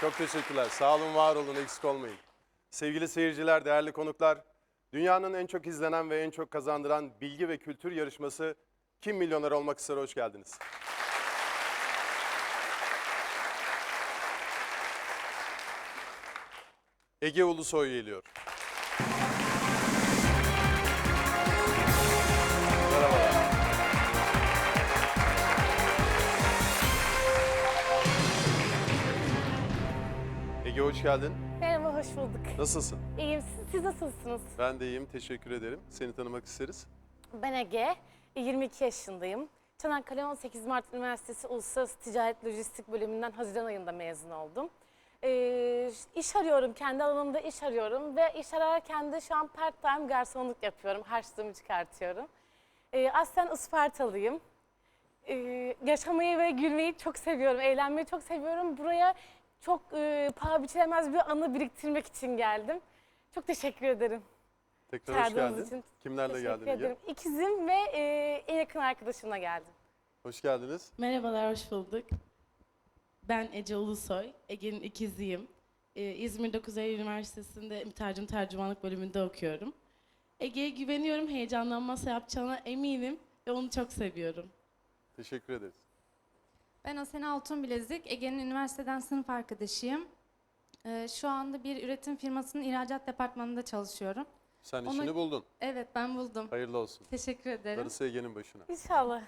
Çok teşekkürler. Sağ olun, var olun, eksik olmayın. Sevgili seyirciler, değerli konuklar, dünyanın en çok izlenen ve en çok kazandıran bilgi ve kültür yarışması Kim Milyoner Olmak İster? Hoş geldiniz. Ege Ulusoy geliyor. Merhabalar. Ege, hoş geldin. Merhaba, hoş bulduk. Nasılsın? İyiyim, siz nasılsınız? Ben de iyiyim, teşekkür ederim. Seni tanımak isteriz. Ben Ege, 22 yaşındayım. Çanakkale 18 Mart Üniversitesi Uluslararası Ticaret Lojistik bölümünden Haziran ayında mezun oldum. İş arıyorum, kendi alanımda iş arıyorum ve iş ararken de şu an part-time garsonluk yapıyorum, harçlığımı çıkartıyorum. Aslen Ispartalıyım. Yaşamayı ve gülmeyi çok seviyorum, eğlenmeyi çok seviyorum. Buraya çok paha biçilemez bir anı biriktirmek için geldim. Çok teşekkür ederim. Tekrar hoş Çağırdığınız geldin. için Kimlerle teşekkür geldin Ege? ederim. İkizim ve en yakın arkadaşımla geldim. Hoş geldiniz. Merhabalar, hoş bulduk. Ben Ece Ulusoy, Ege'nin ikiziyim. İzmir 9 Eylül Üniversitesi'nde mütercim tercümanlık bölümünde okuyorum. Ege'ye güveniyorum, heyecanlanmazsa yapacağına eminim ve onu çok seviyorum. Teşekkür ederiz. Ben Asena Altunbilezik, Ege'nin üniversiteden sınıf arkadaşıyım. Şu anda bir üretim firmasının ihracat departmanında çalışıyorum. Sen Ona- işini buldun. Evet, ben buldum. Hayırlı olsun. Teşekkür ederim. Darısı Ege'nin başına. İnşallah.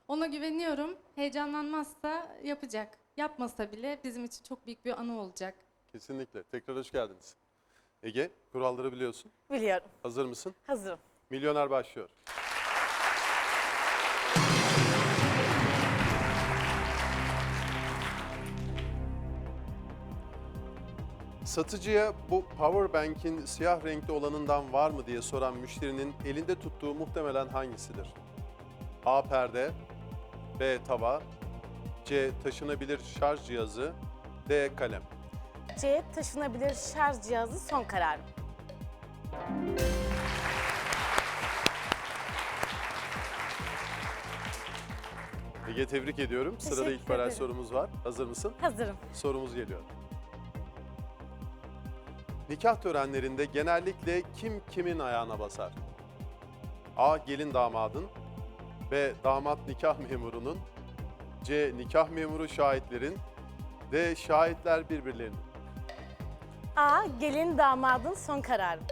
Ona güveniyorum. Heyecanlanmazsa yapacak. Yapmasa bile bizim için çok büyük bir anı olacak. Kesinlikle. Tekrar hoş geldiniz. Ege, kuralları biliyorsun. Biliyorum. Hazır mısın? Hazırım. Milyoner başlıyor. Satıcıya bu power bank'in siyah renkli olanından var mı diye soran müşterinin elinde tuttuğu muhtemelen hangisidir? A. Perde, B. Tava, C. Taşınabilir şarj cihazı, D. Kalem. C. Taşınabilir şarj cihazı son kararım. Ege, tebrik ediyorum. Sırada Teşekkür ilk baraj ederim. sorumuz var. Hazır mısın? Hazırım. Sorumuz geliyor. Nikah törenlerinde genellikle kim kimin ayağına basar? A. Gelin damadın, B. Damat nikah memurunun, C. Nikah memuru şahitlerin, D. Şahitler birbirlerinin. A. Gelin damadın son kararım.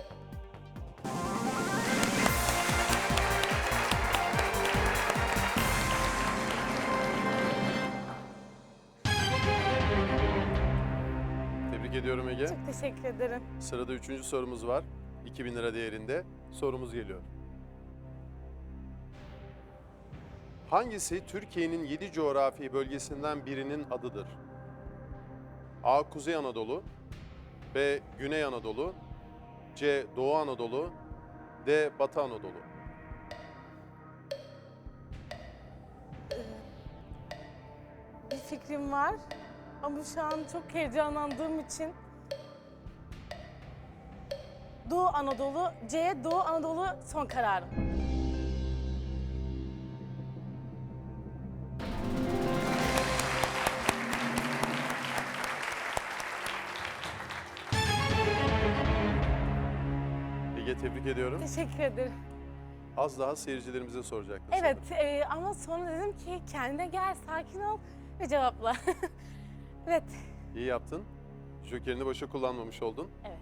Tebrik ediyorum Ege. Çok teşekkür ederim. Sırada 3. sorumuz var. 2000 lira değerinde. Sorumuz geliyor. Hangisi Türkiye'nin 7 coğrafi bölgesinden birinin adıdır? A. Kuzey Anadolu, B. Güney Anadolu, C. Doğu Anadolu, D. Batı Anadolu. Bir fikrim var ama şu an çok heyecanlandığım için Doğu Anadolu, C. Doğu Anadolu son kararım. Ege, tebrik ediyorum. Teşekkür ederim. Az daha seyircilerimize soracaktım Evet sanırım. ama sonra dedim ki kendine gel, sakin ol ve cevapla. Evet, İyi yaptın. Jokerini boşa kullanmamış oldun. evet.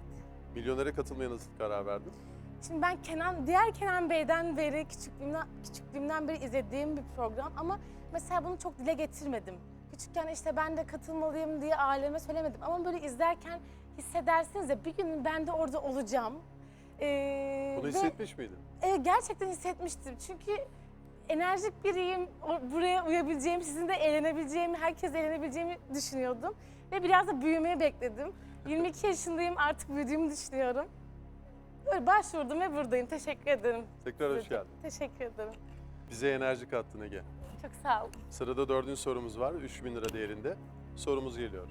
Milyonere katılmaya nasıl karar verdin? Şimdi ben diğer Kenan Bey'den beri küçüklüğümden beri izlediğim bir program ama mesela bunu çok dile getirmedim. Küçükken işte ben de katılmalıyım diye aileme söylemedim ama böyle izlerken hissedersiniz ya, bir gün ben de orada olacağım. Bunu hissetmiş miydin? Evet, gerçekten hissetmiştim çünkü enerjik biriyim, buraya uyabileceğim, sizin de eğlenebileceğimi, herkes eğlenebileceğimi düşünüyordum ve biraz da büyümeyi bekledim. 22 yaşındayım, artık büyüdüğümü düşünüyorum. Böyle başvurdum ve buradayım. Teşekkür ederim. Tekrar hoş geldin. Teşekkür ederim. Bize enerji kattın Ege. Çok sağ olun. Sırada 4. sorumuz var. 3000 lira değerinde. Sorumuz geliyor.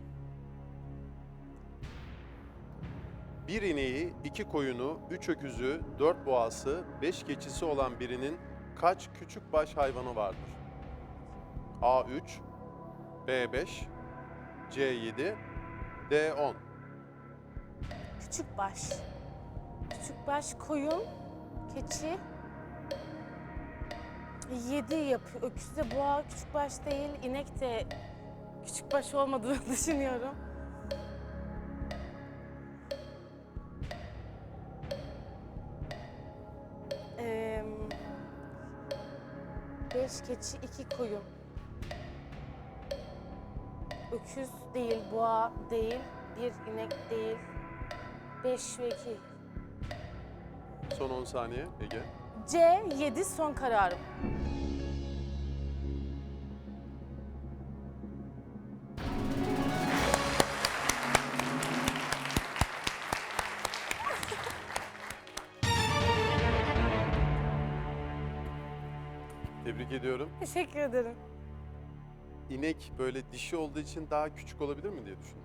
Bir ineği, 2 koyunu, 3 öküzü, 4 boğası, 5 keçisi olan birinin kaç küçük baş hayvanı vardır? A3, B5, C7, D10. Küçükbaş. Küçükbaş koyun, keçi. 7 yapıyor. Öküz de boğa küçükbaş değil. İnek de küçükbaş olmadığını düşünüyorum. Ee, 5 keçi, 2 koyun. Öküz değil, boğa değil, bir inek değil. 5 ve 2. Son 10 saniye Ege. C7 son kararım. Tebrik ediyorum. Teşekkür ederim. İnek böyle dişi olduğu için daha küçük olabilir mi diye düşündüm.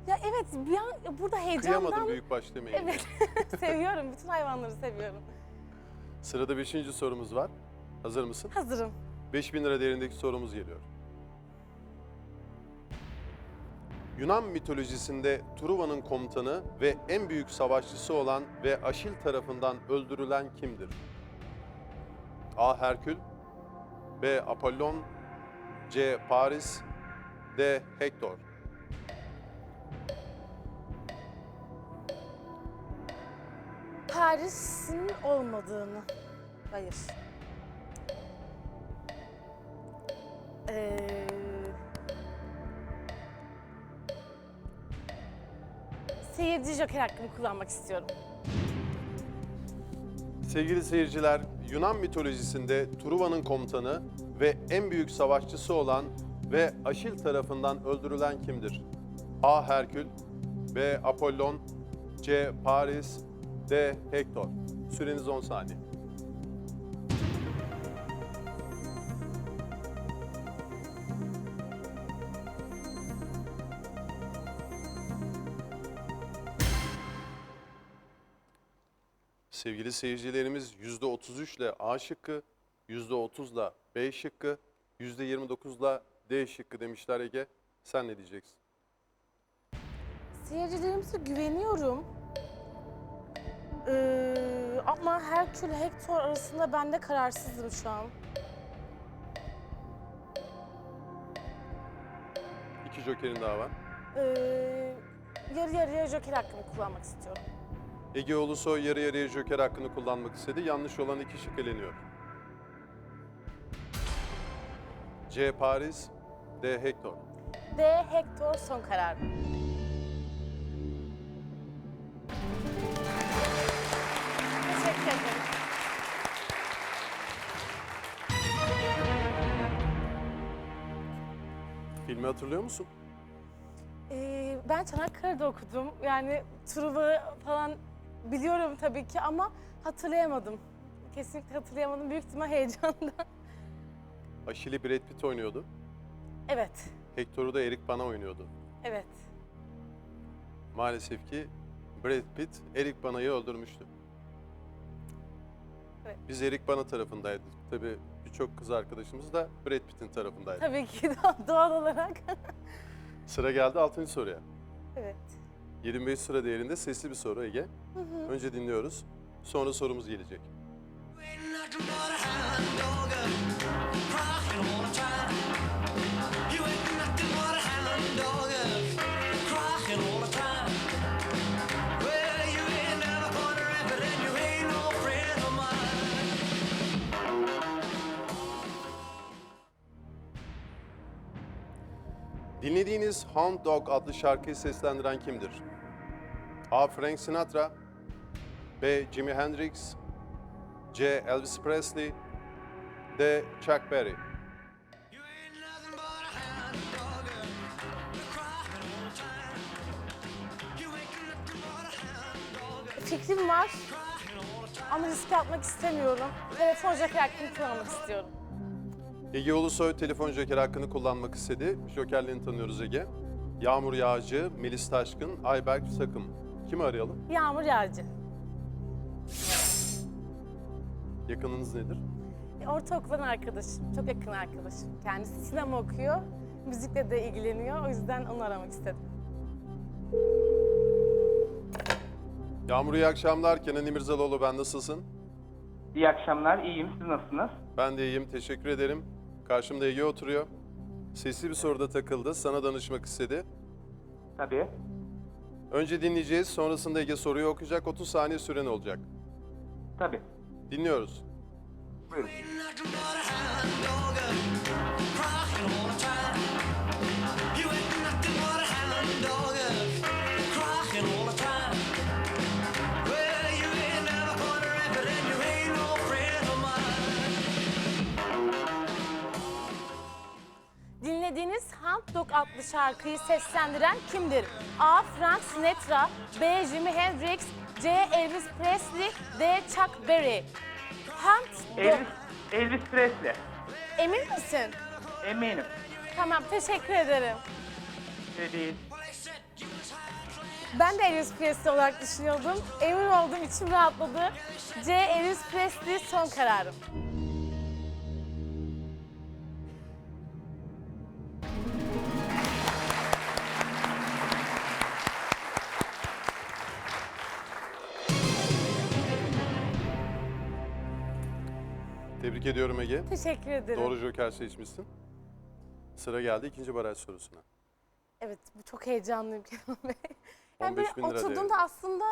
Ya evet bir an burada Kıyamadım heyecandan büyükbaş demeyi. evet seviyorum. Bütün hayvanları seviyorum. Sırada 5. sorumuz var. Hazır mısın? Hazırım. 5.000 lira değerindeki sorumuz geliyor. Yunan mitolojisinde Truva'nın komutanı ve en büyük savaşçısı olan ve Aşil tarafından öldürülen kimdir? A. Herkül, B. Apollon, C. Paris, D. Hektor. Paris'in olmadığını. Hayır. Ee, Seyirci joker hakkımı kullanmak istiyorum. Sevgili seyirciler, Yunan mitolojisinde Truva'nın komutanı ve en büyük savaşçısı olan ve Aşil tarafından öldürülen kimdir? A. Herkül, B. Apollon, C. Paris, D. Hektor. Süreniz 10 saniye. Sevgili seyircilerimiz %33 ile A şıkkı, %30 ile B şıkkı, %29 ile D şıkkı demişler Ege. Sen ne diyeceksin? Seyircilerimize güveniyorum. Ama Herkül Hektor arasında ben de kararsızım şu an. 2 jokerin daha var. Yarı yarıya joker hakkımı kullanmak istiyorum. Ege Ulusoy yarı yarıya joker hakkını kullanmak istedi. Yanlış olan 2 şık eleniyor. C. Paris, D. Hektor. D. Hektor son kararım. Teşekkür ederim. Filmi hatırlıyor musun? Ben Çanakkale'de okudum. Yani Truva falan biliyorum tabii ki ama hatırlayamadım. Kesinlikle hatırlayamadım. Büyük ihtimal heyecandan. Aşil'i Brad Pitt oynuyordu. Evet, Hektor'u da Eric Bana oynuyordu. evet. Maalesef ki Brad Pitt Eric Bana'yı öldürmüştü. Evet. Biz Eric Bana tarafındaydık. Tabii birçok kız arkadaşımız da Brad Pitt'in tarafındaydı. Tabii ki doğal olarak. Sıra geldi 6. soruya. Evet. 25 sıra değerinde sesli bir soru Ege. Önce dinliyoruz. Sonra sorumuz gelecek. Dinlediğiniz Hound Dog adlı şarkıyı seslendiren kimdir? A. Frank Sinatra, B. Jimi Hendrix, C. Elvis Presley, D. Chuck Berry. Fikrim var ama riske atmak istemiyorum. Telefon joker hakkımı kullanmak istiyorum. Ege Ulusoy telefon joker hakkını kullanmak istedi. Jokerlerini tanıyoruz Ege. Yağmur Yağcı, Melis Taşkın, Ayberk Sakım. Kimi arayalım? Yağmur Yağcı. Yakınınız nedir? Ortaokuldan arkadaşım, çok yakın arkadaşım. Kendisi sinema okuyor, müzikle de ilgileniyor. O yüzden onu aramak istedim. Yağmur iyi akşamlar. Kenan İmirzalıoğlu ben, nasılsın? İyi akşamlar, iyiyim. Siz nasılsınız? Ben de iyiyim, teşekkür ederim. Karşımda Ege oturuyor. Sesli bir soruda takıldı, sana danışmak istedi. Tabii. Önce dinleyeceğiz, sonrasında Ege soruyu okuyacak, 30 saniye süren olacak. Tabii. Dinliyoruz. Buyurun. Dinlediğiniz Hound Dog adlı şarkıyı seslendiren kimdir? A. Frank Sinatra, B. Jimi Hendrix, C. Elvis Presley, D. Chuck Berry. Hound Dog. Elvis Presley. Emin misin? Eminim. Tamam, teşekkür ederim. Değil. Ben de Elvis Presley olarak düşünüyordum. Emin oldum, içim rahatladı. C. Elvis Presley son kararım. Tebrik ediyorum Ege. Teşekkür ederim. Doğru joker seçmişsin. Sıra geldi ikinci baraj sorusuna. Evet, bu çok heyecanlıyım Kenan Bey. Yani 15 bin böyle lira değerinde. oturduğumda aslında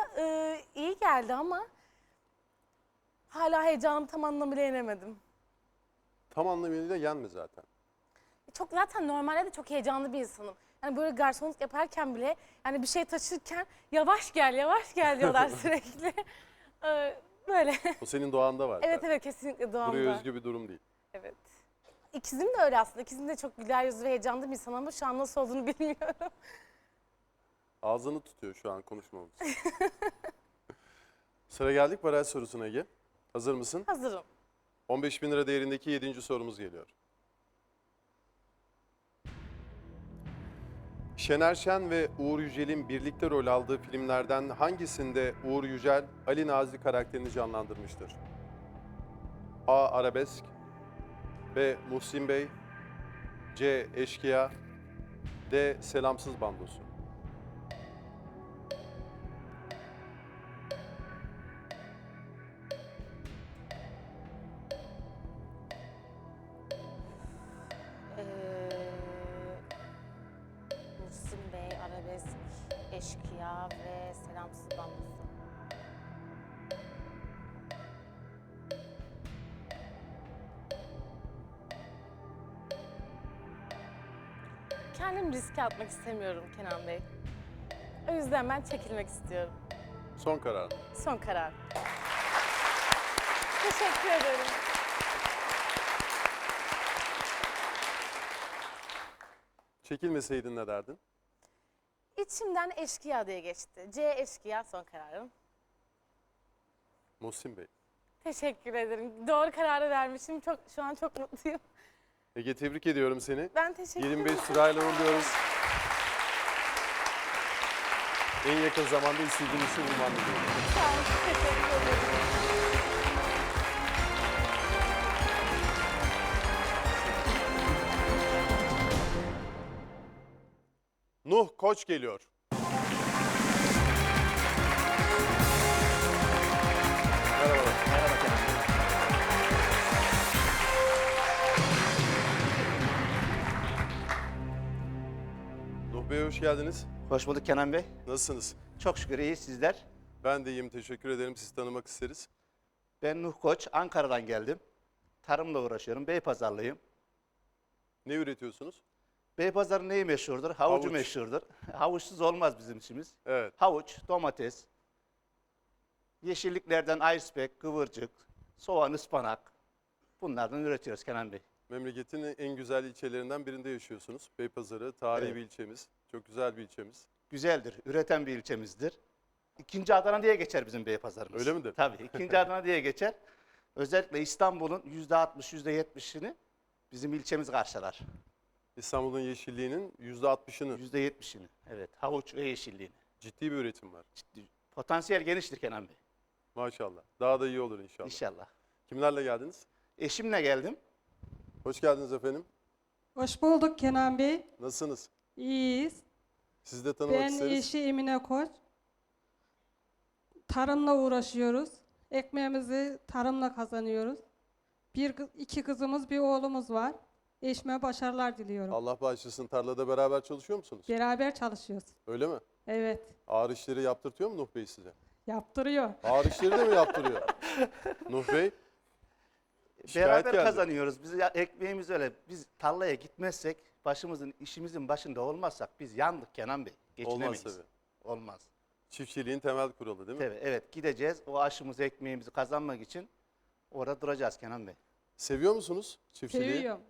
iyi geldi ama hala heyecanımı tam anlamıyla yenemedim. Tam anlamıyla yenme zaten. Çok zaten normalde de çok heyecanlı bir insanım. Yani böyle garsonluk yaparken bile yani bir şey taşırken yavaş gel diyorlar sürekli. Böyle. O senin doğanda var. Evet zaten. evet, kesinlikle doğamda. Buraya özgü bir durum değil. Evet. İkizim de öyle aslında. İkizim de çok güler yüzlü ve heyecanlı bir insan ama şu an nasıl olduğunu bilmiyorum. Ağzını tutuyor şu an konuşmamız. Sıra geldik baraj sorusuna Ege. Hazır mısın? Hazırım. 15 bin lira değerindeki 7. sorumuz geliyor. Şener Şen ve Uğur Yücel'in birlikte rol aldığı filmlerden hangisinde Uğur Yücel, Ali Nazik karakterini canlandırmıştır? A. Arabesk, B. Muhsin Bey, C. Eşkıya, D. Selamsız Bandosu. Muhsin Bey, Arabesk, Eşkıya ve Selamsız Bandosu. Kendim riske atmak istemiyorum Kenan Bey. O yüzden ben çekilmek istiyorum. Son karar. Son karar. Teşekkür ederim. Çekilmeseydin ne derdin? İçimden Eşkıya diye geçti. C. Eşkıya son kararım. Muhsin Bey. Teşekkür ederim. Doğru kararı vermişim. Şu an çok mutluyum. Ege tebrik ediyorum seni. Ben teşekkür ederim. 25 sırayla uğurluyoruz. En yakın zamanda istediğin işi bulman diliyorum. Sağ olun. Teşekkür ederim. Nuh Koç geliyor. Merhabalar. Merhaba Kenan Bey. Nuh Bey hoş geldiniz. Hoş bulduk Kenan Bey. Nasılsınız? Çok şükür iyi sizler. Ben de iyiyim, teşekkür ederim. Sizi tanımak isteriz. Ben Nuh Koç, Ankara'dan geldim. Tarımla uğraşıyorum, Beypazarlıyım. Ne üretiyorsunuz? Beypazarı neyi meşhurdur? Havucu Havuç. meşhurdur. Havuçsuz olmaz bizim işimiz. Evet. Havuç, domates, yeşilliklerden iceberg, kıvırcık, soğan, ıspanak. Bunlardan üretiyoruz Kenan Bey. Memleketin en güzel ilçelerinden birinde yaşıyorsunuz. Beypazarı, tarihi Evet. bir ilçemiz. Çok güzel bir ilçemiz. Güzeldir, üreten bir ilçemizdir. İkinci Adana diye geçer bizim Beypazarımız. Öyle midir? Tabii, ikinci Adana diye geçer. Özellikle İstanbul'un %60, %70'ini bizim ilçemiz karşılar. İstanbul'un yeşilliğinin %60'ını. %70'ini. Evet, havuç ve yeşilliğini. Ciddi bir üretim var. Ciddi. Potansiyel geniştir Kenan Bey. Maşallah. Daha da iyi olur inşallah. İnşallah. Kimlerle geldiniz? Eşimle geldim. Hoş geldiniz efendim. Hoş bulduk Kenan Bey. Nasılsınız? İyiyiz. Siz de tanımak Ben isteriz. eşi Emine Koç. Tarımla uğraşıyoruz. Ekmeğimizi tarımla kazanıyoruz. İki kızımız, bir oğlumuz var. Eşime başarılar diliyorum. Allah bağışlasın, tarlada beraber çalışıyor musunuz? Beraber çalışıyoruz. Öyle mi? Evet, Ağır işleri yaptırtıyor mu Nuh Bey size? yaptırıyor. Ağır işleri de mi yaptırıyor? Nuh Bey? Şikayet Beraber geldi. kazanıyoruz. Biz ekmeğimiz öyle. Biz tarlaya gitmezsek, işimizin başında olmazsak biz yandık Kenan Bey. Geçinemeyiz. Olmaz tabii. Olmaz. Çiftçiliğin temel kuralı değil mi? Tabii, evet, gideceğiz. O aşımızı, ekmeğimizi kazanmak için orada duracağız Kenan Bey. Seviyor musunuz çiftçiliği? Seviyorum.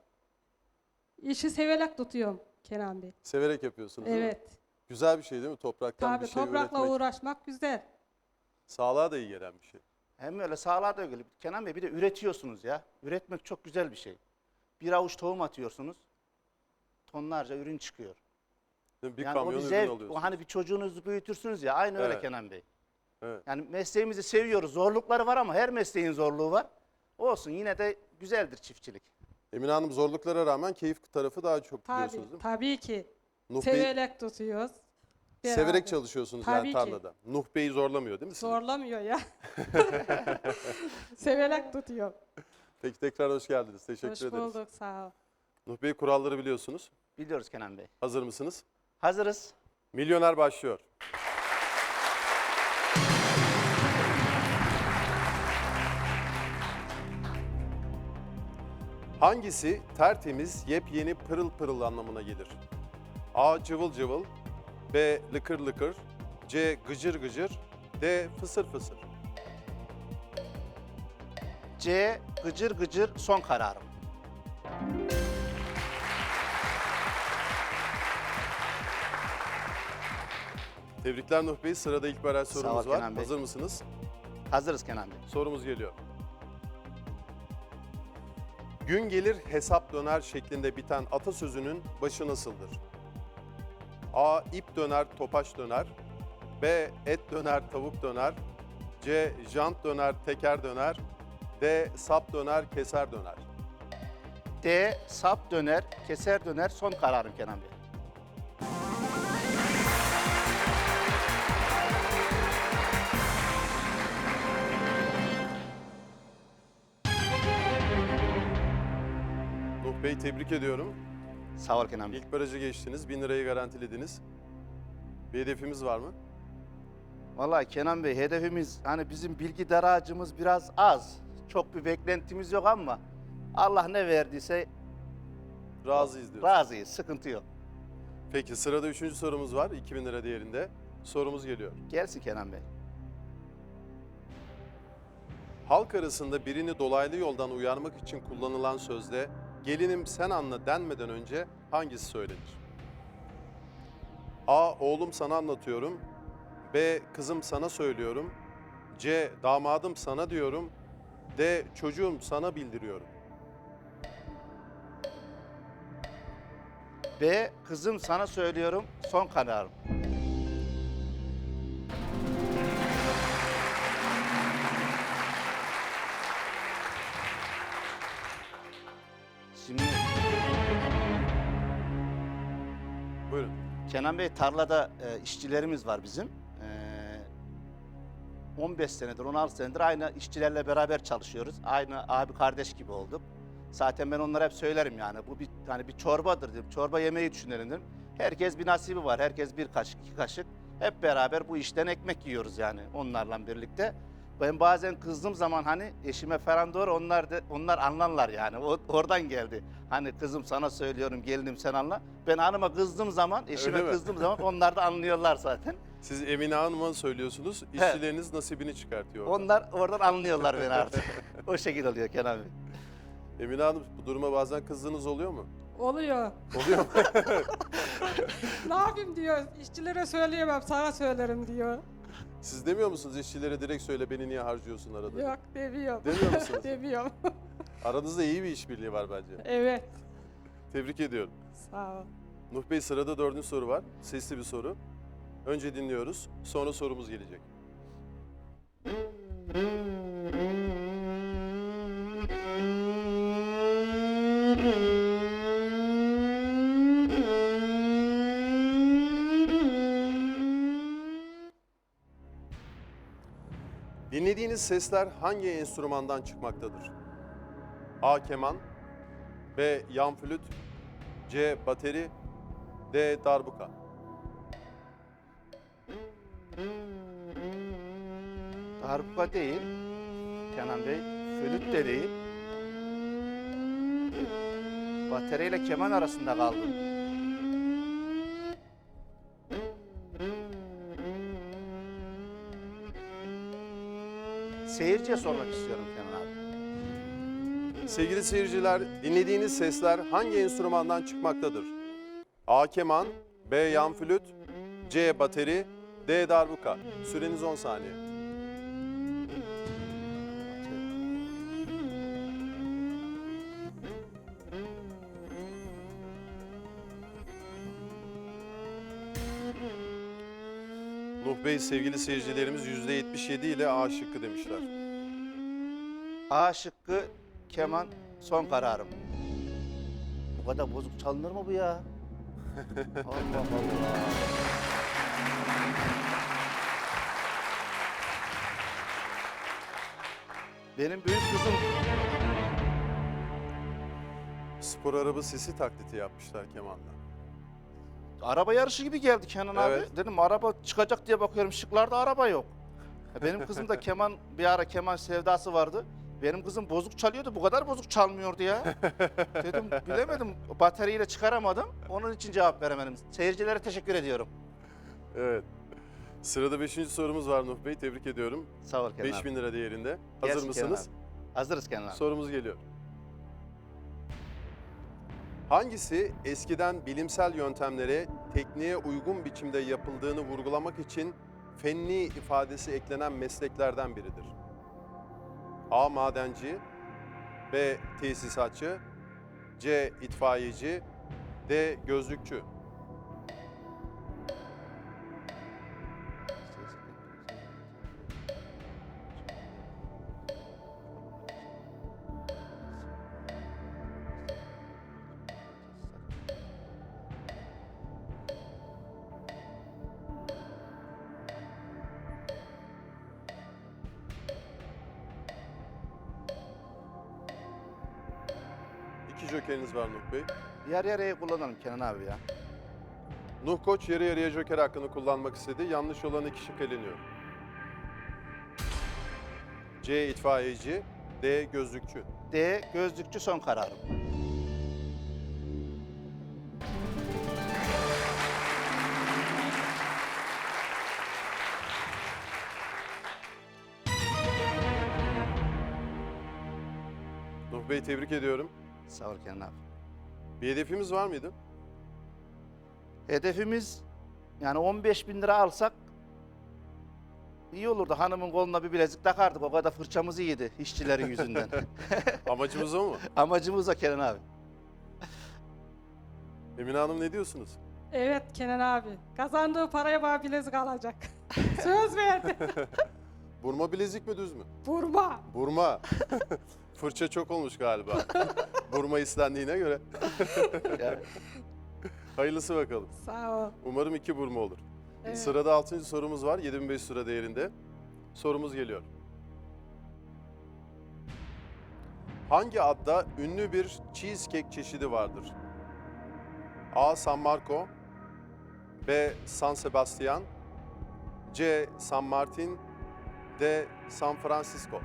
İşi severek tutuyorum Kenan Bey. Severek yapıyorsunuz değil mi? Evet. Güzel bir şey değil mi? Topraktan Tabii bir şey toprakla üretmek. uğraşmak güzel. Sağlığa da iyi gelen bir şey. Hem öyle sağlığa da öyle. Kenan Bey bir de üretiyorsunuz ya. Üretmek çok güzel bir şey. Bir avuç tohum atıyorsunuz. Tonlarca ürün çıkıyor. Değil mi? Bir Yani o kamyon bir ürün zevk. alıyorsunuz. O hani bir çocuğunuzu büyütürsünüz ya. Aynı öyle Evet. Kenan Bey. Evet. Yani mesleğimizi seviyoruz. Zorlukları var ama her mesleğin zorluğu var. Olsun, yine de güzeldir çiftçilik. Emine Hanım, zorluklara rağmen keyif tarafı daha çok Tabii, biliyorsunuz değil mi? tabii ki. Nuh Bey, Severek tutuyoruz. severek Beraber. çalışıyorsunuz Tabii yani ki. tarlada. Nuh Bey'i zorlamıyor değil mi sizi? Zorlamıyor ya. Severek tutuyor. Peki tekrar hoş geldiniz. Teşekkür Hoş ederiz. bulduk, sağ ol. Nuh Bey, kuralları biliyorsunuz. Biliyoruz Kenan Bey. Hazır mısınız? Hazırız. Milyoner başlıyor. Hangisi tertemiz, yepyeni, pırıl pırıl anlamına gelir? A. Cıvıl cıvıl, B. Lıkır lıkır, C. Gıcır gıcır, D. Fısır fısır. C. Gıcır gıcır son kararım. Tebrikler Nuh Bey. Sırada ilk baraj Sağ ol sorumuz var. Kenan Bey. Hazır mısınız? Hazırız Kenan Bey. Sorumuz geliyor. Gün gelir hesap döner şeklinde biten atasözünün başı nasıldır? A. İp döner, topaç döner. B. Et döner, tavuk döner. C. Jant döner, teker döner. D. Sap döner, keser döner. D. Sap döner, keser döner son kararım Kenan Bey. Nuh Bey, tebrik ediyorum. Sağ ol Kenan Bey. İlk barajı geçtiniz, 1000 lirayı garantilediniz. Bir hedefimiz var mı? Vallahi Kenan Bey, hedefimiz hani bizim bilgi daracımız biraz az. Çok bir beklentimiz yok ama Allah ne verdiyse Razıyız diyoruz. razıyız, sıkıntı yok. Peki sırada 3. sorumuz var, 2000 lira değerinde. Sorumuz geliyor. Gelsin Kenan Bey. Halk arasında birini dolaylı yoldan uyarmak için kullanılan sözde gelinim sen anla denmeden önce hangisi söylenir? A. Oğlum sana anlatıyorum. B. Kızım sana söylüyorum. C. Damadım sana diyorum. D. Çocuğum sana bildiriyorum. B. Kızım sana söylüyorum son kararım. Şimdi Buyurun. Kenan Bey, tarlada işçilerimiz var bizim. 15 senedir, 16 senedir aynı işçilerle beraber çalışıyoruz. Aynı abi kardeş gibi olduk. Zaten ben onlara hep söylerim yani. Bu bir hani bir çorbadır dedim. Çorba yemeği düşünelim dedim. Herkes bir nasibi var. Herkes bir kaşık, iki kaşık. Hep beraber bu işten ekmek yiyoruz yani onlarla birlikte. Ben bazen kızdığım zaman hani eşime falan doğru onlar anlarlar yani. Oradan geldi. Hani kızım sana söylüyorum, gelinim sen anla. Ben hanıma kızdığım zaman, eşime Öyle mi? kızdığım zaman onlar da anlıyorlar zaten. Siz Emine Hanım'a söylüyorsunuz, işçileriniz nasibini çıkartıyor. oradan. Onlar oradan anlıyorlar beni artık. O şekilde oluyor Kenan Bey. Emine Hanım, bu duruma bazen kızdığınız oluyor mu? Oluyor. Oluyor mu? Ne yapayım diyor. İşçilere söyleyemem, sana söylerim diyor. Siz demiyor musunuz işçilere direkt söyle beni niye harcıyorsun arada? Yok demiyorum. Demiyor musunuz? Demiyorum. Aranızda iyi bir işbirliği var bence. Evet. Tebrik ediyorum. Sağ ol. Nuh Bey, sırada 4. soru var. Sesli bir soru. Önce dinliyoruz, sonra sorumuz gelecek. Dinlediğiniz sesler hangi enstrümandan çıkmaktadır? A. Keman, B. Yan flüt, C. Bateri, D. Darbuka. Darbuka değil. Kenan Bey. Flüt de değil. Bateriyle keman arasında kaldım. Seyirciye sormak istiyorum Kenan abi. Sevgili seyirciler, dinlediğiniz sesler hangi enstrümandan çıkmaktadır? A. Keman, B. Yan flüt, C. Bateri, D. Darbuka. Süreniz 10 saniye. Nuh Bey, sevgili seyircilerimiz %77 ile A şıkkı demişler. A şıkkı keman son kararım. Bu kadar bozuk çalınır mı bu ya? Allah Allah. Benim büyük kızım Spor araba sesi taklidi yapmışlar kemanla. araba yarışı gibi geldi Kenan Evet. abi. Dedim araba çıkacak diye bakıyorum şıklarda araba yok. Benim kızım da keman bir ara keman sevdası vardı. Benim kızım bozuk çalıyordu. Bu kadar bozuk çalmıyordu ya. Dedim bilemedim. Bataryayla çıkaramadım. Onun için cevap veremedim. Seyircilere teşekkür ediyorum. Evet. Sırada 5. sorumuz var Nuh Bey. Tebrik ediyorum. Sağ ol Kenan abi. 5000 lira değerinde. Hazır Gelsin Kenan mısınız? abi. Hazırız Kenan abi. Sorumuz geliyor. Hangisi eskiden bilimsel yöntemlere tekniğe uygun biçimde yapıldığını vurgulamak için fenni ifadesi eklenen mesleklerden biridir? A. Madenci, B. Tesisatçı, C. İtfaiyeci, D. Gözlükçü. İki jokeriniz var Nuh Bey. Yarı yarıya kullanalım Kenan abi ya. Nuh Koç yarı yarıya joker hakkını kullanmak istedi. Yanlış olan 2 şık eleniyor. C. İtfaiyeci, D. Gözlükçü. D. Gözlükçü son kararım. Nuh Bey, tebrik ediyorum. Sağ ol Kenan abi. Bir hedefimiz var mıydı? Hedefimiz yani 15.000 lira alsak iyi olurdu. Hanımın koluna bir bilezik takardık. O kadar fırçamız iyiydi işçilerin yüzünden. Amacımız o mu? Amacımız o Kenan abi. Emine Hanım, ne diyorsunuz? Evet Kenan abi. Kazandığı paraya bana bilezik alacak. Söz verdi. Burma bilezik mi, düz mü? Vurma. Burma. Fırça çok olmuş galiba. Burma istendiğine göre. Yani Hayırlısı bakalım. Sağ ol. Umarım 2 burma olur. Evet. Sırada 6. sorumuz var. 7500 lira değerinde. Sorumuz geliyor. Hangi adda ünlü bir cheesecake çeşidi vardır? A. San Marco, B. San Sebastian, C. San Martin, D. San Francisco.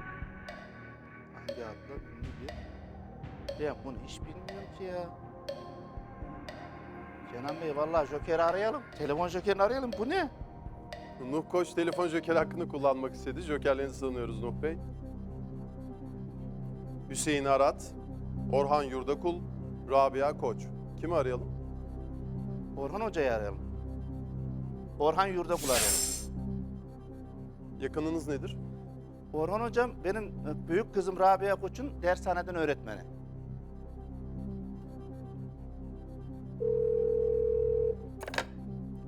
hangi adla ünlü bir... Ben bunu hiç bilmiyorum ki ya. Kenan Bey vallahi Joker'i arayalım. Telefon Joker'ini arayalım. Bu ne? Nuh Koç telefon joker hakkını kullanmak istedi. Jokerlerinizi sığınıyoruz Nuh Bey. Hüseyin Arat, Orhan Yurdakul, Rabia Koç. Kimi arayalım? Orhan Hoca'yı arayalım. Orhan Yurdakul arayalım. Yakınınız nedir? Orhan Hocam benim büyük kızım Rabia Koç'un dershaneden öğretmeni.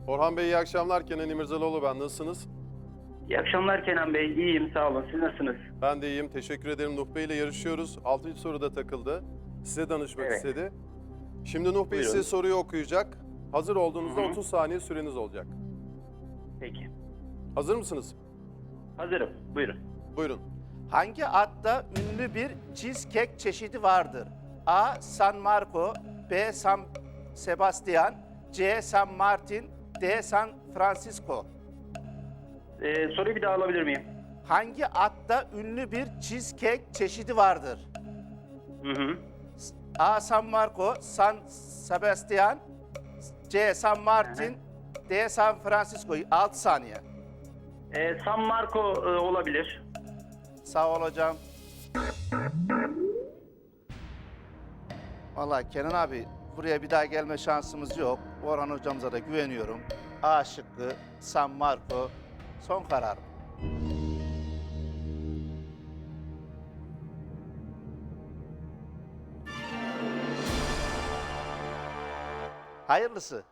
Orhan Bey, iyi akşamlar. Kenan İmirzalıoğlu ben. Nasılsınız? İyi akşamlar Kenan Bey. İyiyim, sağ olun. Siz nasılsınız? Ben de iyiyim. Teşekkür ederim. Nuh Bey ile yarışıyoruz. 6. soruda takıldı. Size danışmak Evet. istedi. Şimdi Nuh Bey Buyurun. size soruyu okuyacak. Hazır olduğunuzda Hı hı. 30 saniye süreniz olacak. Peki. Hazır mısınız? Hazırım. Buyurun. Buyurun. Hangi adda ünlü bir cheesecake çeşidi vardır? A. San Marco, B. San Sebastian, C. San Martin, D. San Francisco. Soruyu bir daha alabilir miyim? Hangi adda ünlü bir cheesecake çeşidi vardır? Hı hı. A. San Marco, San Sebastian, C. San Martin, D. San Francisco. 6 saniye. San Marco olabilir. Sağ ol hocam. Vallahi Kenan abi buraya bir daha gelme şansımız yok. Orhan hocamıza da güveniyorum. A şıkkı San Marco son karar. Hayırlısı.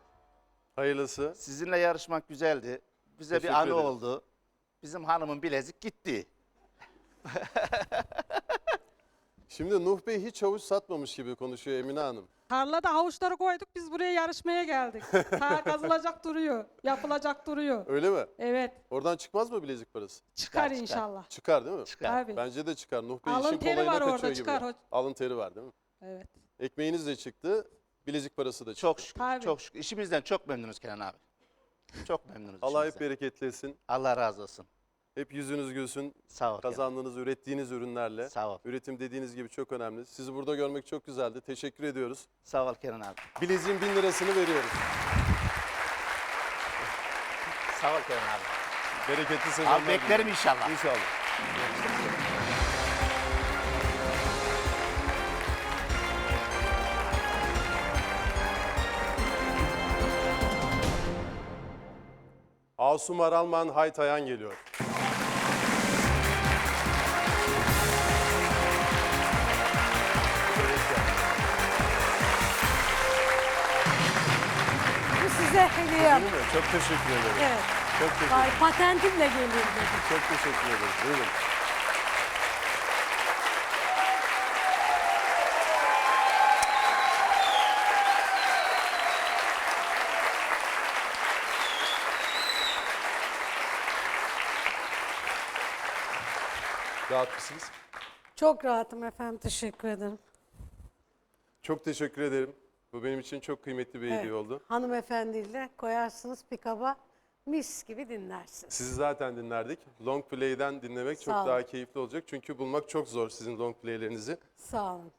Hayırlısı. Sizinle yarışmak güzeldi. Bize Teşekkür bir anı ederiz. oldu. Bizim hanımın bilezik gitti. Şimdi Nuh Bey hiç havuç satmamış gibi konuşuyor Emine Hanım. Tarlada havuçları koyduk, biz buraya yarışmaya geldik. Ta kazılacak duruyor, yapılacak duruyor. Öyle mi? Evet, Oradan çıkmaz mı bilezik parası? çıkar Çıkar. inşallah. Çıkar değil mi? Çıkar. Tabii. Bence de çıkar. Nuh Bey Alın işin teri kolayına var orada, kaçıyor gibi. çıkar hoca. Alın teri var değil mi? Evet. Ekmeğiniz de çıktı, bilezik parası da çıktı. Çok şükür, Tabii. çok şükür. İşimizden çok memnunuz Kenan abi. Çok memnunuz Allah hep işimizden. bereketlesin. Allah razı olsun. Hep yüzünüz gülsün. Sağ ol Kenan. Kazandığınız, ürettiğiniz ürünlerle. Sağ ol. Üretim dediğiniz gibi çok önemli. Sizi burada görmek çok güzeldi. Teşekkür ediyoruz. Sağ ol Kenan abi. Bileziğin 1000 lirasını veriyoruz. Sağ ol Kenan abi. Bereketli sezonlar. Abi beklerim inşallah. İnşallah. Asum Aralman Haytayan geliyor. Bu size hediyem. Değil mi? Çok teşekkür ederim. Evet. Çok teşekkür Vay, ederim. patentimle geliyorum dedim. Çok teşekkür ederim. Buyurun. Rahat mısınız? Çok rahatım efendim. Teşekkür ederim. Çok teşekkür ederim. Bu benim için çok kıymetli bir hediye Evet. oldu. Hanımefendiyle koyarsınız pikaba, mis gibi dinlersiniz. Sizi zaten dinlerdik. Long play'den dinlemek çok Sağ olun. daha keyifli olacak. Çünkü bulmak çok zor sizin long play'lerinizi. Sağ olun.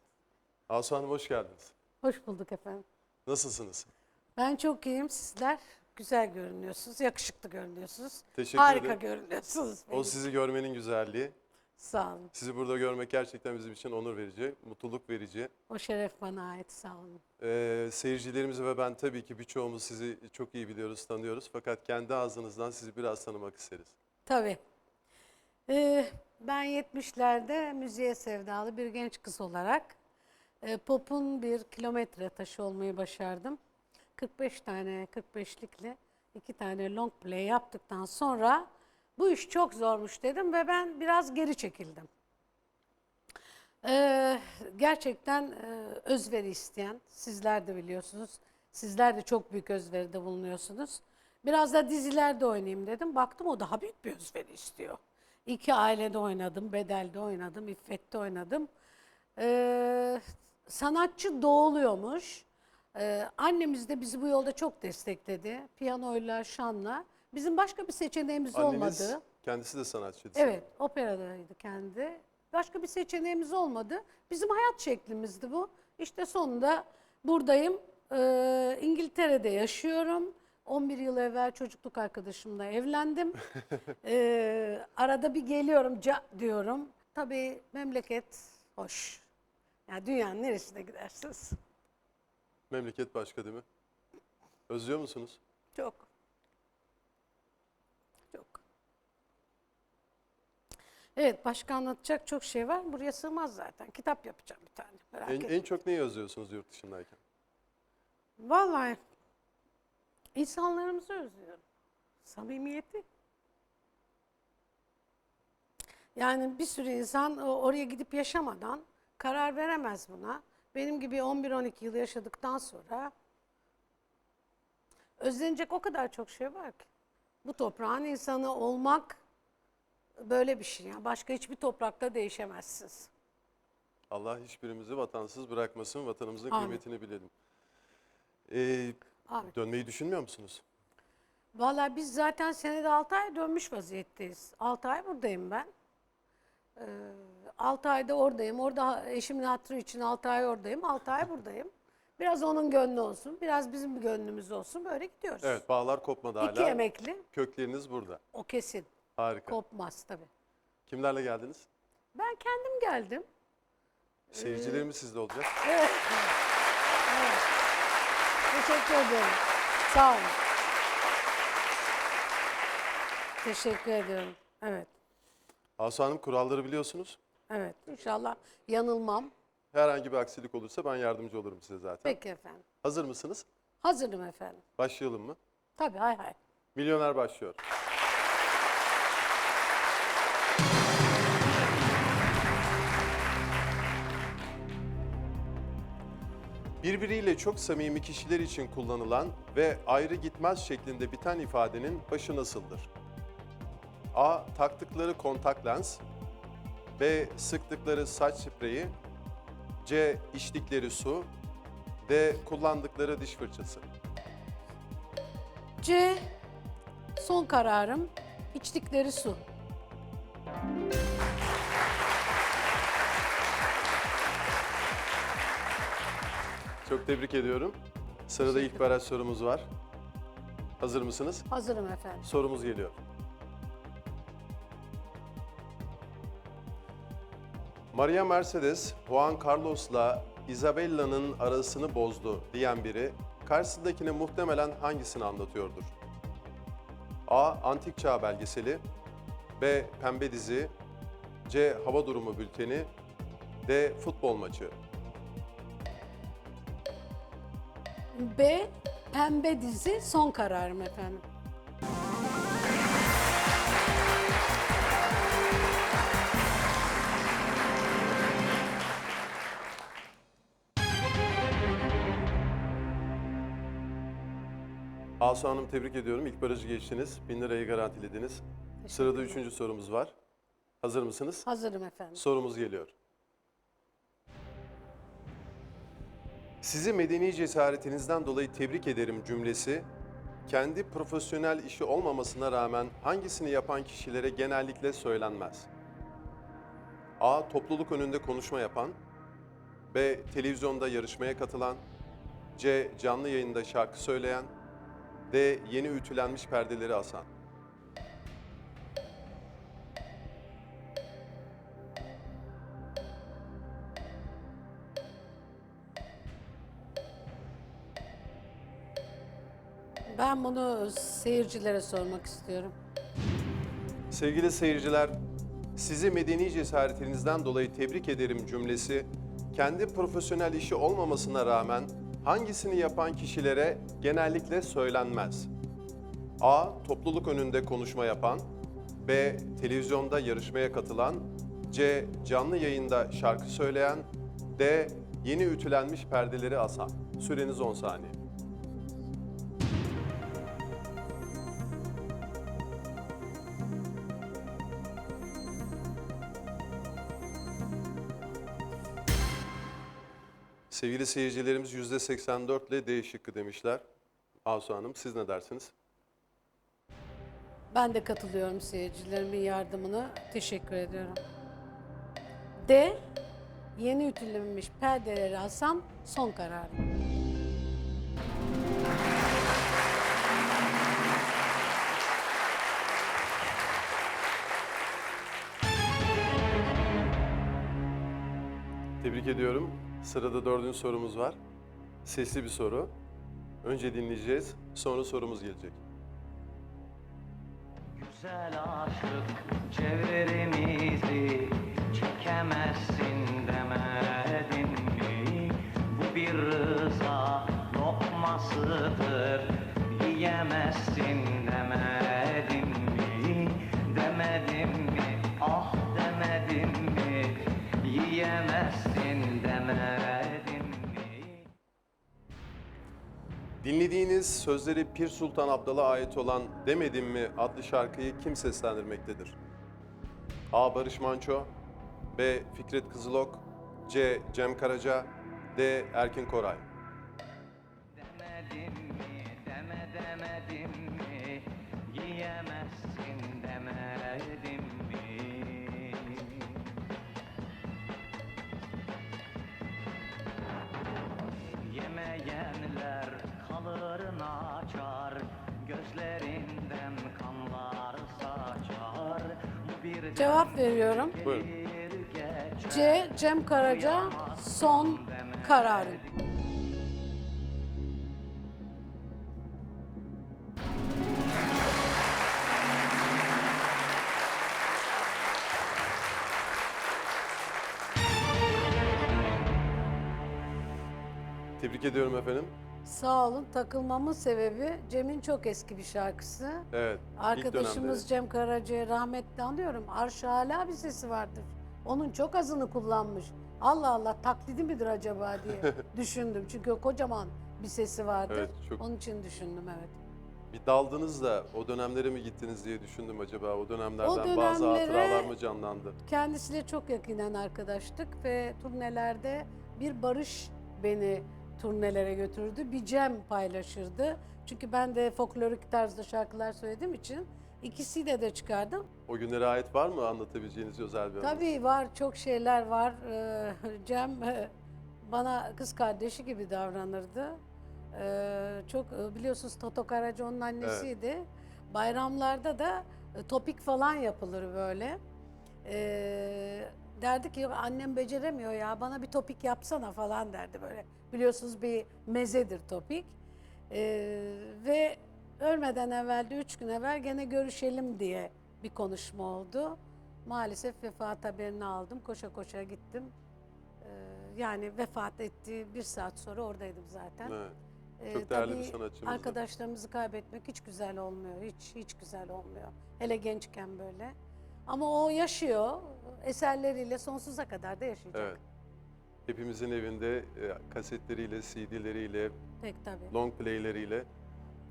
Asu Hanım hoş geldiniz. Hoş bulduk efendim. Nasılsınız? Ben çok iyiyim. Sizler güzel görünüyorsunuz, yakışıklı görünüyorsunuz. Teşekkür Harika ederim. görünüyorsunuz. O benim. sizi görmenin güzelliği. Sağ olun. Sizi burada görmek gerçekten bizim için onur verici, mutluluk verici. O şeref bana ait. Sağ olun. Seyircilerimiz ve ben tabii ki birçoğumuz sizi çok iyi biliyoruz, tanıyoruz. Fakat kendi ağzınızdan sizi biraz tanımak isteriz. Tabii. Ben 70'lerde müziğe sevdalı bir genç kız olarak pop'un bir kilometre taşı olmayı başardım. 45 tane 45'likle 2 tane long play yaptıktan sonra bu iş çok zormuş dedim ve ben biraz geri çekildim. Gerçekten özveri isteyen, sizler de biliyorsunuz, sizler de çok büyük özveride bulunuyorsunuz. Biraz da dizilerde oynayayım dedim. Baktım o daha büyük bir özveri istiyor. 2 ailede oynadım, Bedel'de oynadım, İffet'te oynadım. Sanatçı doğuluyormuş. Annemiz de bizi bu yolda çok destekledi. Piyanoyla, şanla. Bizim başka bir seçeneğimiz Anneniz olmadı. kendisi de sanatçıydı. Evet, operadaydı kendi. Başka bir seçeneğimiz olmadı. Bizim hayat şeklimizdi bu. İşte sonunda buradayım. İngiltere'de yaşıyorum. 11 yıl evvel çocukluk arkadaşımla evlendim. Arada bir geliyorum, diyorum. Tabii memleket hoş. Yani dünyanın neresine gidersiniz? Memleket başka değil mi? Özlüyor musunuz? Çok. Çok. Evet, başka anlatacak çok şey var. Buraya sığmaz zaten. Kitap yapacağım bir tane. Merak etmeyin. En çok neyi özlüyorsunuz yurt dışındayken? Vallahi insanlarımızı özlüyorum. Samimiyeti. Yani bir sürü insan oraya gidip yaşamadan karar veremez buna. Benim gibi 11-12 yıl yaşadıktan sonra özlenecek o kadar çok şey var ki. Bu toprağın insanı olmak böyle bir şey. Yani başka hiçbir toprakta değişemezsiniz. Allah hiçbirimizi vatansız bırakmasın, vatanımızın Amin. kıymetini bilelim. Amin. Dönmeyi düşünmüyor musunuz? Vallahi biz zaten senede 6 ay dönmüş vaziyetteyiz. 6 ay buradayım ben. 6 ayda oradayım. Orada eşimin hatırı için 6 ay oradayım. 6 ay buradayım. Biraz onun gönlü olsun, biraz bizim bir gönlümüz olsun. Böyle gidiyoruz. Evet, bağlar kopmadı hala. 2 emekli, Kökleriniz burada. o kesin. Harika. Kopmaz tabii. Kimlerle geldiniz? Ben kendim geldim. Seyircilerimiz sizde olacak. Evet. Evet. Teşekkür ederim. Sağ olun. Teşekkür ediyorum. Evet. Asu Hanım, kuralları biliyorsunuz. Evet. İnşallah yanılmam. Herhangi bir aksilik olursa ben yardımcı olurum size zaten. Peki efendim. Hazır mısınız? Hazırım efendim. Başlayalım mı? Tabii hay hay. Milyoner başlıyor. Birbiriyle çok samimi kişiler için kullanılan ve ayrı gitmez şeklinde biten ifadenin başı nasıldır? A. Taktıkları kontak lens. B. Sıktıkları saç spreyi. C. İçtikleri su. D. Kullandıkları diş fırçası. C. Son kararım. İçtikleri su. Çok tebrik ediyorum. Sırada ilk baraj sorumuz var. Hazır mısınız? Hazırım efendim. Sorumuz geliyor. Maria Mercedes, Juan Carlos'la Isabella'nın arasını bozdu diyen biri, karşısındakine muhtemelen hangisini anlatıyordur? A. Antik Çağ belgeseli. B. Pembe dizi. C. Hava durumu bülteni. D. Futbol maçı. B. Pembe dizi son kararım efendim. Asu Hanım, tebrik ediyorum. İlk barajı geçtiniz. 1000 lirayı garantilediniz. Sırada 3. sorumuz var. Hazır mısınız? Hazırım efendim. Sorumuz geliyor. Sizi medeni cesaretinizden dolayı tebrik ederim cümlesi, kendi profesyonel işi olmamasına rağmen hangisini yapan kişilere genellikle söylenmez? A. Topluluk önünde konuşma yapan. B. Televizyonda yarışmaya katılan. C. Canlı yayında şarkı söyleyen. D. Yeni ütülenmiş perdeleri asan. Ben bunu seyircilere sormak istiyorum. Sevgili seyirciler, sizi medeni cesaretinizden dolayı tebrik ederim cümlesi, kendi profesyonel işi olmamasına rağmen hangisini yapan kişilere genellikle söylenmez? A. Topluluk önünde konuşma yapan. B. Televizyonda yarışmaya katılan. C. Canlı yayında şarkı söyleyen. D. Yeni ütülenmiş perdeleri asan. Süreniz 10 saniye. Sevgili seyircilerimiz %84 ile D şıkkı demişler. Asu Hanım, siz ne dersiniz? Ben de katılıyorum seyircilerimin yardımına. Teşekkür ediyorum. D. Yeni ütülenmiş perdeleri alsam son kararım. Tebrik ediyorum. Sırada 4. sorumuz var. Sesli bir soru. Önce dinleyeceğiz, sonra sorumuz gelecek. Güzel aşık çevremizi çekemezsin demedin mi? Bu bir rıza lokmasıdır, yiyemezsin demedin mi? Demedim mi? Ah demedim mi? Yiyemezsin demedim mi? Dinlediğiniz sözleri Pir Sultan Abdal'a ait olan Demedim mi adlı şarkıyı kim seslendirmektedir? A. Barış Manço, B. Fikret Kızılok, C. Cem Karaca, D. Erkin Koray. Demedim mi, demedim mi, giyemezsin demedim mi? Yemeyenler kalırını açar, gözlerinden kanlar saçar. Bu bir Cevap veriyorum. Buyurun. C. Cem Karaca son kararım. Tebrik ediyorum efendim. Sağ olun. Takılmamın sebebi Cem'in çok eski bir şarkısı. Evet. ilk Arkadaşımız dönemde. Cem Karaca'ya rahmetli anıyorum. Arş hala bir sesi vardır. Onun çok azını kullanmış. Allah Allah taklidi midir acaba diye düşündüm. Çünkü o kocaman bir sesi vardır. Evet, çok- Onun için düşündüm evet. Bir daldınız da o dönemlere mi gittiniz diye düşündüm acaba. O dönemlerden O bazı dönemlere- hatıralar mı canlandı? Kendisiyle çok yakinen arkadaştık ve turnelerde bir Barış beni turnelere götürdü. Bir Cem paylaşırdı. Çünkü ben de folklorik tarzda şarkılar söylediğim için ikisiyle de çıkardım. O günlere ait var mı anlatabileceğiniz özel bir anı? Tabii var, çok şeyler var. Cem bana kız kardeşi gibi davranırdı. Çok biliyorsunuz Toto Karaca onun annesiydi. Bayramlarda da topik falan yapılır böyle. Derdi ki annem beceremiyor ya bana bir topik yapsana falan derdi böyle. Biliyorsunuz bir mezedir topik. Ve ölmeden evvel de 3 gün evvel gene görüşelim diye bir konuşma oldu. Maalesef vefat haberini aldım. Koşa koşa gittim. Yani vefat ettiği 1 saat sonra oradaydım zaten. Evet. Çok değerli bir Tabii sanatçımızdı. arkadaşlarımızı kaybetmek hiç güzel olmuyor. Hiç güzel olmuyor. Hele gençken böyle. Ama o yaşıyor. Eserleriyle sonsuza kadar da yaşayacak. Evet. Hepimizin evinde kasetleriyle, CD'leriyle, Pek tabii. long play'leriyle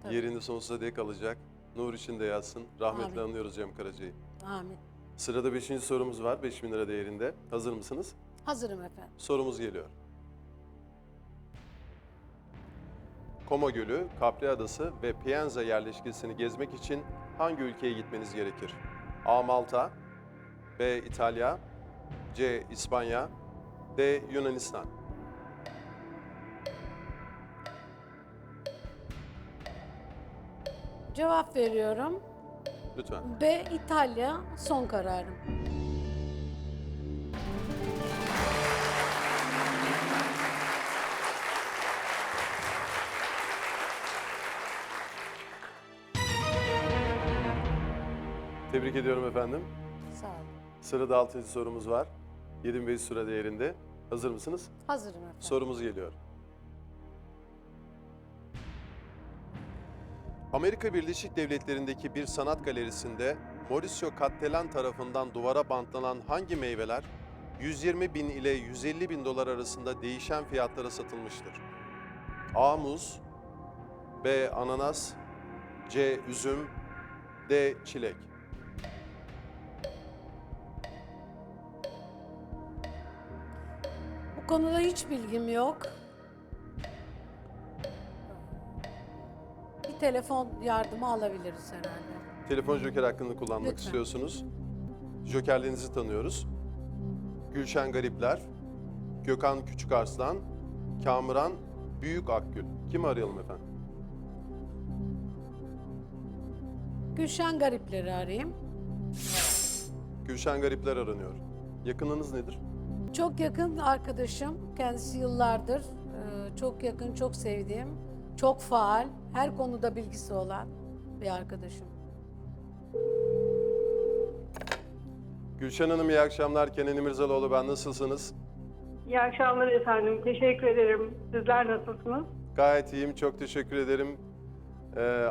Tabii. yerini sonsuza dek alacak. Nur içinde yatsın. Rahmetle Amin. anıyoruz Cem Karaca'yı. Amin. Sırada 5. sorumuz var. 5.000 lira değerinde. Hazır mısınız? Hazırım efendim. Sorumuz geliyor. Como Gölü, Capri Adası ve Pienza yerleşkesini gezmek için hangi ülkeye gitmeniz gerekir? A. Malta, B. İtalya, C. İspanya, D. Yunanistan. Cevap veriyorum. Lütfen. B. İtalya son kararım. Tebrik ediyorum efendim. Sağ olun. Sırada 6. sorumuz var. 2500 lira değerinde. Hazır mısınız? Hazırım efendim. Sorumuz geliyor. Amerika Birleşik Devletleri'ndeki bir sanat galerisinde Mauricio Cattelan tarafından duvara bantlanan hangi meyveler 120 bin ile 150 bin dolar arasında değişen fiyatlara satılmıştır? A. Muz, B. Ananas, C. Üzüm, D. Çilek. Bu konuda hiç bilgim yok. Bir telefon yardımı alabiliriz herhalde. Telefon joker hakkını kullanmak Lütfen. istiyorsunuz. Jokerlerinizi tanıyoruz. Gülşen Garipler, Gökhan Küçükarslan, Kamuran Büyük Akgül. Kimi arayalım efendim? Gülşen Garipleri arayayım. Gülşen Garipler aranıyor. Yakınınız nedir? Çok yakın arkadaşım. Kendisi yıllardır çok yakın, çok sevdiğim, çok faal, her konuda bilgisi olan bir arkadaşım. Gülşen Hanım iyi akşamlar. Kenan İmirzalıoğlu ben. Nasılsınız? İyi akşamlar efendim. Teşekkür ederim. Sizler nasılsınız? Gayet iyiyim. Çok teşekkür ederim.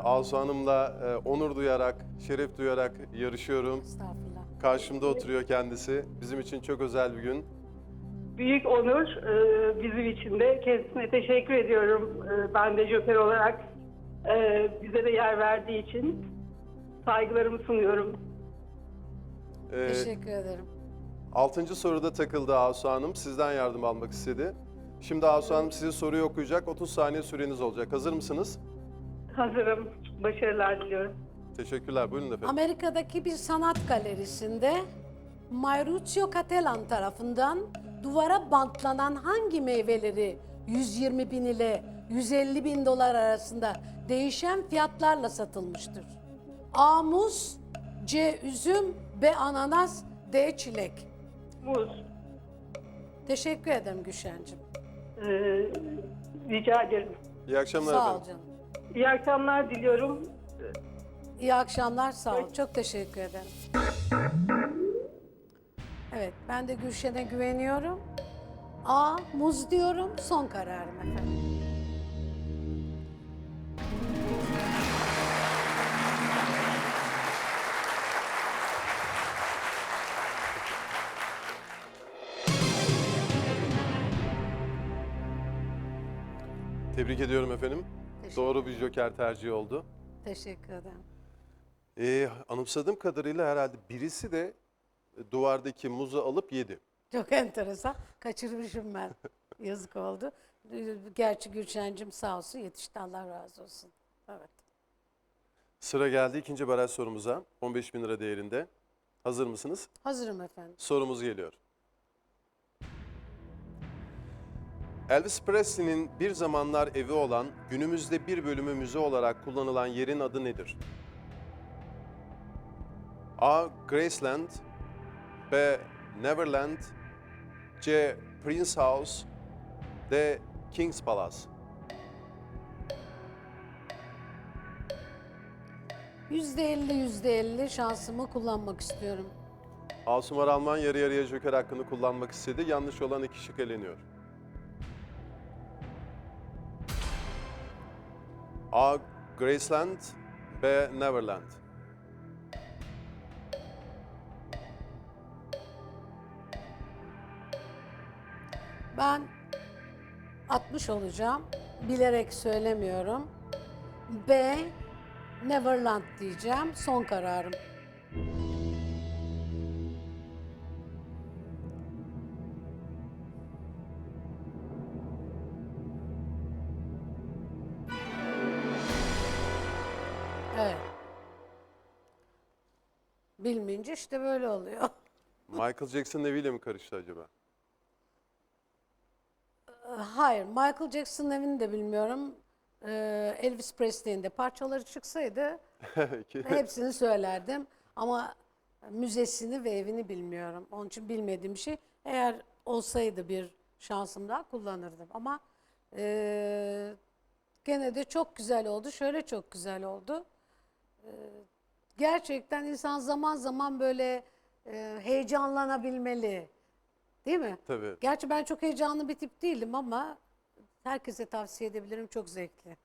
Asu Hanım'la onur duyarak, şeref duyarak yarışıyorum. Estağfurullah. Karşımda oturuyor kendisi. Bizim için çok özel bir gün. Büyük onur bizim için de. Kendisine teşekkür ediyorum. Ben de joker olarak bize de yer verdiği için saygılarımı sunuyorum. Teşekkür ederim. 6. soruda takıldı Asu Hanım. Sizden yardım almak istedi. Şimdi Asu Hanım size soruyu okuyacak. 30 saniye süreniz olacak. Hazır mısınız? Hazırım. Başarılar diliyorum. Teşekkürler. Buyurun efendim. Amerika'daki bir sanat galerisinde Mauricio Cattelan tarafından duvara bantlanan hangi meyveleri 120 bin ile 150 bin dolar arasında değişen fiyatlarla satılmıştır? A. Muz, C. Üzüm, B. Ananas, D. Çilek. Muz. Teşekkür ederim Gülşen'cim. Rica ederim. İyi akşamlar Sağ ol efendim. canım. İyi akşamlar diliyorum. İyi akşamlar, sağ ol. Çok teşekkür ederim. Evet, ben de Gülşen'e güveniyorum. A. Muz diyorum, son kararım efendim. Tebrik ediyorum efendim. Teşekkür, Doğru bir joker tercihi oldu. teşekkür ederim. Anımsadığım kadarıyla herhalde birisi de duvardaki muzu alıp yedi. Çok enteresan. Kaçırmışım ben. Yazık oldu. Gerçi Gülşen'cim sağ olsun yetişti. Allah razı olsun. Evet. Sıra geldi ikinci baraj sorumuza. 15 bin lira değerinde. Hazır mısınız? Hazırım efendim. Sorumuz geliyor. Elvis Presley'nin bir zamanlar evi olan, günümüzde bir bölümü müze olarak kullanılan yerin adı nedir? A. Graceland, B. Neverland, C. Prince House, D. King's Palace. %50 şansımı kullanmak istiyorum. Asumar Alman yarı yarıya joker hakkını kullanmak istedi. Yanlış olan 2 şık eleniyor. A. Graceland, B. Neverland. Ben 60 olacağım. Bilerek söylemiyorum. B. Neverland diyeceğim. Son kararım. Evet. Bilmeyince işte böyle oluyor. Michael Jackson'ın eviyle mi karıştı acaba? Hayır, Michael Jackson'ın evini de bilmiyorum. Elvis Presley'in de parçaları çıksaydı hepsini söylerdim. Ama müzesini ve evini bilmiyorum. Onun için bilmediğim bir şey. Eğer olsaydı bir şansım daha kullanırdım. Ama gene de çok güzel oldu. Şöyle çok güzel oldu. Gerçekten insan zaman zaman böyle heyecanlanabilmeli. Değil mi? Tabii. Gerçi ben çok heyecanlı bir tip değilim ama herkese tavsiye edebilirim. Çok zevkli.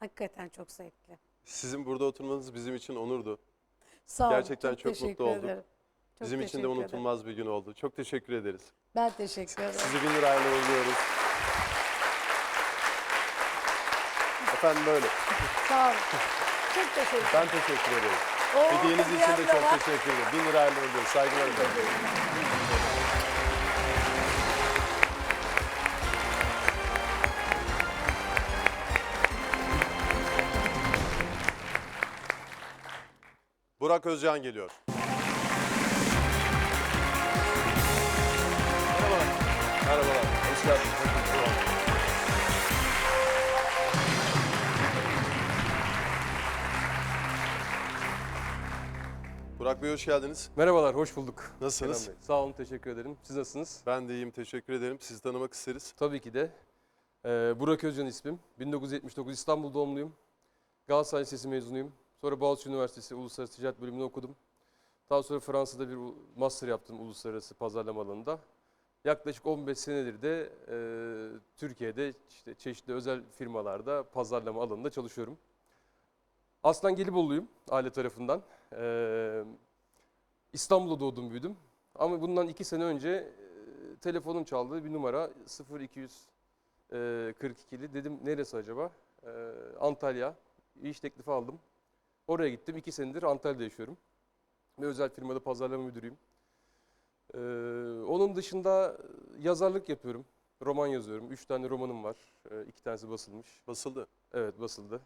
Hakikaten çok zevkli. Sizin burada oturmanız bizim için onurdu. Sağ olun. Gerçekten çok teşekkür mutlu olduk. ederim. Çok Bizim için de teşekkür ederim. unutulmaz bir gün oldu. Çok teşekkür ederiz. Ben teşekkür ederim. Sizi 1000 lirayla uğurluyoruz. Efendim böyle. Sağ olun. Çok teşekkür ederim. Ben teşekkür ederim. Oo, Hediyeniz bir için de yerde çok var. teşekkür ederim. 1000 lirayla uğurluyoruz. Saygılar efendim. Burak Özcan geliyor. Merhabalar. Merhabalar. Hoş geldiniz. Burak Bey hoş geldiniz. Merhabalar, hoş bulduk. Nasılsınız? Kenan Bey. Sağ olun, teşekkür ederim. Siz nasılsınız? Ben de iyiyim, teşekkür ederim. Sizi tanımak isteriz. Tabii ki de. Burak Özcan ismim. 1979 İstanbul doğumluyum. Galatasaray Lisesi mezunuyum. Sonra Boğaziçi Üniversitesi Uluslararası Ticaret bölümünü okudum. Daha sonra Fransa'da bir master yaptım uluslararası pazarlama alanında. Yaklaşık 15 senedir de Türkiye'de işte çeşitli özel firmalarda pazarlama alanında çalışıyorum. Aslen Gelibolu'luyum aile tarafından. İstanbul'da doğdum büyüdüm. Ama bundan 2 sene önce telefonum çaldı. Bir numara 0242'li. Dedim neresi acaba? Antalya. İş teklifi aldım. Oraya gittim. 2 senedir Antalya'da yaşıyorum. Bir özel firmada pazarlama müdürüyüm. Onun dışında yazarlık yapıyorum. Roman yazıyorum. 3 tane romanım var. 2 tanesi basılmış. Basıldı. Evet, basıldı.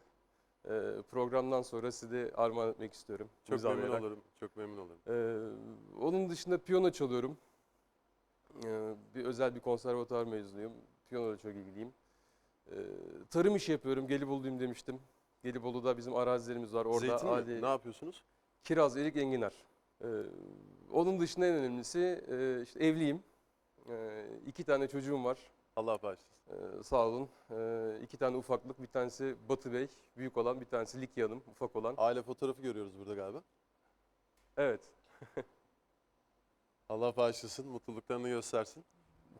Programdan sonra size de armağan etmek istiyorum. Çok memnun İmzalayarak. olurum. Çok memnun olurum. Onun dışında piyano çalıyorum. Özel bir konservatuvar mezunuyum. Piyanoyla çok ilgiliyim. Tarım işi yapıyorum. Gelibolu'yum demiştim. Gelibolu'da bizim arazilerimiz var. Orada Zeytin mi? Ne yapıyorsunuz? kiraz, erik, enginar. Onun dışında en önemlisi işte evliyim. 2 tane çocuğum var. Allah bağışlasın. Sağ olun. 2 tane ufaklık. Bir tanesi Batı Bey, büyük olan. Bir tanesi Likya Hanım, ufak olan. Aile fotoğrafı görüyoruz burada galiba. Evet. Allah bağışlasın, mutluluklarını göstersin.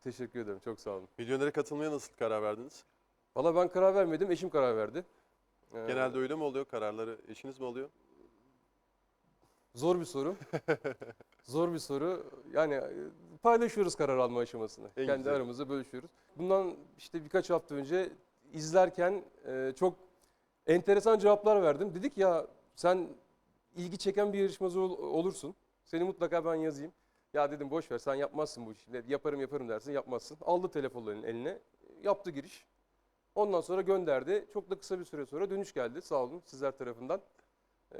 Teşekkür ederim. Çok sağ olun. Milyonere katılmaya nasıl karar verdiniz? Valla ben karar vermedim. Eşim karar verdi. Genelde öyle mi oluyor? Kararları eşiniz mi alıyor? Zor bir soru. Zor bir soru. Yani paylaşıyoruz karar alma aşamasını. En Kendi güzel. aramızda bölüşüyoruz. Bundan işte birkaç hafta önce izlerken çok enteresan cevaplar verdim. Dedik ya sen ilgi çeken bir yarışmacı olursun. Seni mutlaka ben yazayım. Ya dedim boş ver sen yapmazsın bu işi. Yaparım dersin yapmazsın. Aldı telefonu eline. Yaptı giriş. Ondan sonra gönderdi. Çok da kısa bir süre sonra dönüş geldi. Sağ olun sizler tarafından.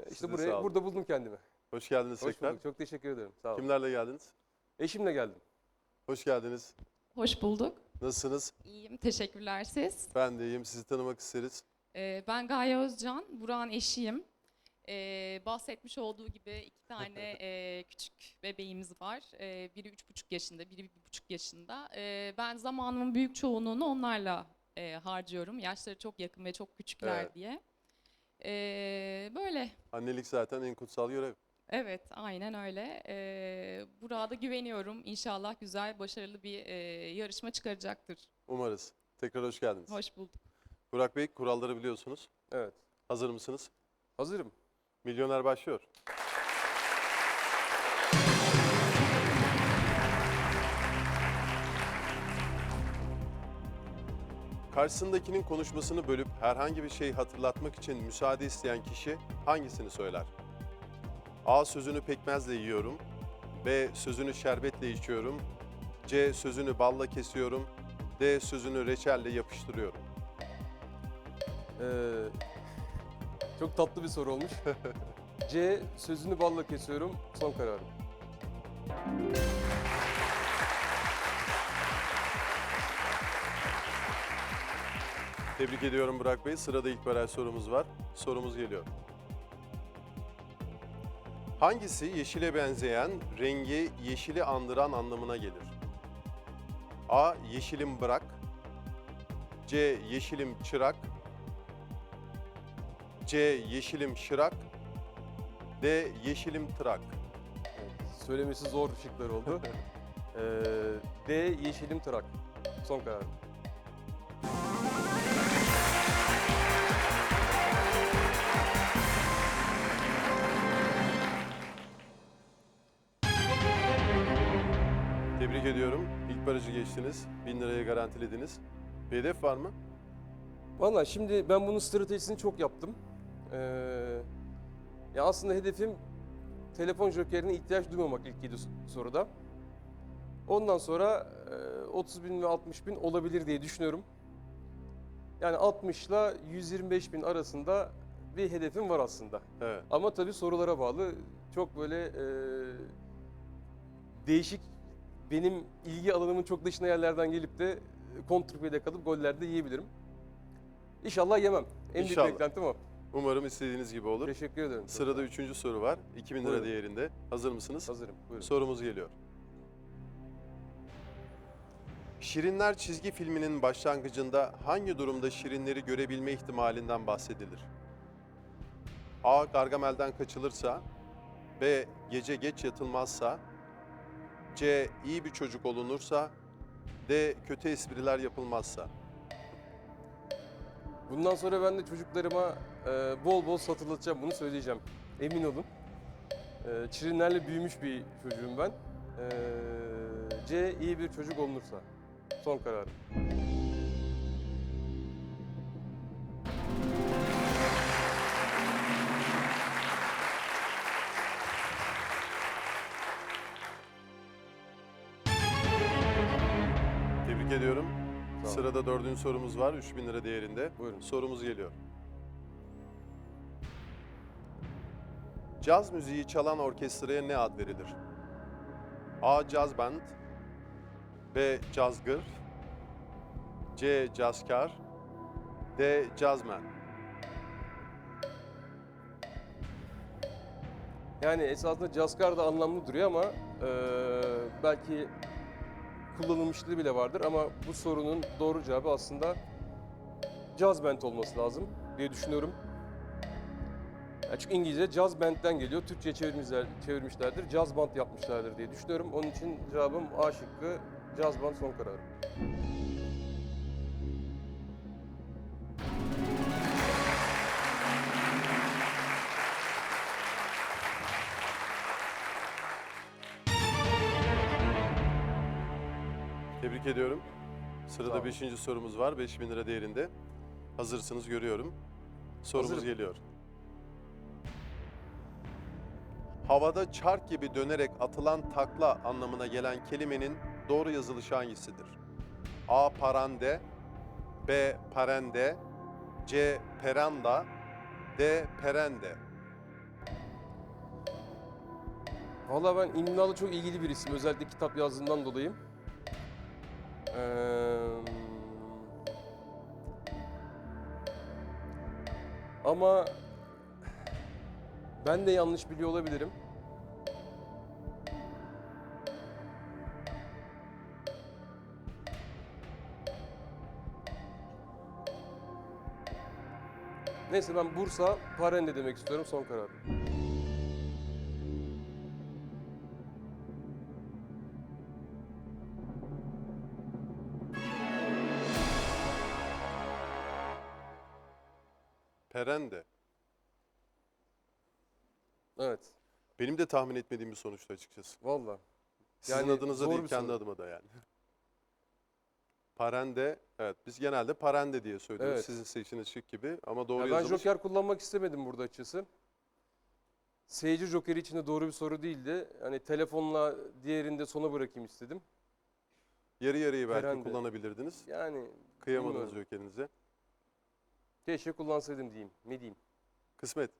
Siz İşte de sağ olun. burada buldum kendimi. Hoş geldiniz Hoş tekrar. bulduk. Çok teşekkür ederim. Sağ olun. Kimlerle geldiniz? Eşimle geldim. Hoş geldiniz. Hoş bulduk. Nasılsınız? İyiyim, teşekkürler siz. Ben de iyiyim. Sizi tanımak isteriz. Ben Gaye Özcan, Burak'ın eşiyim. Bahsetmiş olduğu gibi 2 tane küçük bebeğimiz var. Biri 3,5 yaşında, biri 1,5 yaşında. Ben zamanımın büyük çoğunluğunu onlarla harcıyorum. Yaşları çok yakın ve çok küçükler Evet. diye. Böyle. Annelik zaten en kutsal görev. Evet, aynen öyle. Burak'a da güveniyorum. İnşallah güzel, başarılı bir yarışma çıkaracaktır. Umarız. Tekrar hoş geldiniz. Hoş bulduk. Burak Bey, kuralları biliyorsunuz. Evet. Hazır mısınız? Hazırım. Milyoner başlıyor. Karşısındakinin konuşmasını bölüp herhangi bir şeyi hatırlatmak için müsaade isteyen kişi hangisini söyler? A. Sözünü pekmezle yiyorum. B. Sözünü şerbetle içiyorum. C. Sözünü balla kesiyorum. D. Sözünü reçelle yapıştırıyorum. Çok tatlı bir soru olmuş. C. Sözünü balla kesiyorum. Son kararım. Tebrik ediyorum Burak Bey. Sırada ilk baraj sorumuz var. Sorumuz geliyor. Hangisi yeşile benzeyen, rengi yeşili andıran anlamına gelir? A. Yeşilim bırak. C. Yeşilim çırak. C. Yeşilim şırak. D. Yeşilim tırak. Söylemesi zor şıklar oldu. D. Yeşilim tırak. Son kararım. Tebrik ediyorum. İlk barajı geçtiniz. 1000 liraya garantilediniz. Bir hedef var mı? Valla şimdi ben bunun stratejisini çok yaptım. Ya aslında hedefim telefon jokerine ihtiyaç duymamak ilk 7 soruda. Ondan sonra 30 bin ve 60 bin olabilir diye düşünüyorum. Yani 60 ile 125 bin arasında bir hedefim var aslında. Evet. Ama tabii sorulara bağlı. Çok böyle değişik, benim ilgi alanımın çok dışına yerlerden gelip de kontrpiyede kalıp gollerde yiyebilirim. İnşallah yemem. En büyük İnşallah. beklentim o. Umarım istediğiniz gibi olur. Teşekkür ederim. Sırada 3. soru var. 2000 lira Buyurun. değerinde. Hazır mısınız? Hazırım. Buyurun. Sorumuz geliyor. Şirinler çizgi filminin başlangıcında hangi durumda şirinleri görebilme ihtimalinden bahsedilir? A. Gargamel'den kaçılırsa. B. Gece geç yatılmazsa. C. İyi bir çocuk olunursa. D. Kötü espriler yapılmazsa. Bundan sonra ben de çocuklarıma bol bol hatırlatacağım, bunu söyleyeceğim. Emin olun. Şirinlerle büyümüş bir çocuğum ben. C. iyi bir çocuk olunursa. Son kararım. ediyorum. Sağ olun. Sırada 4. sorumuz var. 3000 lira değerinde. Buyurun. Sorumuz geliyor. Caz müziği çalan orkestraya ne ad verilir? A. Caz band, B. Cazgır, C. Cazkar, D. Cazman. Yani esasında cazkar da anlamlı duruyor ama belki kullanılmışlığı bile vardır ama bu sorunun doğru cevabı aslında jazz band olması lazım diye düşünüyorum. Ya çünkü İngilizce jazz band'den geliyor. Türkçe'ye çevirmişlerdir. Jazz band yapmışlardır diye düşünüyorum. Onun için cevabım A şıkkı, jazz band son kararım. Tebrik ediyorum. Sağ Sırada olun. 5. sorumuz var. 5000 lira değerinde. Hazırsınız görüyorum. Sorumuz Hazırım. geliyor. Havada çark gibi dönerek atılan takla anlamına gelen kelimenin doğru yazılışı hangisidir? A. Parande, B. Parende, C. Peranda, D. Perende. Vallahi ben imlalı çok ilgili bir isim. Özellikle kitap yazdığından dolayı. Ama ben de yanlış biliyor olabilirim. Neyse ben Bursa Parende demek istiyorum son karar. Perende. Evet. Benim de tahmin etmediğim bir sonuçtu açıkçası. Vallahi. Sizin Yani adınıza zor değil, bir kendi soru. adıma da yani. Parende, evet biz genelde parende diye söylüyoruz. Evet. Sizin seçtiğiniz şık gibi ama doğru Ya ben yazılış. joker kullanmak istemedim burada açıkçası. Seyirci jokeri için de doğru bir soru değildi. Hani telefonla diğerini de sona bırakayım istedim. Yarı yarıyı belki Perende. kullanabilirdiniz. Yani Kıyamadınız bilmiyorum. jokerinize. Keşke kullansaydım diyeyim. Ne diyeyim? Kısmet.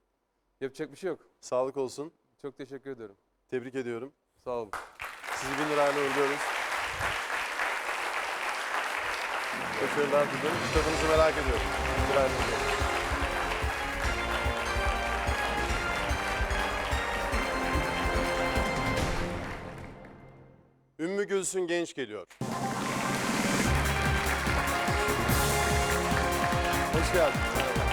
Yapacak bir şey yok. Sağlık olsun. Çok teşekkür ederim. Tebrik ediyorum. Sağ olun. Sizi 1000 lirayla uğurluyoruz. Başarılar dilerim. Kitabınızı merak ediyorum. 1000 lirayla uğurluyoruz. Ümmü Gülsün Genç geliyor. Hoş geldin. Merhaba.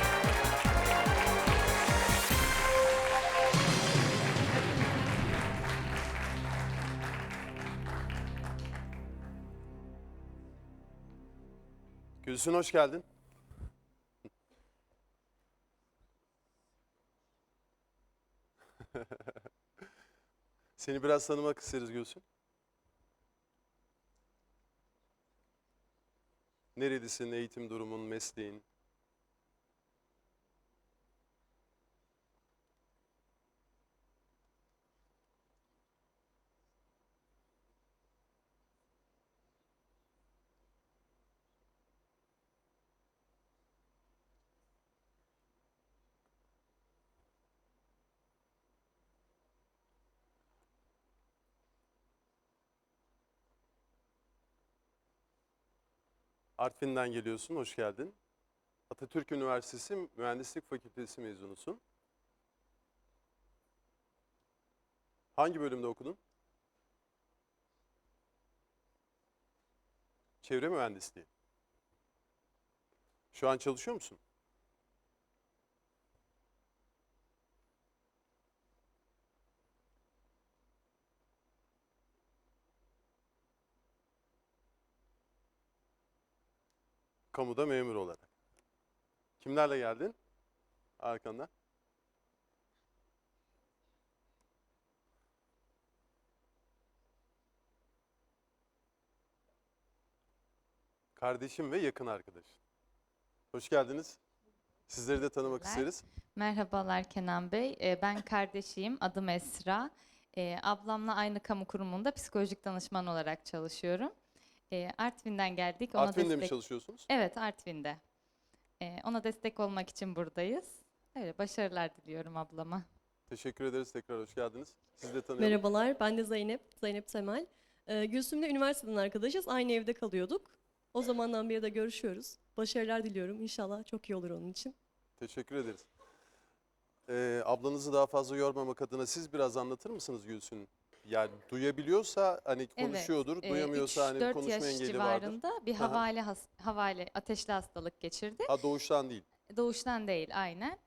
Gülsün hoş geldin. Seni biraz tanımak isteriz Gülsün. Nerelisin, eğitim durumun, mesleğin? Artvin'den geliyorsun, hoş geldin. Atatürk Üniversitesi Mühendislik Fakültesi mezunusun. Hangi bölümde okudun? Çevre mühendisliği. Şu an çalışıyor musun? Kamuda memur olarak. Kimlerle geldin? Arkanda. Kardeşim ve yakın arkadaş. Hoş geldiniz. Sizleri de tanımak isteriz. Merhabalar Kenan Bey. Ben kardeşiyim. Adım Esra. Ablamla aynı kamu kurumunda psikolojik danışman olarak çalışıyorum. Artvin'den geldik. Ona Artvin'de mi çalışıyorsunuz? Evet, Artvin'de. Ona destek olmak için buradayız. Öyle başarılar diliyorum ablama. Teşekkür ederiz. Tekrar hoş geldiniz. Sizi de tanıyalım. Merhabalar, ben de Zeynep Temel. Gülsüm'le üniversiteden arkadaşız, aynı evde kalıyorduk. O zamandan beri de görüşüyoruz. Başarılar diliyorum, İnşallah çok iyi olur onun için. Teşekkür ederiz. Ablanızı daha fazla yormamak adına siz biraz anlatır mısınız Gülsün? Yani duyabiliyorsa hani konuşuyordur, duyamıyorsa hani 3-4 konuşma yaş engeli vardır. civarında bir Aha. havale ateşli hastalık geçirdi. Ha, doğuştan değil. Doğuştan değil, aynen.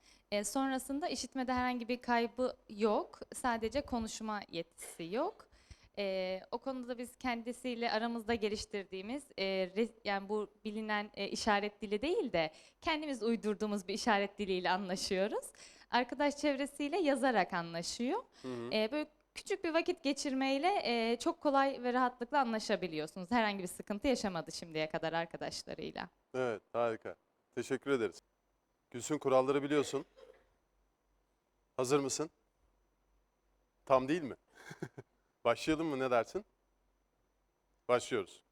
Sonrasında işitmede herhangi bir kaybı yok. Sadece konuşma yetisi yok. O konuda biz kendisiyle aramızda geliştirdiğimiz, yani bu bilinen işaret dili değil de kendimiz uydurduğumuz bir işaret diliyle anlaşıyoruz. Arkadaş çevresiyle yazarak anlaşıyor. Hı hı. Böyle küçük bir vakit geçirmeyle çok kolay ve rahatlıkla anlaşabiliyorsunuz. Herhangi bir sıkıntı yaşamadı şimdiye kadar arkadaşlarıyla. Evet, harika. Teşekkür ederiz. Gülsün, kuralları biliyorsun. Hazır mısın? Tam değil mi? Başlayalım mı, ne dersin? Başlıyoruz.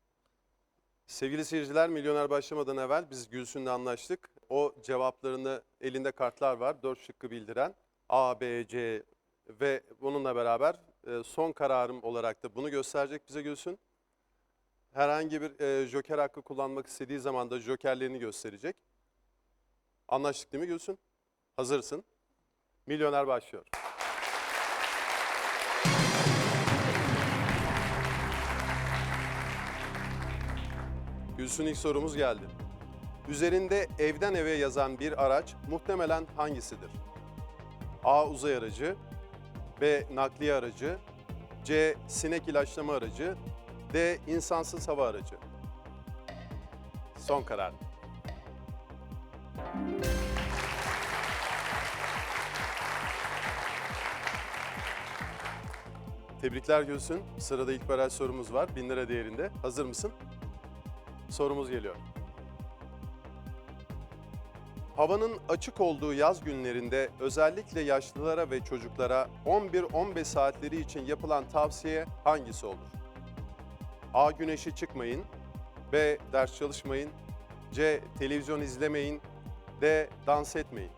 Sevgili seyirciler, Milyoner başlamadan evvel biz Gülsün'le anlaştık. O cevaplarını, elinde kartlar var, 4 şıkkı bildiren A, B, C ve bununla beraber son kararım olarak da bunu gösterecek bize Gülsün. Herhangi bir joker hakkı kullanmak istediği zaman da jokerlerini gösterecek. Anlaştık değil mi Gülsün? Hazırsın. Milyoner başlıyor. Gülsün, ilk sorumuz geldi. Üzerinde evden eve yazan bir araç muhtemelen hangisidir? A. Uzay aracı, B. Nakliye aracı, C. Sinek ilaçlama aracı, D. İnsansız hava aracı. Son karar. Tebrikler Gülsün. Sırada ilk baraj sorumuz var. 1000 lira değerinde. Hazır mısın? Sorumuz geliyor. Havanın açık olduğu yaz günlerinde özellikle yaşlılara ve çocuklara 11-15 saatleri için yapılan tavsiye hangisi olur? A. Güneşe çıkmayın. B. Ders çalışmayın. C. Televizyon izlemeyin. D. Dans etmeyin.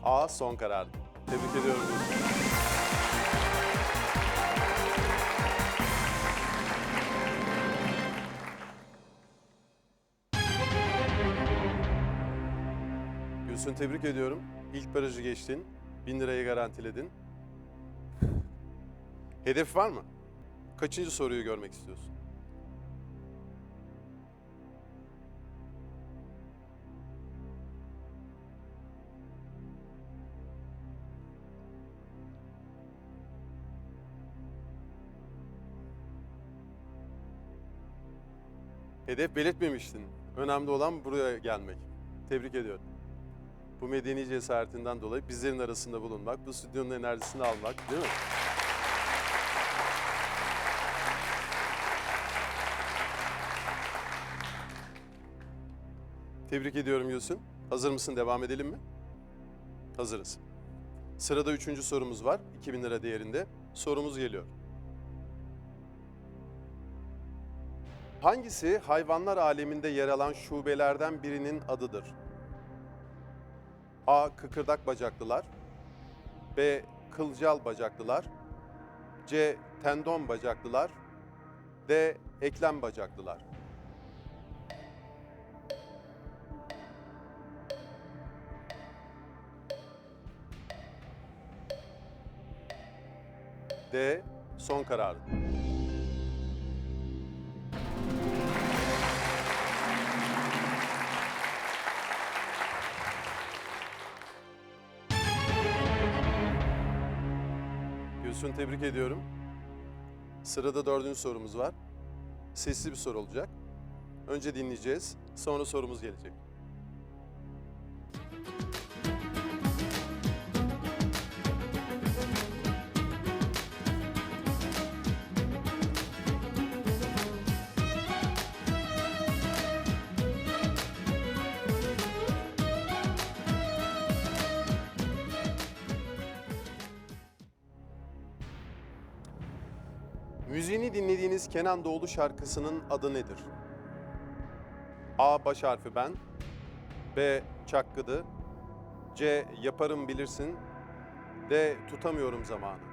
A. Son karar. Tebrik ediyorum. Gülsün, tebrik ediyorum. İlk barajı geçtin. 1000 lirayı garantiledin. Hedef var mı? Kaçıncı soruyu görmek istiyorsun? Hedef belirtmemiştin. Önemli olan buraya gelmek. Tebrik ediyorum. Bu medeni cesaretinden dolayı bizlerin arasında bulunmak, bu stüdyonun enerjisini almak, değil mi? Tebrik ediyorum Gülsün. Hazır mısın? Devam edelim mi? Hazırız. Sırada 3. sorumuz var. 2000 lira değerinde. Sorumuz geliyor. Hangisi hayvanlar aleminde yer alan şubelerden birinin adıdır? A. Kıkırdak bacaklılar, B. Kılcal bacaklılar, C. Tendon bacaklılar, D. Eklem bacaklılar. D. Son kararı. Gülsün, tebrik ediyorum. Sırada 4. sorumuz var. Sesli bir soru olacak. Önce dinleyeceğiz, sonra sorumuz gelecek. Müziğini dinlediğiniz Kenan Doğulu şarkısının adı nedir? A. Baş harfi ben. B. Çakkıdı. C. Yaparım bilirsin. D. Tutamıyorum zamanı.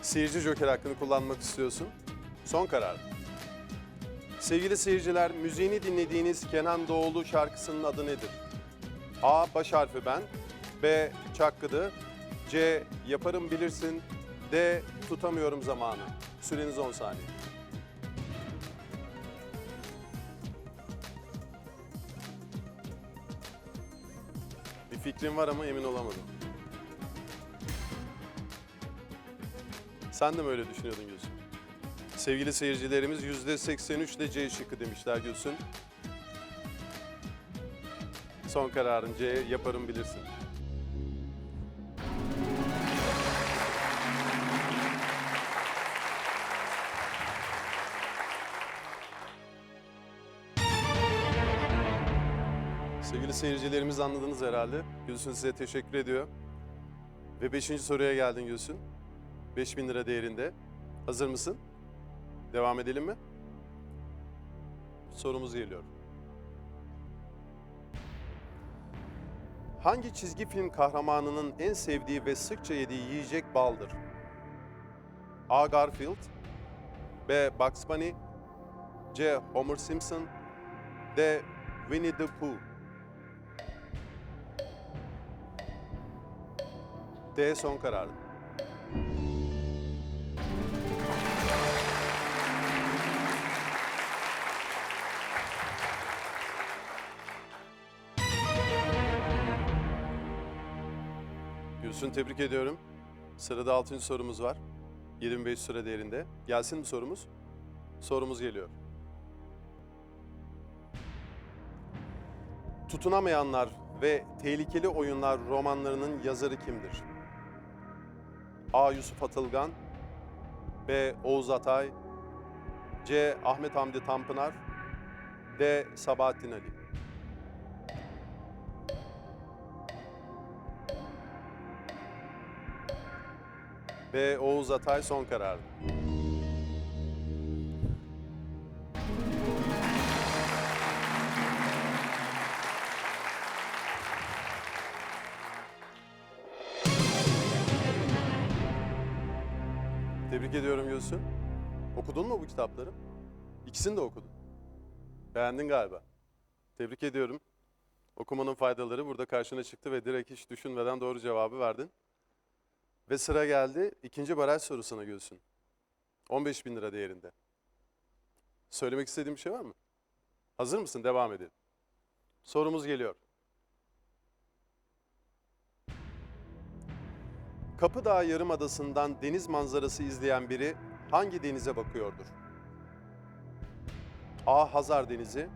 Seyirci joker hakkını kullanmak istiyorsun. Son karar. Sevgili seyirciler, müziğini dinlediğiniz Kenan Doğulu şarkısının adı nedir? A. Baş harfi ben. B. Çakkıdı. C. Yaparım bilirsin. D. Tutamıyorum zamanı. Süreniz 10 saniye. Bir fikrim var ama emin olamadım. Sen de mi öyle düşünüyordun Gülsün? Sevgili seyircilerimiz %83 de C şıkkı demişler Gülsün. Son kararın C, yaparım bilirsin. Sevgili seyircilerimiz anladınız herhalde. Gülsün size teşekkür ediyor. Ve 5. soruya geldin Gülsün. 5.000 lira değerinde. Hazır mısın? Devam edelim mi? Sorumuz geliyor. Hangi çizgi film kahramanının en sevdiği ve sıkça yediği yiyecek baldır? A. Garfield. B. Bugs Bunny. C. Homer Simpson. D. Winnie the Pooh. D. Son kararı. Gülsün, tebrik ediyorum. Sırada 6. sorumuz var. 25 süre değerinde. Gelsin mi sorumuz? Sorumuz geliyor. Tutunamayanlar ve Tehlikeli Oyunlar romanlarının yazarı kimdir? A. Yusuf Atılgan. B. Oğuz Atay. C. Ahmet Hamdi Tanpınar. D. Sabahattin Ali. B. Oğuz Atay son karar. Tebrik ediyorum Gülsün. Okudun mu bu kitapları? İkisini de okudun. Beğendin galiba. Tebrik ediyorum. Okumanın faydaları burada karşına çıktı ve direkt hiç düşünmeden doğru cevabı verdin. Ve sıra geldi ikinci baraj sorusuna Gülsün. 15.000 lira değerinde. Söylemek istediğin bir şey var mı? Hazır mısın? Devam edelim. Sorumuz geliyor. Kapıdağ Yarımadası'ndan deniz manzarası izleyen biri hangi denize bakıyordur? A. Hazar Denizi.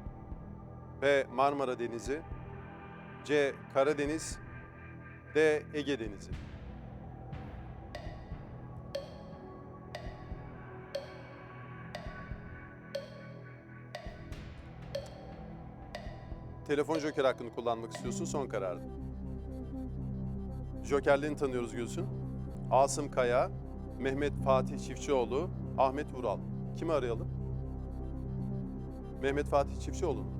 B. Marmara Denizi. C. Karadeniz. D. Ege Denizi. Telefon joker hakkını kullanmak istiyorsun, son kararın. Jokerlerini tanıyoruz Gülsün. Asım Kaya, Mehmet Fatih Çiftçioğlu, Ahmet Vural. Kimi arayalım? Mehmet Fatih Çiftçioğlu mu?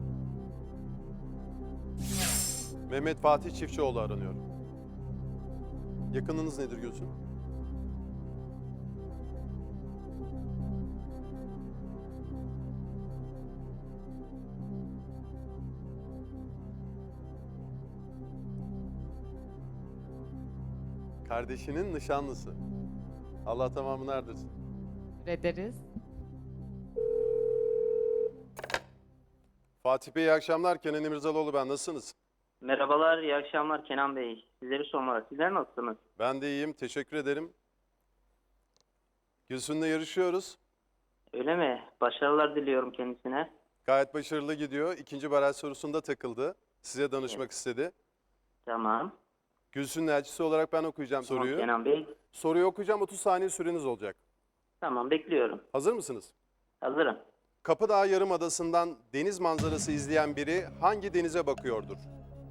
Mehmet Fatih Çiftçioğlu aranıyor. Yakınınız nedir Gülsün? Kardeşinin nişanlısı. Allah tamamını erdirsin. Ederiz. Fatih Bey iyi akşamlar. Kenan İmirzalıoğlu ben. Nasılsınız? Merhabalar, iyi akşamlar Kenan Bey. Sizleri sormalı. Sizler nasılsınız? Ben de iyiyim. Teşekkür ederim. Gülsün'le yarışıyoruz. Öyle mi? Başarılar diliyorum kendisine. Gayet başarılı gidiyor. İkinci baraj sorusunda takıldı. Size danışmak istedi. Tamam. Gülsün'ün elçisi olarak ben okuyacağım Tamam soruyu. Kenan Bey. Soruyu okuyacağım, 30 saniye süreniz olacak. Tamam, bekliyorum. Hazır mısınız? Hazırım. Kapıdağ Yarımadası'ndan deniz manzarası izleyen biri hangi denize bakıyordur?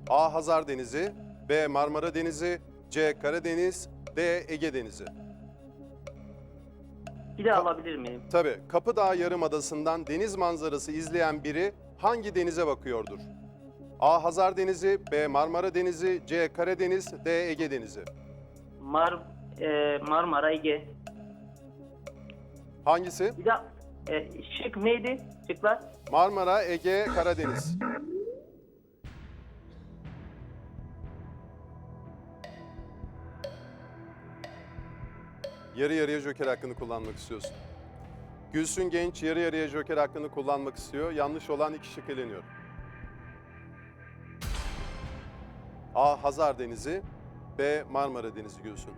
A. Hazar Denizi, B. Marmara Denizi, C. Karadeniz, D. Ege Denizi. Bir daha alabilir miyim? Tabii, Kapıdağ Yarımadası'ndan deniz manzarası izleyen biri hangi denize bakıyordur? A. Hazar Denizi, B. Marmara Denizi, C. Karadeniz, D. Ege Denizi. Marmara, Ege. Hangisi? Bir daha şık neydi? Şıklar. Marmara, Ege, Karadeniz. Yarı yarıya joker hakkını kullanmak istiyorsun. Gülsün Genç yarı yarıya joker hakkını kullanmak istiyor. Yanlış olan 2 şık eleniyor. A. Hazar Denizi, B. Marmara Denizi Gülsün.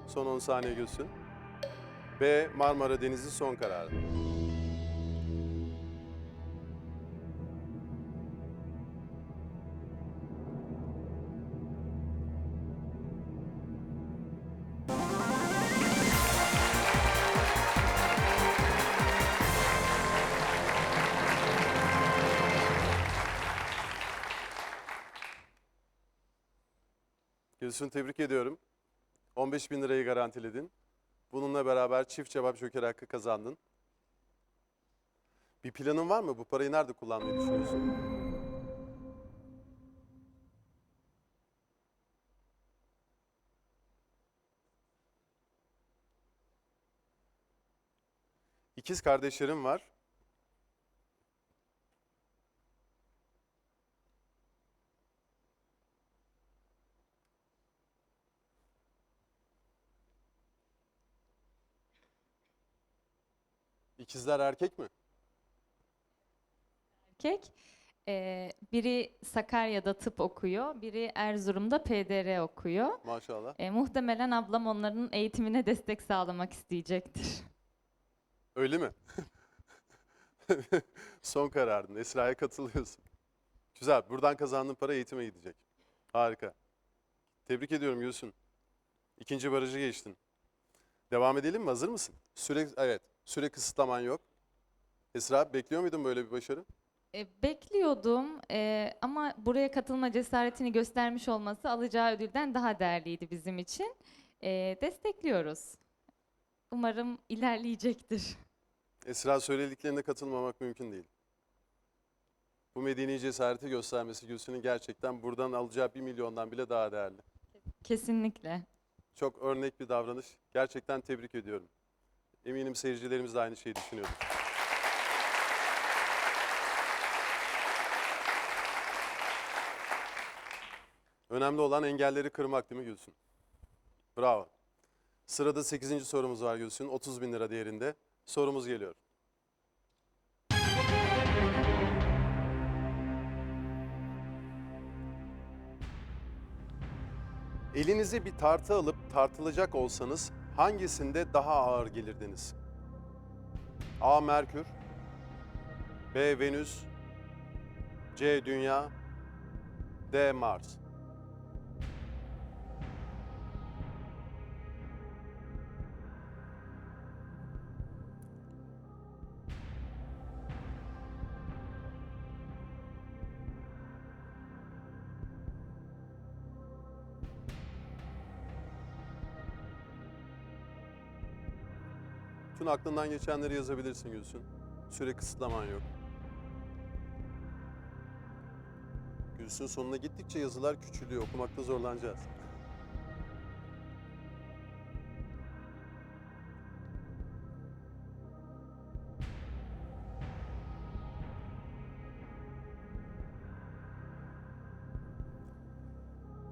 Son 10 saniye Gülsün. B. Marmara Denizi son kararı. Gülsün, tebrik ediyorum. 15.000 lirayı garantiledin. Bununla beraber çift cevap joker hakkı kazandın. Bir planın var mı? Bu parayı nerede kullanmayı düşünüyorsun? İkiz kardeşlerim var. İkizler erkek mi? Erkek. Biri Sakarya'da tıp okuyor, biri Erzurum'da PDR okuyor. Maşallah. Muhtemelen ablam onların eğitimine destek sağlamak isteyecektir. Öyle mi? Son kararın. Esra'ya katılıyorsun. Güzel. Buradan kazandığın para eğitime gidecek. Harika. Tebrik ediyorum Gülsün. İkinci barajı geçtin. Devam edelim mi? Hazır mısın? Evet. Süre kısıtlaman yok. Esra, bekliyor muydun böyle bir başarı? Bekliyordum ama buraya katılma cesaretini göstermiş olması alacağı ödülden daha değerliydi bizim için. Destekliyoruz. Umarım ilerleyecektir. Esra, söylediklerine katılmamak mümkün değil. Bu medeni cesareti göstermesi Gülsün'ün gerçekten buradan alacağı 1 milyondan bile daha değerli. Kesinlikle. Çok örnek bir davranış. Gerçekten tebrik ediyorum. Eminim seyircilerimiz de aynı şeyi düşünüyordur. Önemli olan engelleri kırmak değil mi Gülsün? Bravo. Sırada 8. sorumuz var Gülsün. 30.000 lira değerinde. Sorumuz geliyor. Elinize bir tartı alıp tartılacak olsanız hangisinde daha ağır gelirdiniz? A. Merkür, B. Venüs, C. Dünya, D. Mars. Bütün aklından geçenleri yazabilirsin Gülsün. Süre kısıtlaman yok. Gülsün, sonuna gittikçe yazılar küçülüyor. Okumakta zorlanacağız.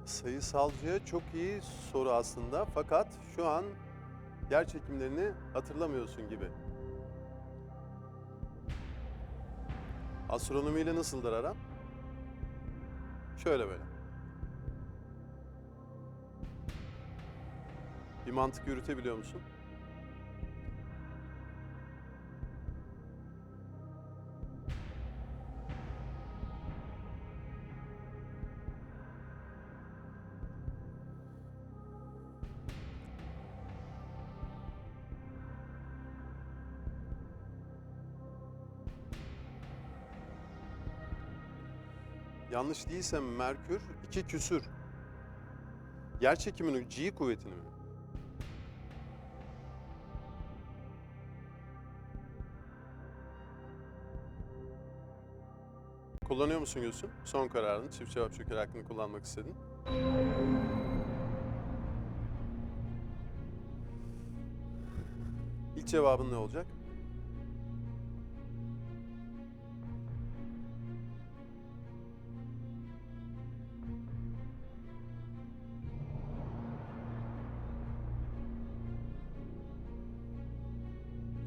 Sayısalcıya çok iyi soru aslında, fakat şu an yer çekimlerini hatırlamıyorsun gibi. Astronomiyle nasıldır aran? Şöyle böyle. Bir mantık yürütebiliyor musun? Yanlış değilsem Merkür 2 küsür. Yer çekiminin G kuvvetini mi? Kullanıyor musun Gülsün? Son kararını, çift cevap joker hakkını kullanmak istedin. İlk cevabın ne olacak?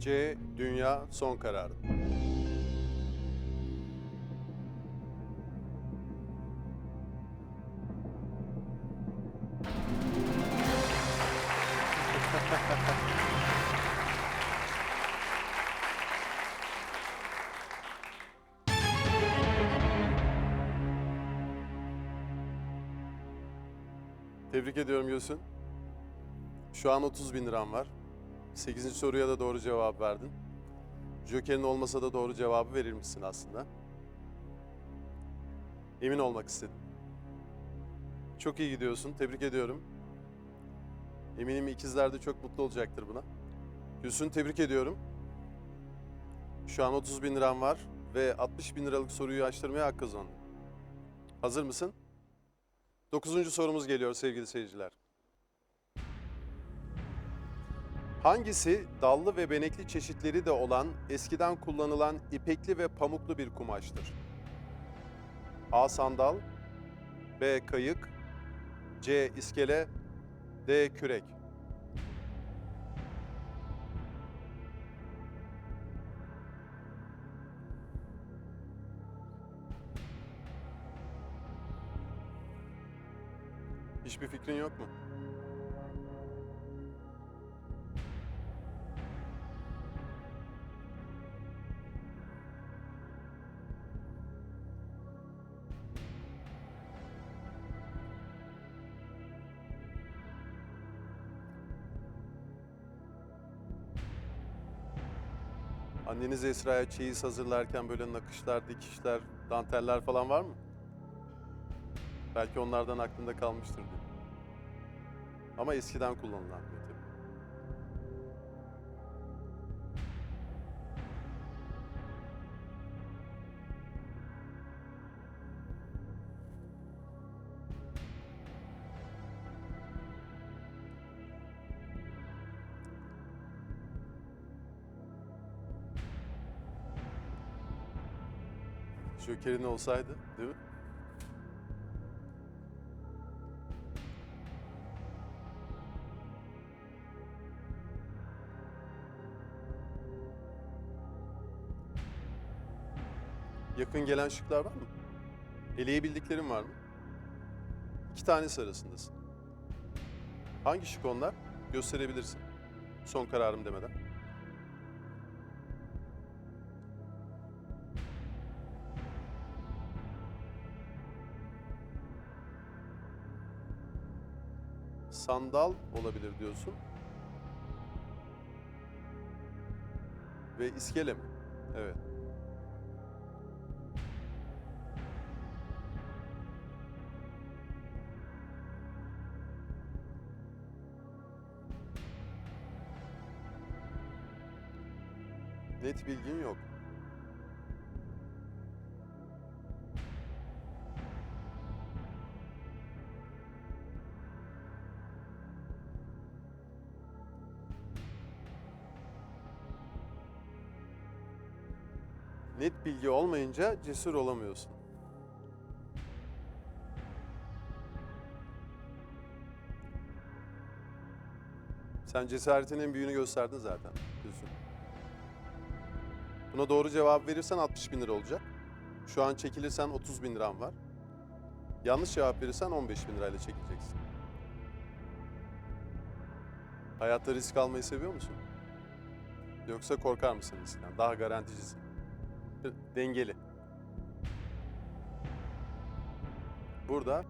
C. Dünya son kararın. Tebrik ediyorum Gülsün. Şu an 30 bin liram var. 8. soruya da doğru cevap verdin. Joker'in olmasa da doğru cevabı verir misin aslında? Emin olmak istedim. Çok iyi gidiyorsun. Tebrik ediyorum. Eminim ikizler de çok mutlu olacaktır buna. Gülsün, tebrik ediyorum. Şu an 30 bin liram var ve 60 bin liralık soruyu açtırmaya hak kazandın. Hazır mısın? 9. sorumuz geliyor sevgili seyirciler. Hangisi dallı ve benekli çeşitleri de olan eskiden kullanılan ipekli ve pamuklu bir kumaştır? A. Sandal, B. Kayık, C. İskele, D. Kürek. Hiçbir fikrin yok mu? Anneniz Esra'ya çeyiz hazırlarken böyle nakışlar, dikişler, danteller falan var mı? Belki onlardan aklında kalmıştır diye. Ama eskiden kullanılan diyor tabii. Joker'in olsaydı, değil mi? Yakın gelen şıklar var mı? Eleyebildiklerin var mı? 2 tanesi arasındasın. Hangi şık onlar? Gösterebilirsin. Son kararım demeden. Sandal olabilir diyorsun. Ve iskele mi? Evet. Net bilgin yok. Net bilgi olmayınca cesur olamıyorsun. Sen cesaretin en büyüğünü gösterdin zaten. Gülsün. Buna doğru cevap verirsen 60 bin lira olacak. Şu an çekilirsen 30 bin liran var. Yanlış cevap verirsen 15 bin lirayla çekileceksin. Hayatta risk almayı seviyor musun? Yoksa korkar mısın riskten? Daha garanticisin. Dengeli. Burada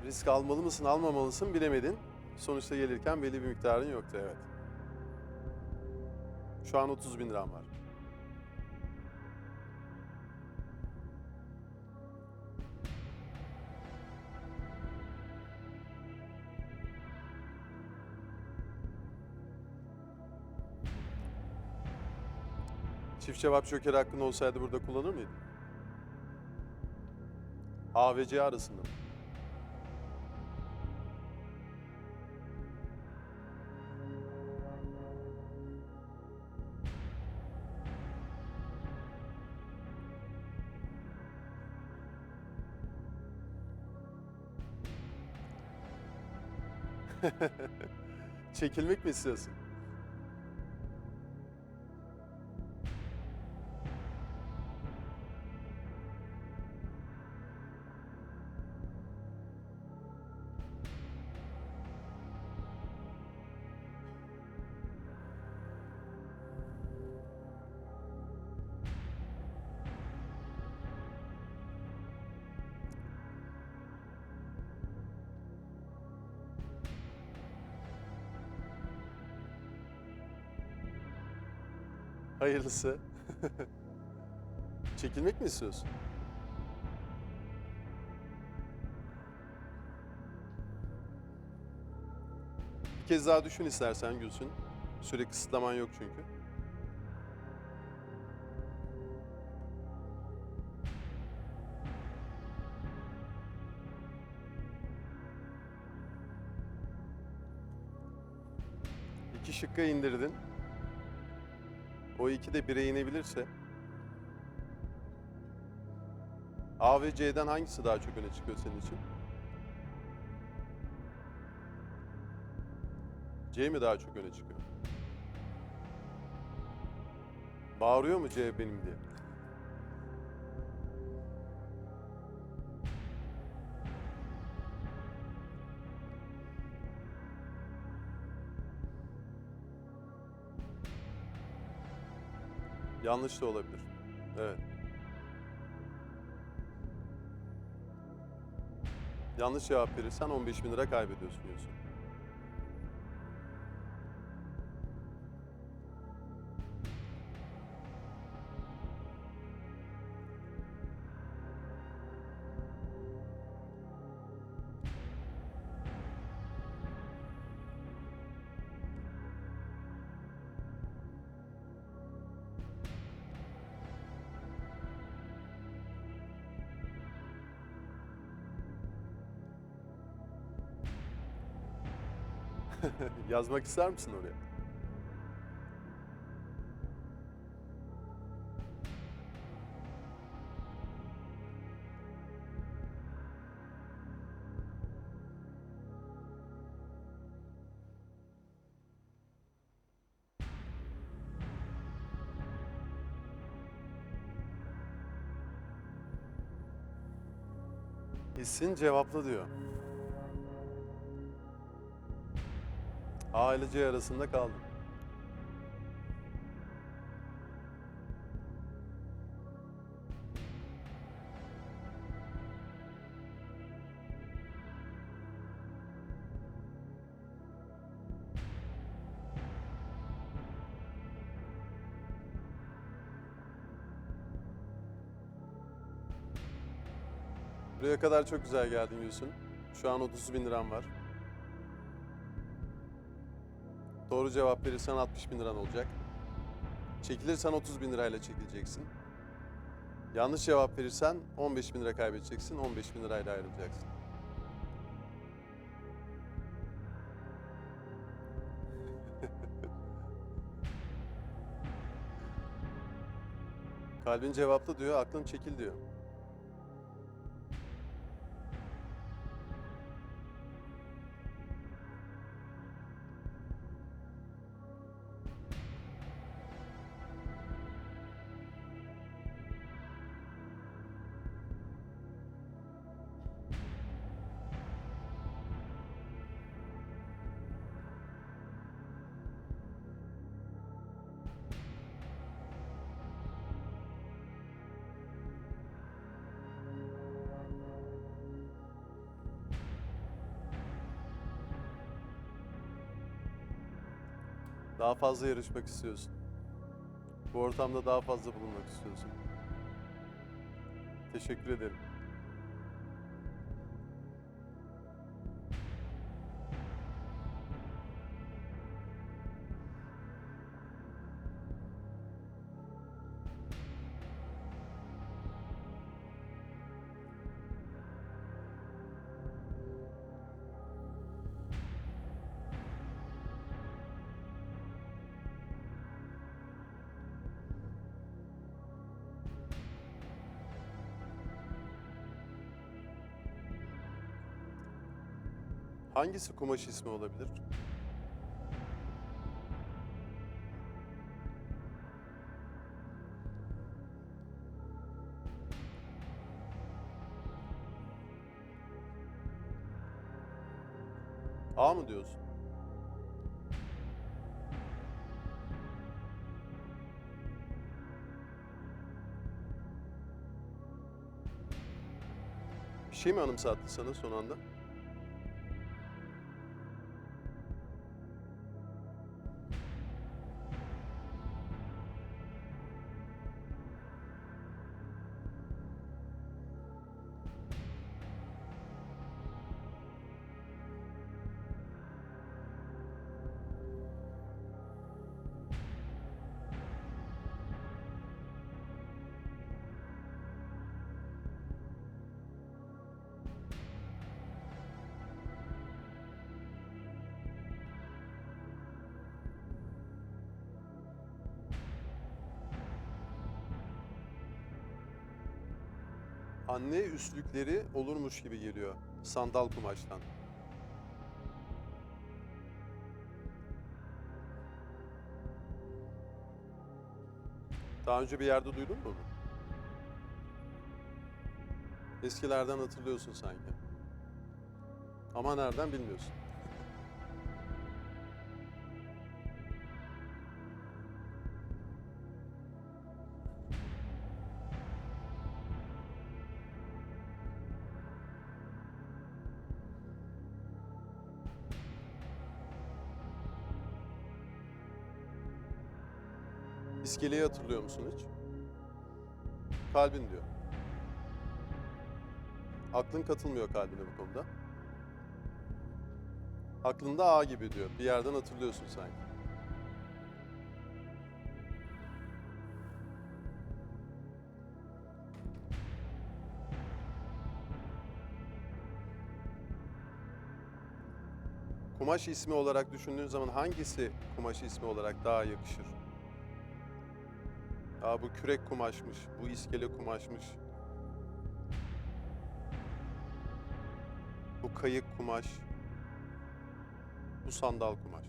risk almalı mısın, almamalısın bilemedin. Sonuçta gelirken belli bir miktarın yoktu, evet. Şu an 30 bin liram var. Çift cevap joker hakkın olsaydı burada kullanır mıydın? A ve C arasında mı? Çekilmek mi istiyorsun? Hayırlısı. Çekilmek mi istiyorsun? Bir kez daha düşün istersen Gülsün. Süre kısıtlaman yok çünkü. İki şıkkı indirdin. O iki de 1'e inebilirse A ve C'den hangisi daha çok öne çıkıyor senin için? C mi daha çok öne çıkıyor? Bağırıyor mu C benim diye? Yanlış da olabilir. Evet. Yanlış cevap verirsen 15 bin lira kaybediyorsun diyorsun. Yazmak ister misin oraya? Hissin cevaplı diyor. A ile C arasında kaldım. Buraya kadar çok güzel geldin Gülsün. Şu an 30 bin liram var. Doğru cevap verirsen 60 bin liran olacak. Çekilirsen 30 bin lirayla çekileceksin. Yanlış cevap verirsen 15 bin lira kaybedeceksin. 15 bin lirayla ayrılacaksın. Kalbin cevaplı diyor, aklın çekil diyor. Daha fazla yarışmak istiyorsun. Bu ortamda daha fazla bulunmak istiyorsun. Teşekkür ederim. Hangisi kumaş ismi olabilir? A mı diyorsun? Bir şey mi anımsattı sana son anda? Anne üstlükleri olurmuş gibi geliyor sandal kumaştan. Daha önce bir yerde duydun mu bunu? Eskilerden hatırlıyorsun sanki. Ama nereden bilmiyorsun. İskeleyi hatırlıyor musun hiç? Kalbin diyor. Aklın katılmıyor kalbine bu konuda. Aklında A gibi diyor. Bir yerden hatırlıyorsun sanki. Kumaş ismi olarak düşündüğün zaman hangisi kumaş ismi olarak daha yakışır? Aa, bu kürek kumaşmış, bu iskele kumaşmış. Bu kayık kumaş. Bu sandal kumaş.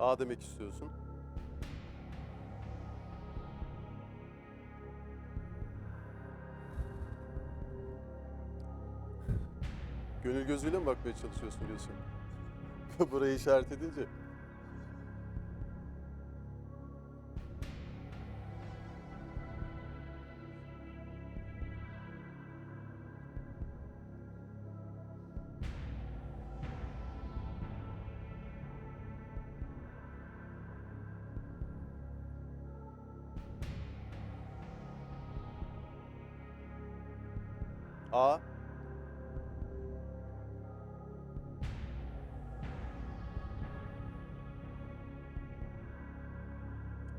A demek istiyorsun. Gönül gözüyle mi bakmaya çalışıyorsun Gülsüm? Burayı işaret edince. A.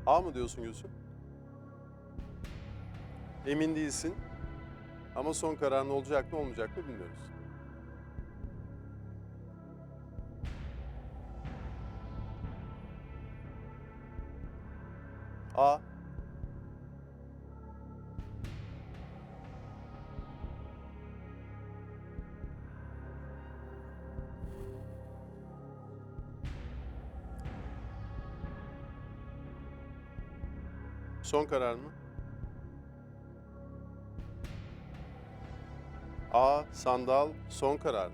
A mı diyorsun Gülsüm? Emin değilsin. Ama son kararın olacak mı olmayacak mı bilmiyoruz. A. Son karar mı? A. Sandal son karar.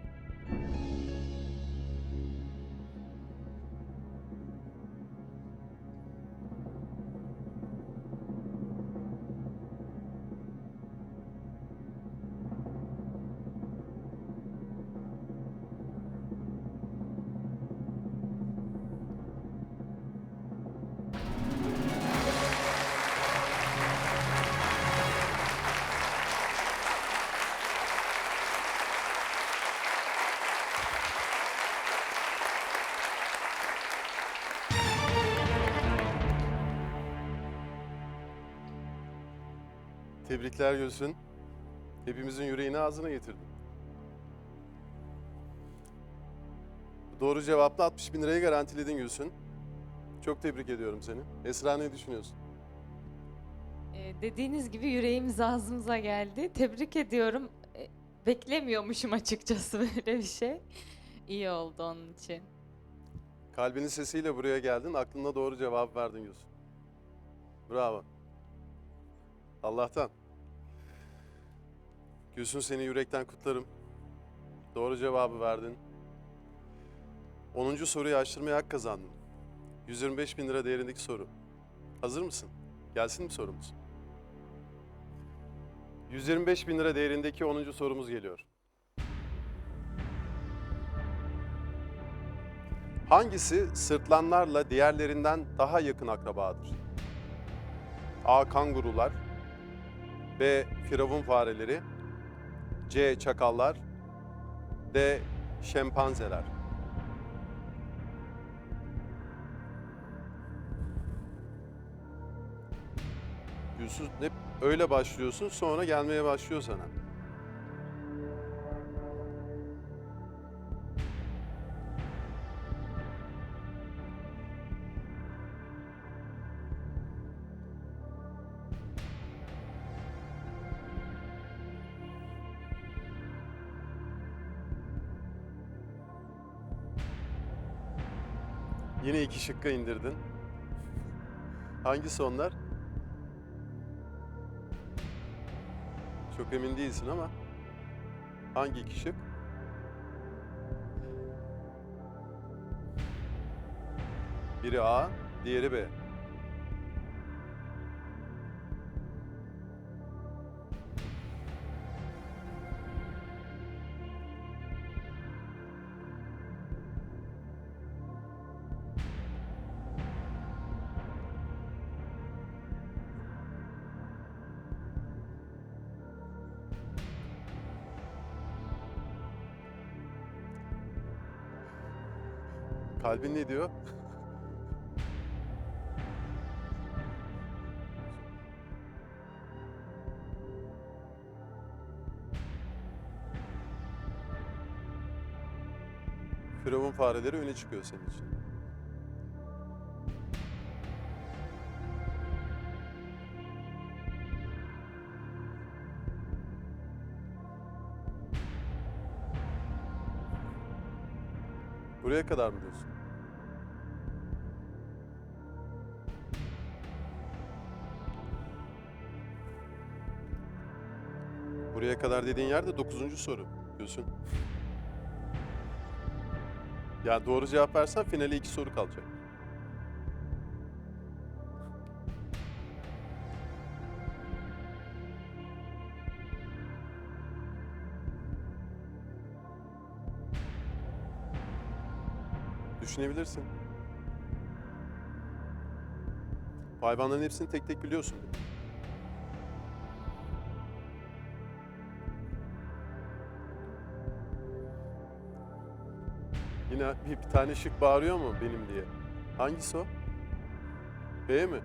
Tebrikler Gülsün. Hepimizin yüreğini ağzına getirdin. Doğru cevapla 60.000 lirayı garantiledin Gülsün. Çok tebrik ediyorum seni. Esra ne düşünüyorsun? Dediğiniz gibi yüreğimiz ağzımıza geldi. Tebrik ediyorum. Beklemiyormuşum açıkçası böyle bir şey. İyi oldu onun için. Kalbinin sesiyle buraya geldin, aklına doğru cevap verdin Gülsün. Bravo. Allah'tan. Gülsün seni yürekten kutlarım. Doğru cevabı verdin. 10. soruyu açtırmaya hak kazandın. 125.000 lira değerindeki soru. Hazır mısın? Gelsin mi sorumuz? 125.000 lira değerindeki 10. sorumuz geliyor. Hangisi sırtlanlarla diğerlerinden daha yakın akrabadır? A. Kangurular, B. Firavun fareleri, C. Çakallar, D. Şempanzeler. Gülsün hep öyle başlıyorsun, sonra gelmeye başlıyor sana. Yine 2 şıkka indirdin. Hangisi onlar? Çok emin değilsin ama hangi 2 şık? Biri A, diğeri B. Kalbin ne diyor? Firavun fareleri öne çıkıyor senin için. Buraya kadar mı diyorsun? Buraya kadar dediğin yerde 9. soru Gülsün. Ya doğru cevap versen finale 2 soru kalacak. Düşünebilirsin. Bu hayvanların hepsini tek tek biliyorsun. Yine bir tane şık bağırıyor mu benim diye? Hangisi o? B mi?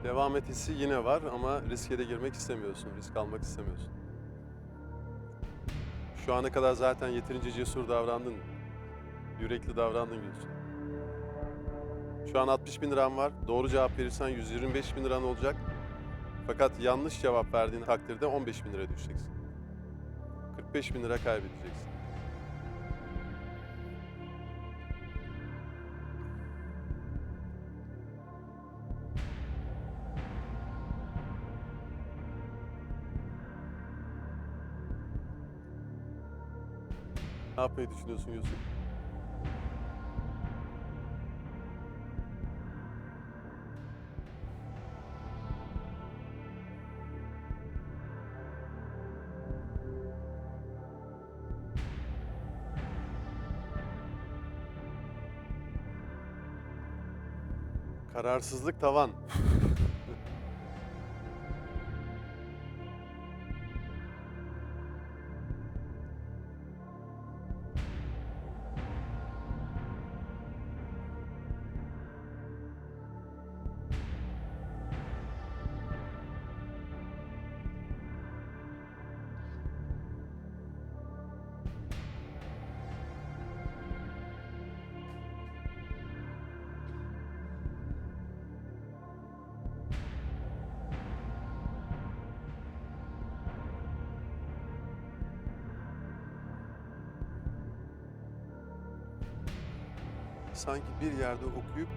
Devam et hissi yine var ama riske de girmek istemiyorsun, risk almak istemiyorsun. Şu ana kadar zaten yeterince cesur davrandın, yürekli davrandın Gülsün. Şu an 60 bin liran var. Doğru cevap verirsen 125 bin liran olacak. Fakat yanlış cevap verdiğin takdirde 15 bin lira düşeceksin. 45 bin lira kaybedeceksin. Ne yapmayı düşünüyorsun Yusuf? Kararsızlık tavan. Sanki bir yerde okuyup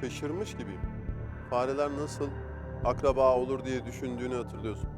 şaşırmış gibiyim. Fareler nasıl akraba olur diye düşündüğünü hatırlıyorsun.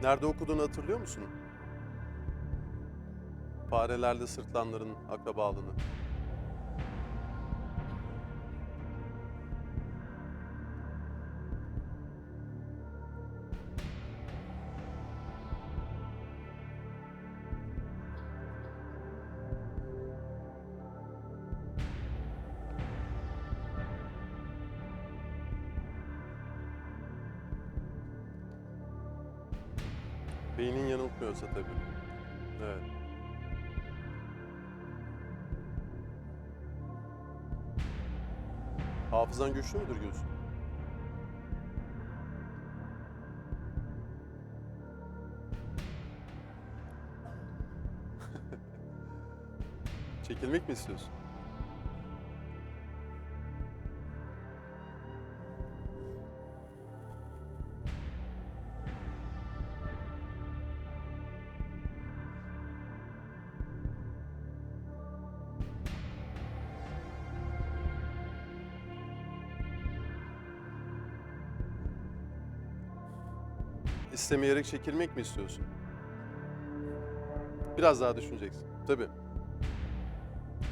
Nerede okuduğunu hatırlıyor musun? Farelerle sırtlanların akrabalığını. Beynin yanıltmıyorsa tabii. Evet. Hafızan güçlü müdür Gülsün? Çekilmek mi istiyorsun? İstemeyerek çekilmek mi istiyorsun? Biraz daha düşüneceksin. Tabii.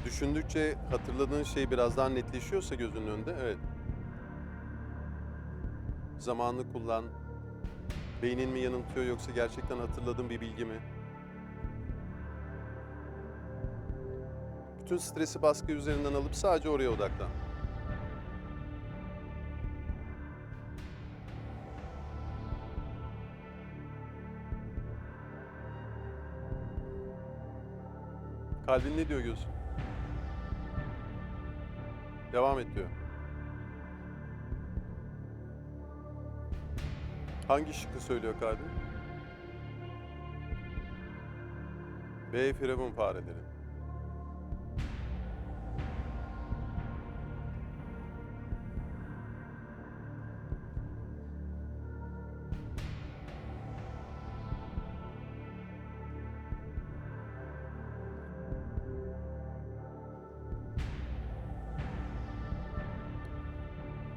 Düşündükçe hatırladığın şey biraz daha netleşiyorsa gözünün önünde, evet. Zamanını kullan. Beynin mi yanıltıyor yoksa gerçekten hatırladığın bir bilgi mi? Bütün stresi baskı üzerinden alıp sadece oraya odaklan. Kalbin ne diyor Gülsün? Devam et diyor. Hangi şıkkı söylüyor kalbin? B. Firavun fareleri.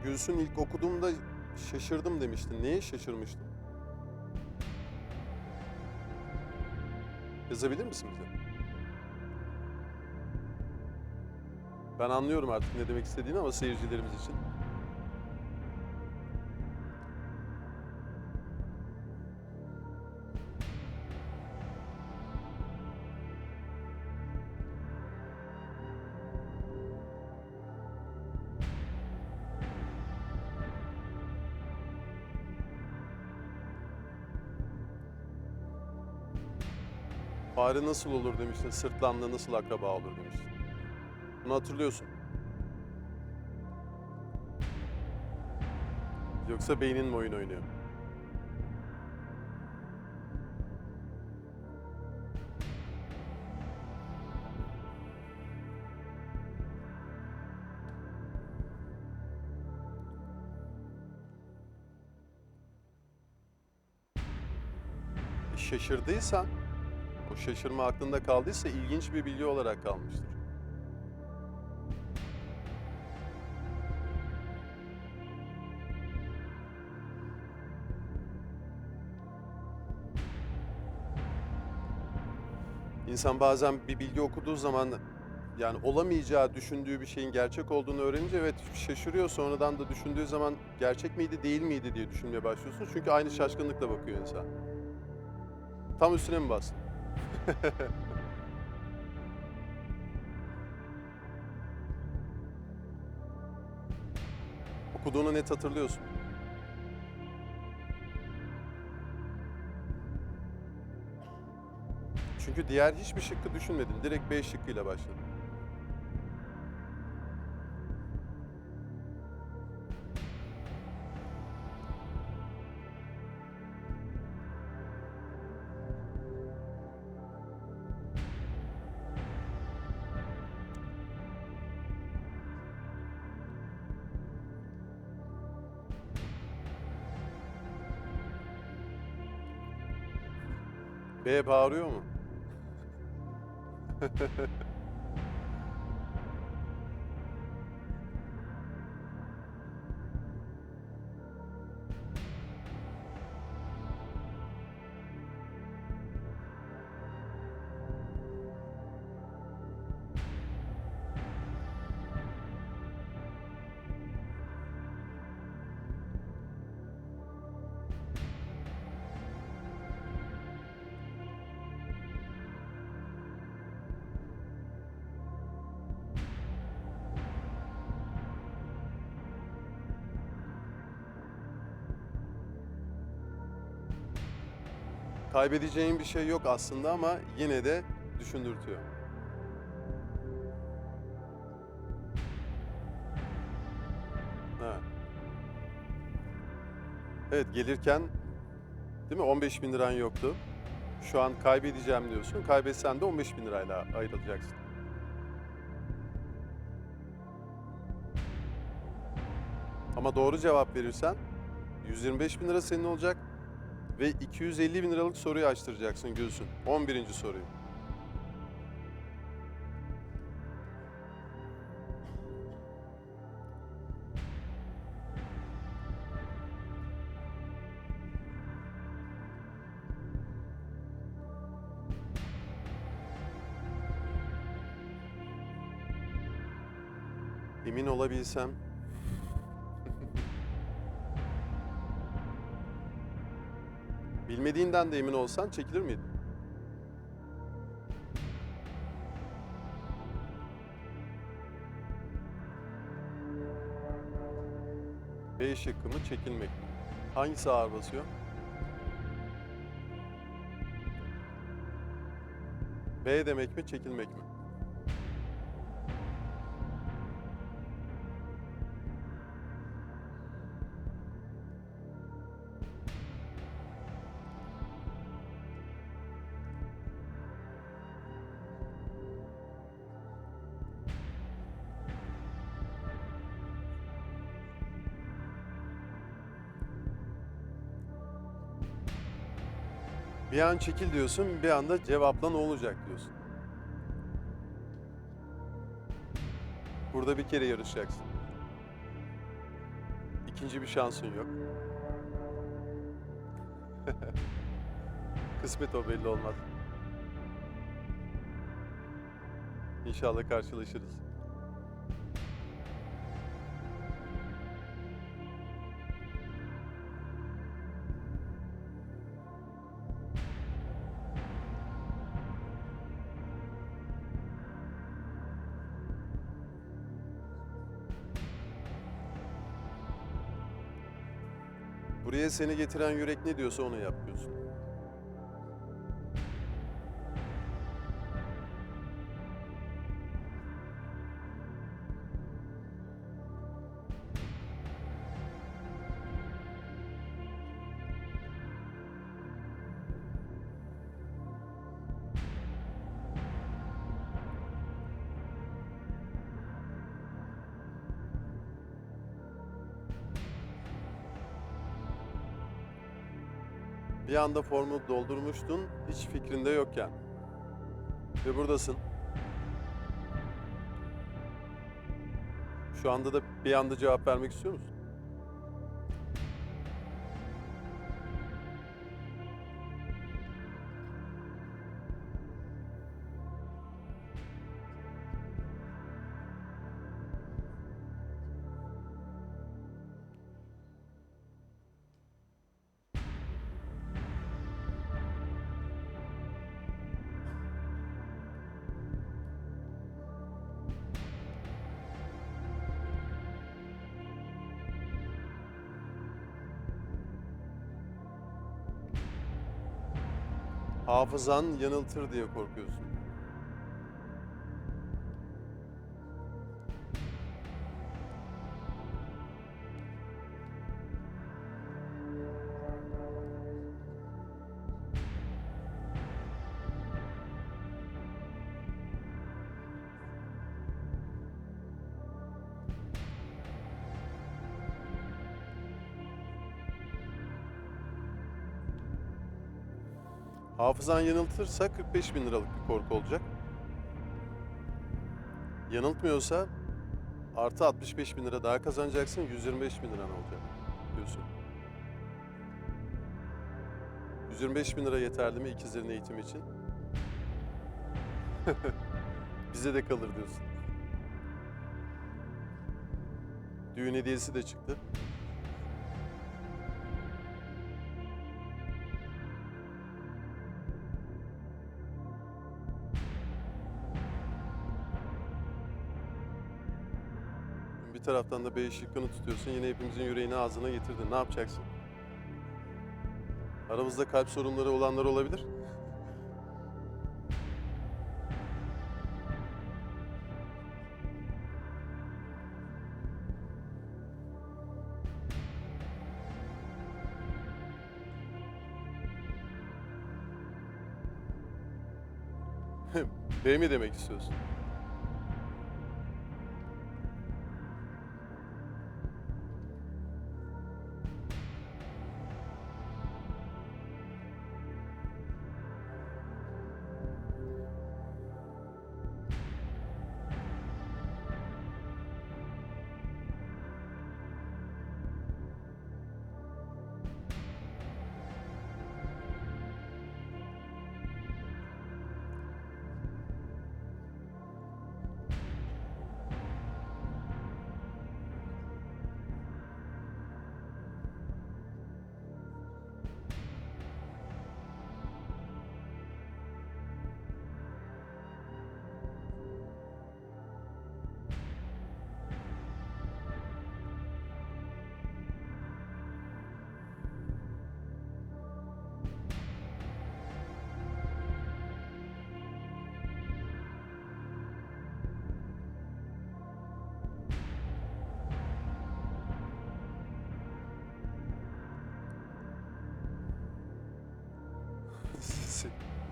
Gülsün ilk okuduğumda şaşırdım demiştin. Neye şaşırmıştın? Yazabilir misin bize? Ben anlıyorum artık ne demek istediğini ama seyircilerimiz için. Fare nasıl olur demiştin, sırtlanla nasıl akraba olur demiştin. Bunu hatırlıyorsun. Yoksa beynin mi oyun oynuyor? Şaşırdıysan, o şaşırma aklında kaldıysa ilginç bir bilgi olarak kalmıştır. İnsan bazen bir bilgi okuduğu zaman yani olamayacağı düşündüğü bir şeyin gerçek olduğunu öğrenince evet şaşırıyor. Sonradan da düşündüğü zaman gerçek miydi değil miydi diye düşünmeye başlıyorsun. Çünkü aynı şaşkınlıkla bakıyor insan. Tam üstüne mi bastın? Okuduğunu net hatırlıyorsun. Çünkü diğer hiçbir şıkkı düşünmedin. Direkt B şıkkıyla başladın. B bağırıyor mu? Kaybedeceğin bir şey yok aslında ama yine de düşündürtüyor. Evet. Evet, gelirken değil mi 15.000 liran yoktu. Şu an kaybedeceğim diyorsun. Kaybetsen de 15.000 lirayla ayrılacaksın. Ama doğru cevap verirsen 125.000 lira senin olacak. Ve 250.000 liralık soruyu açtıracaksın Gülsün. 11. soruyu. Emin olabilsem. Bilmediğinden de emin olsan çekilir miydin? B şıkkı mı, çekilmek mi? Hangisi ağır basıyor? B demek mi, çekilmek mi? Bir an çekil diyorsun, bir anda cevapla ne olacak diyorsun. Burada bir kere yarışacaksın. İkinci bir şansın yok. Kısmet o, belli olmaz. İnşallah karşılaşırız. Buraya seni getiren yürek ne diyorsa onu yap diyorsun. Bir anda formu doldurmuştun, hiç fikrinde yokken. Ve buradasın. Şu anda da bir anda cevap vermek istiyor musun? Hafızan yanıltır diye korkuyorsun. Hafızan yanıltırsa 45 bin liralık bir korku olacak. Yanıltmıyorsa artı 65 bin lira daha kazanacaksın, 125 bin liran olacak diyorsun. 125 bin lira yeterli mi ikizlerin eğitimi için? Bize de kalır diyorsun. Düğün hediyesi de çıktı. Bir taraftan da B şıkkını tutuyorsun. Yine hepimizin yüreğini ağzına getirdin. Ne yapacaksın? Aramızda kalp sorunları olanlar olabilir. B mi demek istiyorsun?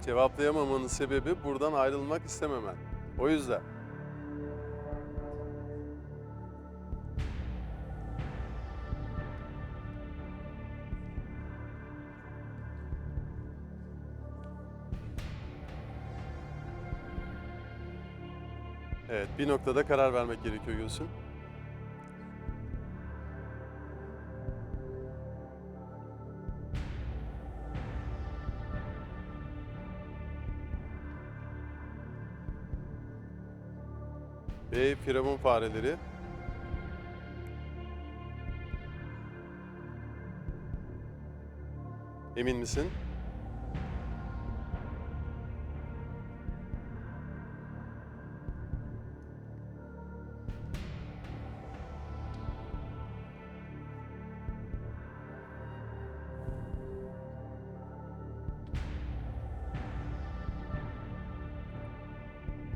Cevaplayamamanın sebebi buradan ayrılmak istememen. O yüzden. Evet, bir noktada karar vermek gerekiyor Gülsün. B. Firavun fareleri. Emin misin?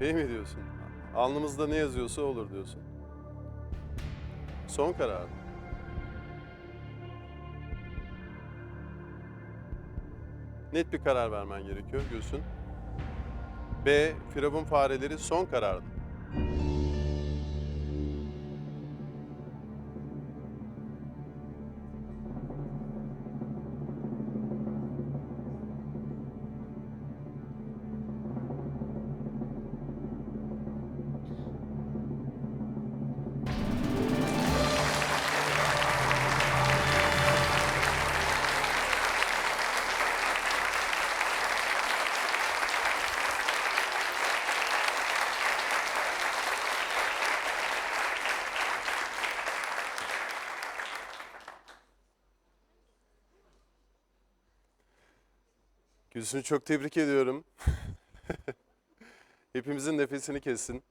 B mi diyorsun? Alnımızda ne yazıyorsa olur diyorsun. Son karar. Net bir karar vermen gerekiyor Gülsün. B. Firavun fareleri son karardı. Gülsün'ü çok tebrik ediyorum. Hepimizin nefesini kessin.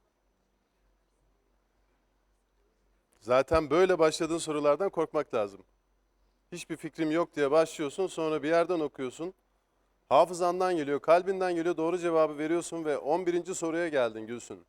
Zaten böyle başladığın sorulardan korkmak lazım. Hiçbir fikrim yok diye başlıyorsun, sonra bir yerden okuyorsun. Hafızandan geliyor, kalbinden geliyor, doğru cevabı veriyorsun ve 11. soruya geldin Gülsün.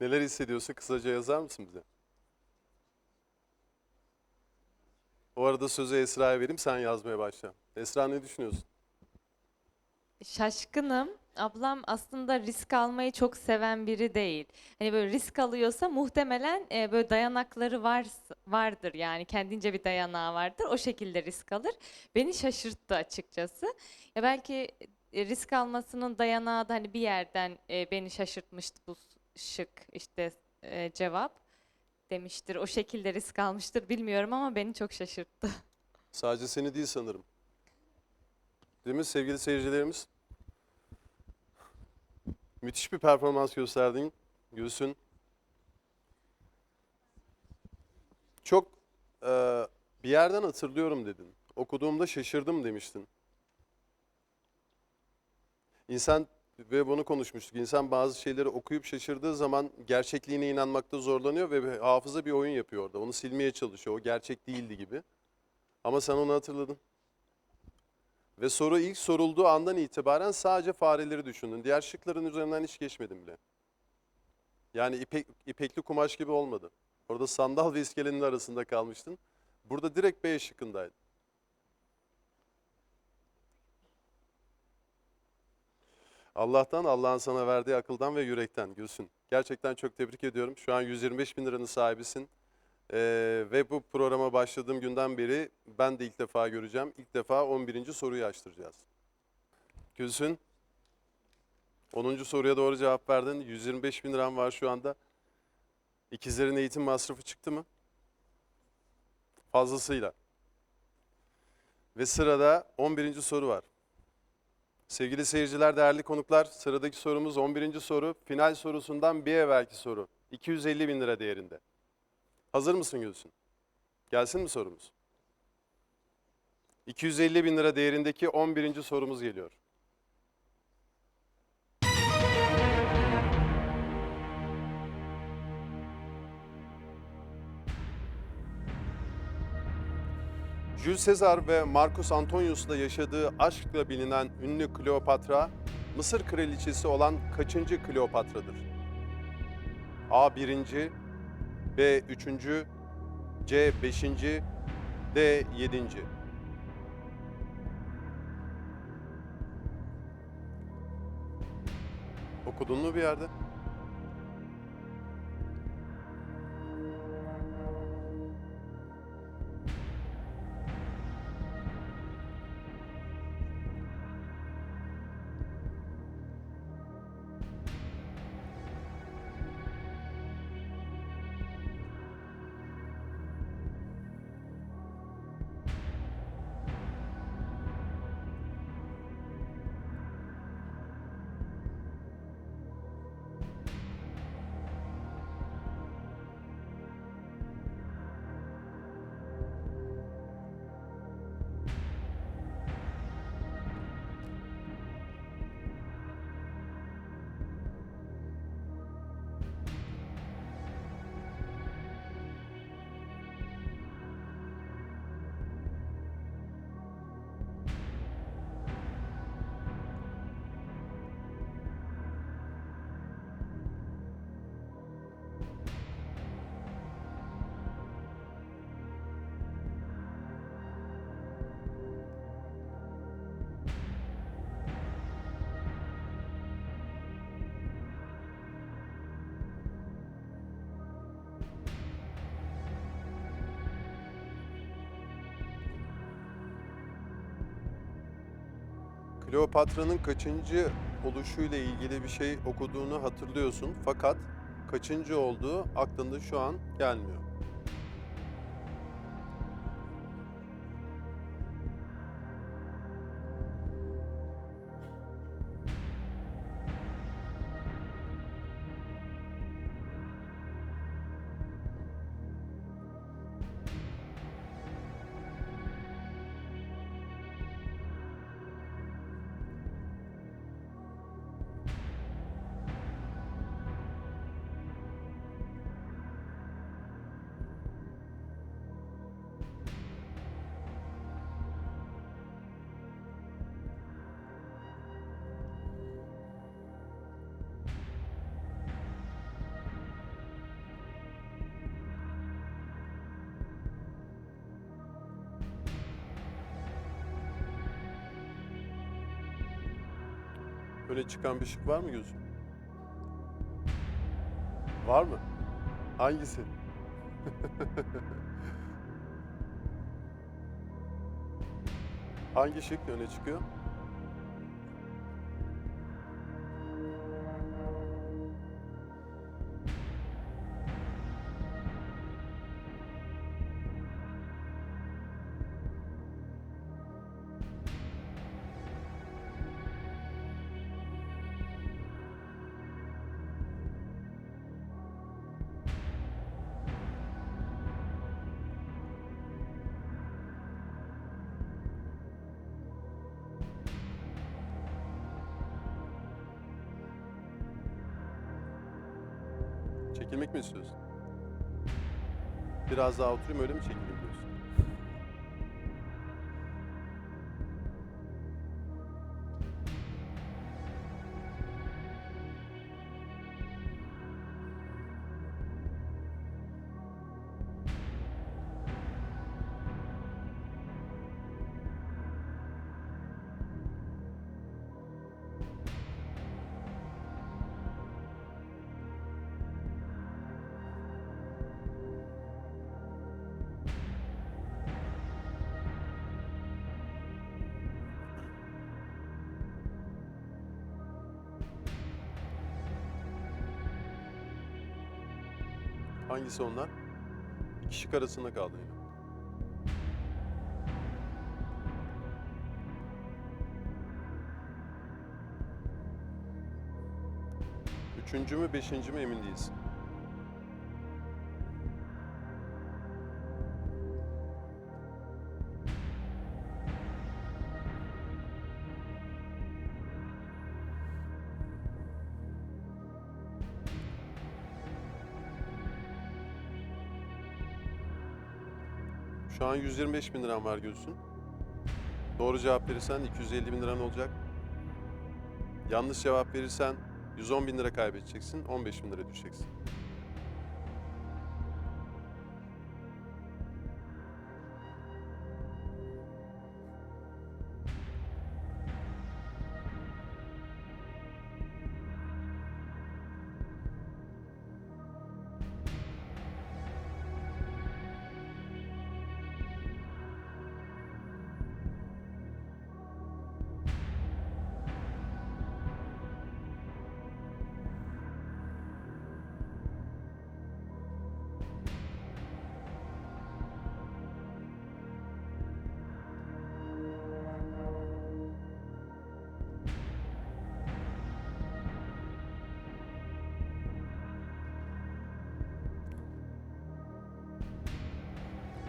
Neler hissediyorsun? Kısaca yazar mısın bize? O arada sözü Esra'ya vereyim, sen yazmaya başla. Esra ne düşünüyorsun? Şaşkınım. Ablam aslında risk almayı çok seven biri değil. Hani böyle risk alıyorsa muhtemelen böyle dayanakları vardır, yani kendince bir dayanağı vardır. O şekilde risk alır. Beni şaşırttı açıkçası. Ya belki risk almasının dayanağı da hani bir yerden beni şaşırtmıştı bu şık işte cevap demiştir. O şekilde risk almıştır bilmiyorum ama beni çok şaşırttı. Sadece seni değil sanırım. Değil mi sevgili seyircilerimiz? Müthiş bir performans gösterdin Gülsün. Çok bir yerden hatırlıyorum dedin. Okuduğumda şaşırdım demiştin. İnsan, ve bunu konuşmuştuk, İnsan bazı şeyleri okuyup şaşırdığı zaman gerçekliğine inanmakta zorlanıyor ve hafıza bir oyun yapıyor orada. Onu silmeye çalışıyor. O gerçek değildi gibi. Ama sen onu hatırladın. Ve soru ilk sorulduğu andan itibaren sadece fareleri düşündün. Diğer şıkların üzerinden hiç geçmedin bile. Yani ipekli kumaş gibi olmadı. Orada sandal ve iskelenin arasında kalmıştın. Burada direkt B şıkkındaydın. Allah'tan, Allah'ın sana verdiği akıldan ve yürekten Gülsün. Gerçekten çok tebrik ediyorum. Şu an 125 bin liranın sahibisin. Ve bu programa başladığım günden beri ben de ilk defa göreceğim. İlk defa 11. soruyu açtıracağız. Gülsün, 10. soruya doğru cevap verdin. 125 bin liran var şu anda. İkizlerin eğitim masrafı çıktı mı? Fazlasıyla. Ve sırada 11. soru var. Sevgili seyirciler, değerli konuklar, sıradaki sorumuz 11. soru. Final sorusundan bir evvelki soru. 250 bin lira değerinde. Hazır mısın Gülsün? Gelsin mi sorumuz? 250 bin lira değerindeki 11. sorumuz geliyor. Jules Caesar ve Marcus Antonius'la yaşadığı aşkla bilinen ünlü Kleopatra, Mısır kraliçesi olan kaçıncı Kleopatra'dır? A. 1. B. 3. C. 5. D. 7. Okudun mu bir yerde? Kleopatra'nın kaçıncı oluşuyla ilgili bir şey okuduğunu hatırlıyorsun fakat kaçıncı olduğu aklında şu an gelmiyor. Öne çıkan bir şık var mı gözüm? Var mı? Hangisi? Hangi şık öne çıkıyor? Çekilmek mi istiyorsun? Biraz daha oturayım öyle mi çekileyim diyorsun? Hangisi onlar? İki şık arasında kaldın yine. Üçüncü mü, beşinci mi emin değilsin. Şu an 125 bin liran var Gülsün. Doğru cevap verirsen 250 bin liran olacak. Yanlış cevap verirsen 110 bin lira kaybedeceksin, 15 bin lira düşeceksin.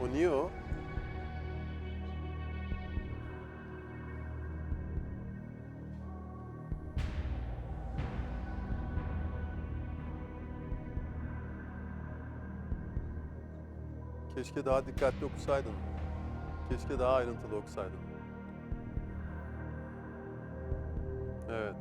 O niye o? Keşke daha dikkatli okusaydın. Keşke daha ayrıntılı okusaydın. Evet.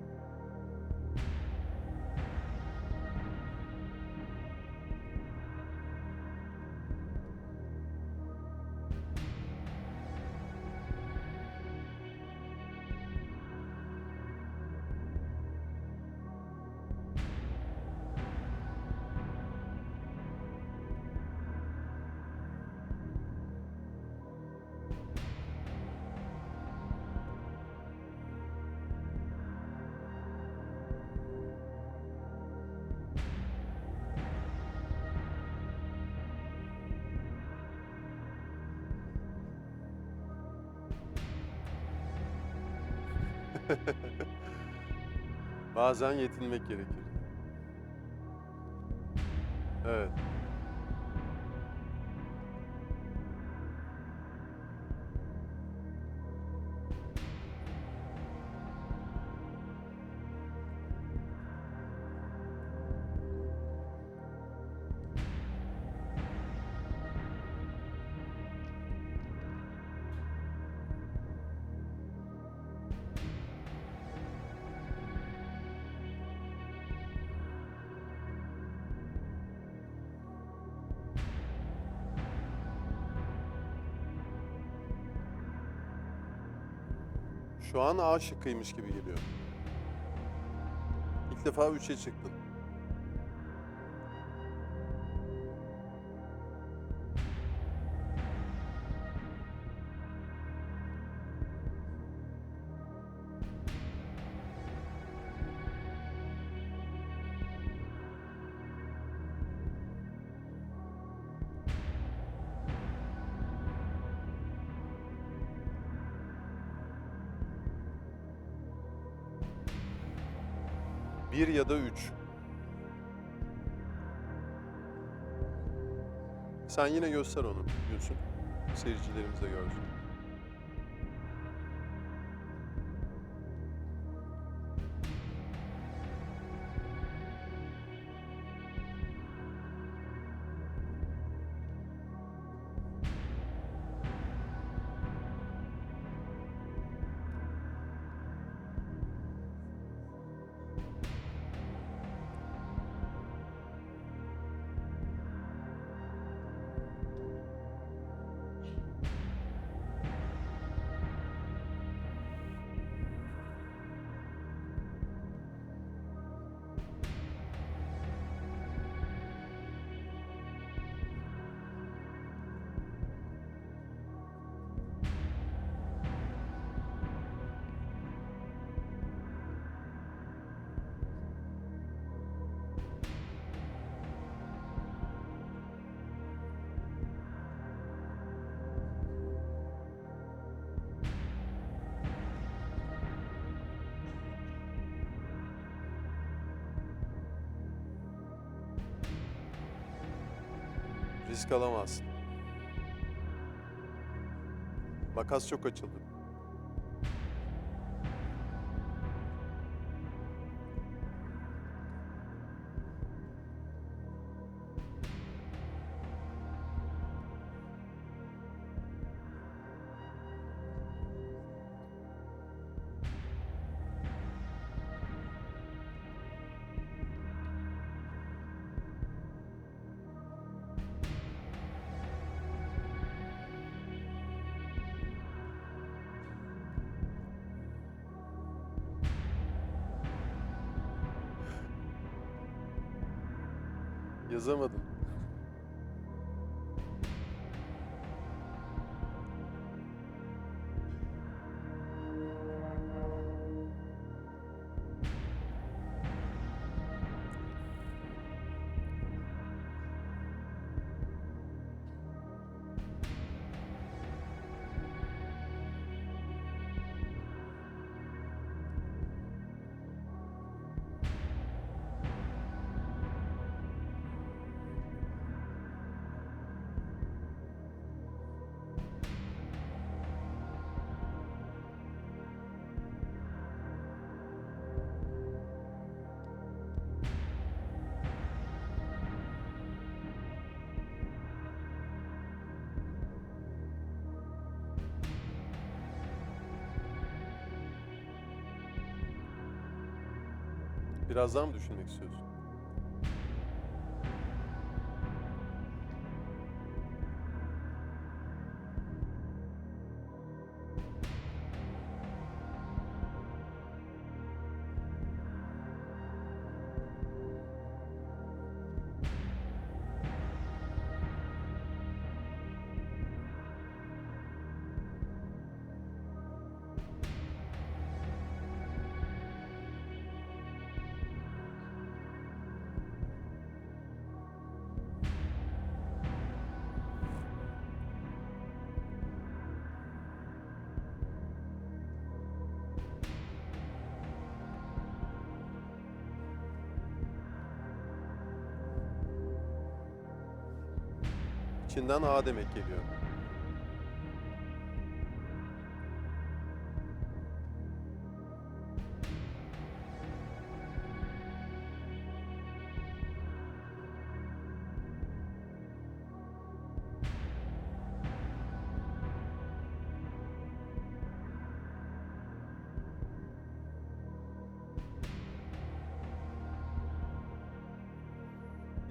Bazen yetinmek gerekir. Evet. Şu an A şıkkıymış gibi geliyor. İlk defa 3'e çıktın. Bir ya da 3. Sen yine göster onu Gülsün. Seyircilerimiz de görsün. Risk alamazsın. Makas çok açıldı. Yazamadım. Biraz daha mı düşünmek istiyorsun? İçinden A demek geliyor.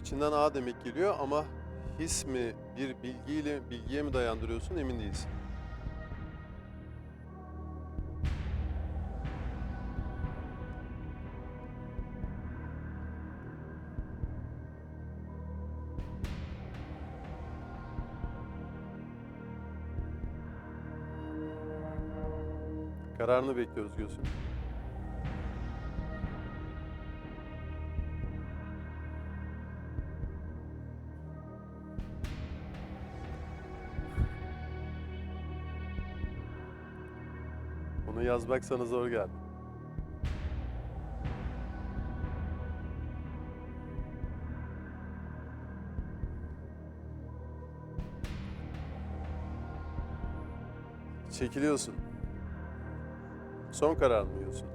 İçinden A demek geliyor ama his mi, bir bilgiye mi dayandırıyorsun emin değilsin. Kararını bekliyoruz Gülsüm. Bunu yazmak sana zor geldi. Çekiliyorsun. Son karar mı diyorsun?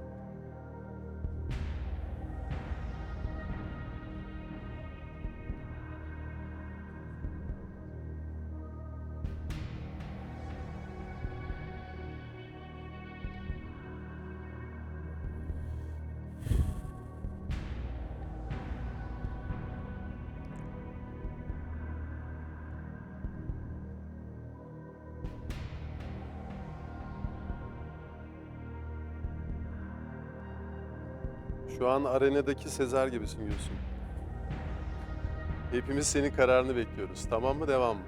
Şu an arenadaki Sezer gibisin Gülsüm. Hepimiz senin kararını bekliyoruz. Tamam mı, devam mı?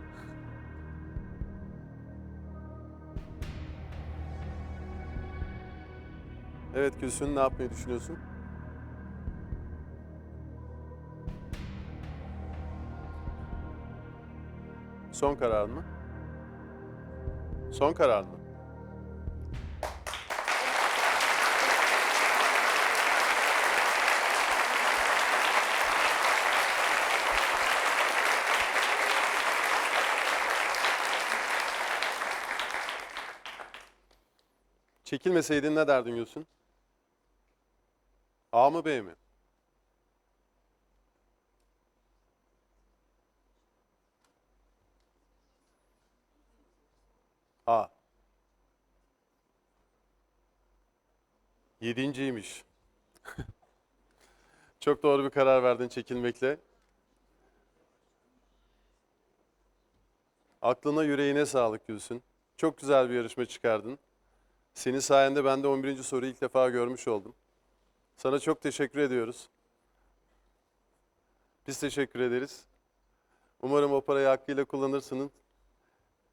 Evet Gülsüm, ne yapmayı düşünüyorsun? Son karar mı? Son karar mı? Çekilmeseydin ne derdin Gülsün? A mı B mi? A. Yedinciymiş. Çok doğru bir karar verdin çekilmekle. Aklına yüreğine sağlık Gülsün. Çok güzel bir yarışma çıkardın. Senin sayende ben de 11. soruyu ilk defa görmüş oldum. Sana çok teşekkür ediyoruz. Biz teşekkür ederiz. Umarım o parayı hakkıyla kullanırsınız.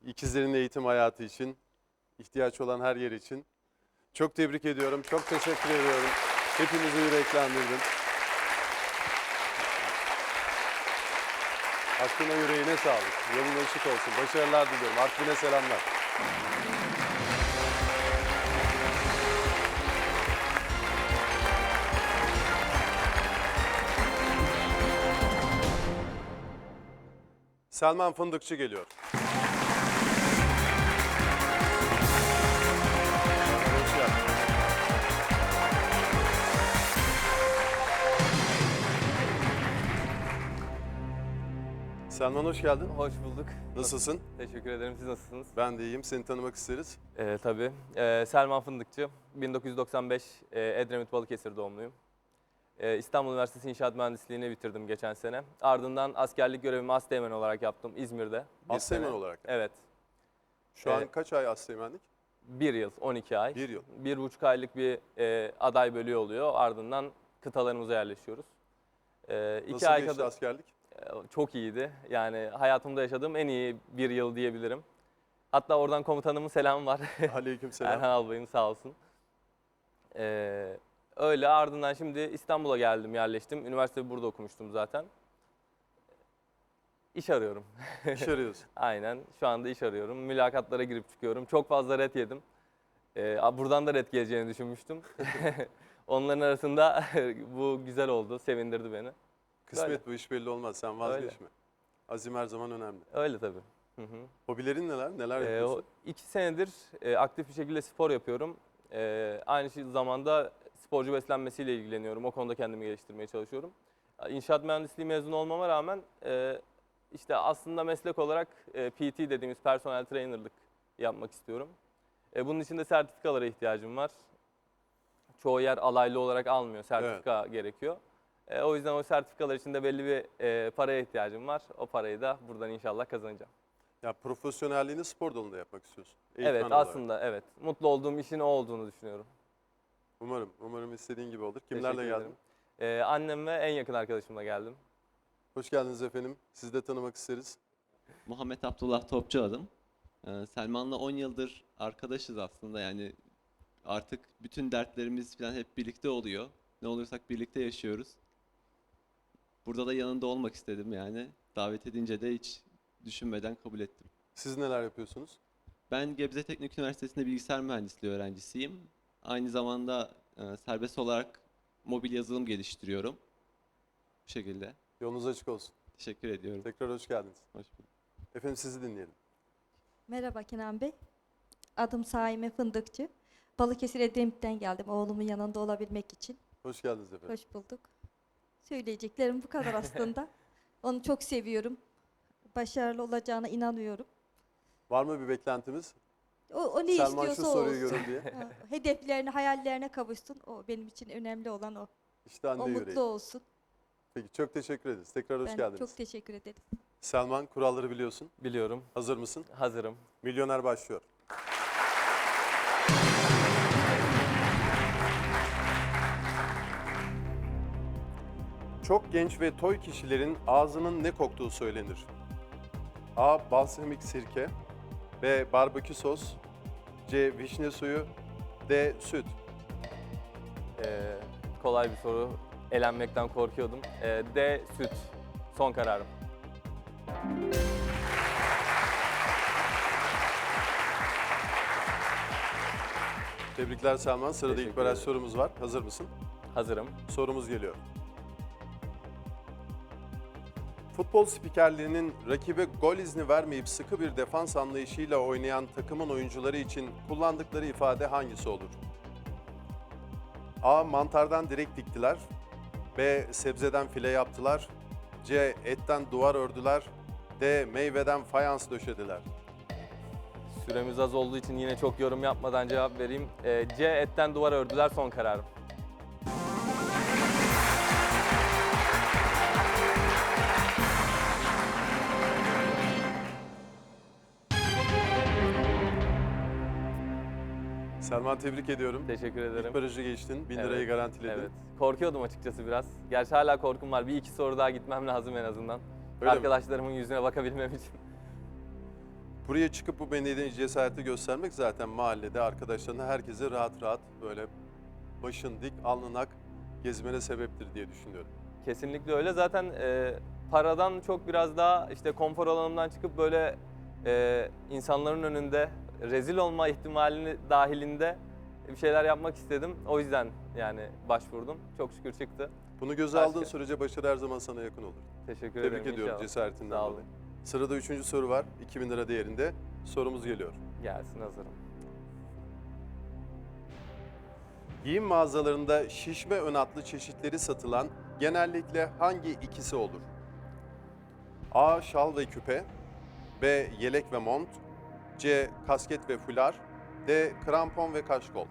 İkizlerin eğitim hayatı için, ihtiyaç olan her yer için. Çok tebrik ediyorum, çok teşekkür ediyorum. Hepinizi yüreklendirdin. Aklına yüreğine sağlık. Yolun açık olsun. Başarılar diliyorum. Artvin'e selamlar. Selman Fındıkçı geliyor. Hoş geldin. Selman hoş geldin. Hoş bulduk. Nasılsın? Teşekkür ederim. Siz nasılsınız? Ben de iyiyim. Seni tanımak isteriz. Tabii. Selman Fındıkçı. 1995 Edremit Balıkesir doğumluyum. İstanbul Üniversitesi İnşaat Mühendisliğini bitirdim geçen sene. Ardından askerlik görevimi asteğmen olarak yaptım İzmir'de. bir Asteğmen sene. olarak. Evet. Şu an kaç ay asteğmenlik? 1 yıl, 12 ay. 1 yıl. 1,5 aylık bir aday bölüğü oluyor. Ardından kıtalarımıza yerleşiyoruz. 2 Nasıl ay geçti kadar askerlik? çok iyiydi. Yani hayatımda yaşadığım en iyi 1 yıl diyebilirim. Hatta oradan komutanımın selamı var. Aleykümselam. Erhan Albayım sağ olsun. Öyle ardından şimdi İstanbul'a geldim, yerleştim. Üniversiteyi burada okumuştum zaten. İş arıyorum. İş arıyorsun. Aynen. Şu anda iş arıyorum. Mülakatlara girip çıkıyorum. Çok fazla ret yedim. Buradan da ret geleceğini düşünmüştüm. Onların arasında bu güzel oldu. Sevindirdi beni. Kısmet Böyle. bu iş belli olmaz. Sen vazgeçme. Azim her zaman önemli. Öyle tabii. Hı hı. Hobilerin neler? Neler O yapıyorsun? 2 senedir aktif bir şekilde spor yapıyorum. Aynı zamanda sporcu beslenmesiyle ilgileniyorum. O konuda kendimi geliştirmeye çalışıyorum. İnşaat mühendisliği mezunu olmama rağmen işte aslında meslek olarak PT dediğimiz personel trainerlık yapmak istiyorum. Bunun için de sertifikalara ihtiyacım var. Çoğu yer alaylı olarak almıyor, sertifika gerekiyor. O yüzden o sertifikalar için de belli bir paraya ihtiyacım var. O parayı da buradan inşallah kazanacağım. Ya profesyonelliğini spor dalında yapmak istiyorsun. Evet Eğitmen olarak. aslında evet. Mutlu olduğum işin o olduğunu düşünüyorum. Umarım istediğin gibi olur. Teşekkür Kimlerle geldin? ederim. Annem ve en yakın arkadaşımla geldim. Hoş geldiniz efendim. Sizi de tanımak isteriz. Muhammed Abdullah Topçu adım. Selman'la 10 yıldır arkadaşız aslında, yani artık bütün dertlerimiz falan hep birlikte oluyor. Ne olursak birlikte yaşıyoruz. Burada da yanında olmak istedim yani. Davet edince de hiç düşünmeden kabul ettim. Siz neler yapıyorsunuz? Ben Gebze Teknik Üniversitesi'nde bilgisayar mühendisliği öğrencisiyim. Aynı zamanda serbest olarak mobil yazılım geliştiriyorum. Bu şekilde. Yolunuz açık olsun. Teşekkür ediyorum. Tekrar hoş geldiniz. Hoş bulduk. Efendim sizi dinleyelim. Merhaba Kenan Bey. Adım Saime Fındıkçı. Balıkesir Edremit'ten geldim oğlumun yanında olabilmek için. Hoş geldiniz efendim. Hoş bulduk. Söyleyeceklerim bu kadar aslında. Onu çok seviyorum. Başarılı olacağına inanıyorum. Var mı bir beklentimiz? O ne Selman şu istiyorsa soruyu olsun. görün diye. Hedeflerine, hayallerine kavuşsun. O benim için önemli olan o. İşte anne O yüreği. mutlu olsun. Peki çok teşekkür ederiz. Tekrar hoş Ben geldiniz. çok teşekkür ederim. Selman, kuralları biliyorsun. Biliyorum. Hazır mısın? Hazırım. Milyoner başlıyor. Çok genç ve toy kişilerin ağzının ne koktuğu söylenir. A. Balsamik sirke. B. Barbekü sos. C. Vişne suyu. D. Süt. Kolay bir soru. Elenmekten korkuyordum. D. Süt. Son kararım. Tebrikler Selman. Sırada Teşekkür ilk baraj ederim. sorumuz var. Hazır mısın? Hazırım. Sorumuz geliyor. Futbol spikerlerinin rakibe gol izni vermeyip sıkı bir defans anlayışıyla oynayan takımın oyuncuları için kullandıkları ifade hangisi olur? A. Mantardan direk diktiler. B. Sebzeden file yaptılar. C. Etten duvar ördüler. D. Meyveden fayans döşediler. Süremiz az olduğu için yine çok yorum yapmadan cevap vereyim. C. Etten duvar ördüler son kararım. Selman tebrik ediyorum. Teşekkür ederim. İlk barajı geçtin. 1000 lirayı Evet, garantiledin. Evet. Korkuyordum açıkçası biraz. Gerçi hala korkum var. Bir iki soru daha gitmem lazım en azından. Öyle mi? Arkadaşlarımın yüzüne bakabilmem için. Buraya çıkıp bu bedeni cesareti göstermek zaten mahallede arkadaşlarına herkese rahat rahat böyle başın dik, alnın ak gezmene sebeptir diye düşünüyorum. Kesinlikle öyle. Zaten paradan çok biraz daha işte konfor alanımdan çıkıp böyle insanların önünde rezil olma ihtimalini dahilinde bir şeyler yapmak istedim. O yüzden yani başvurdum. Çok şükür çıktı. Bunu göze aldığın sürece başarı her zaman sana yakın olur. Teşekkür ederim. Tebrik ediyorum inşallah. cesaretinden Sağ olun. dolayı. Sırada 3. soru var. 2000 lira değerinde. Sorumuz geliyor. Gelsin hazırım. Giyim mağazalarında şişme ön hatlı çeşitleri satılan genellikle hangi ikisi olur? A. Şal ve küpe. B. Yelek ve mont. C. Kasket ve fular. D. Krampon ve kaşkol.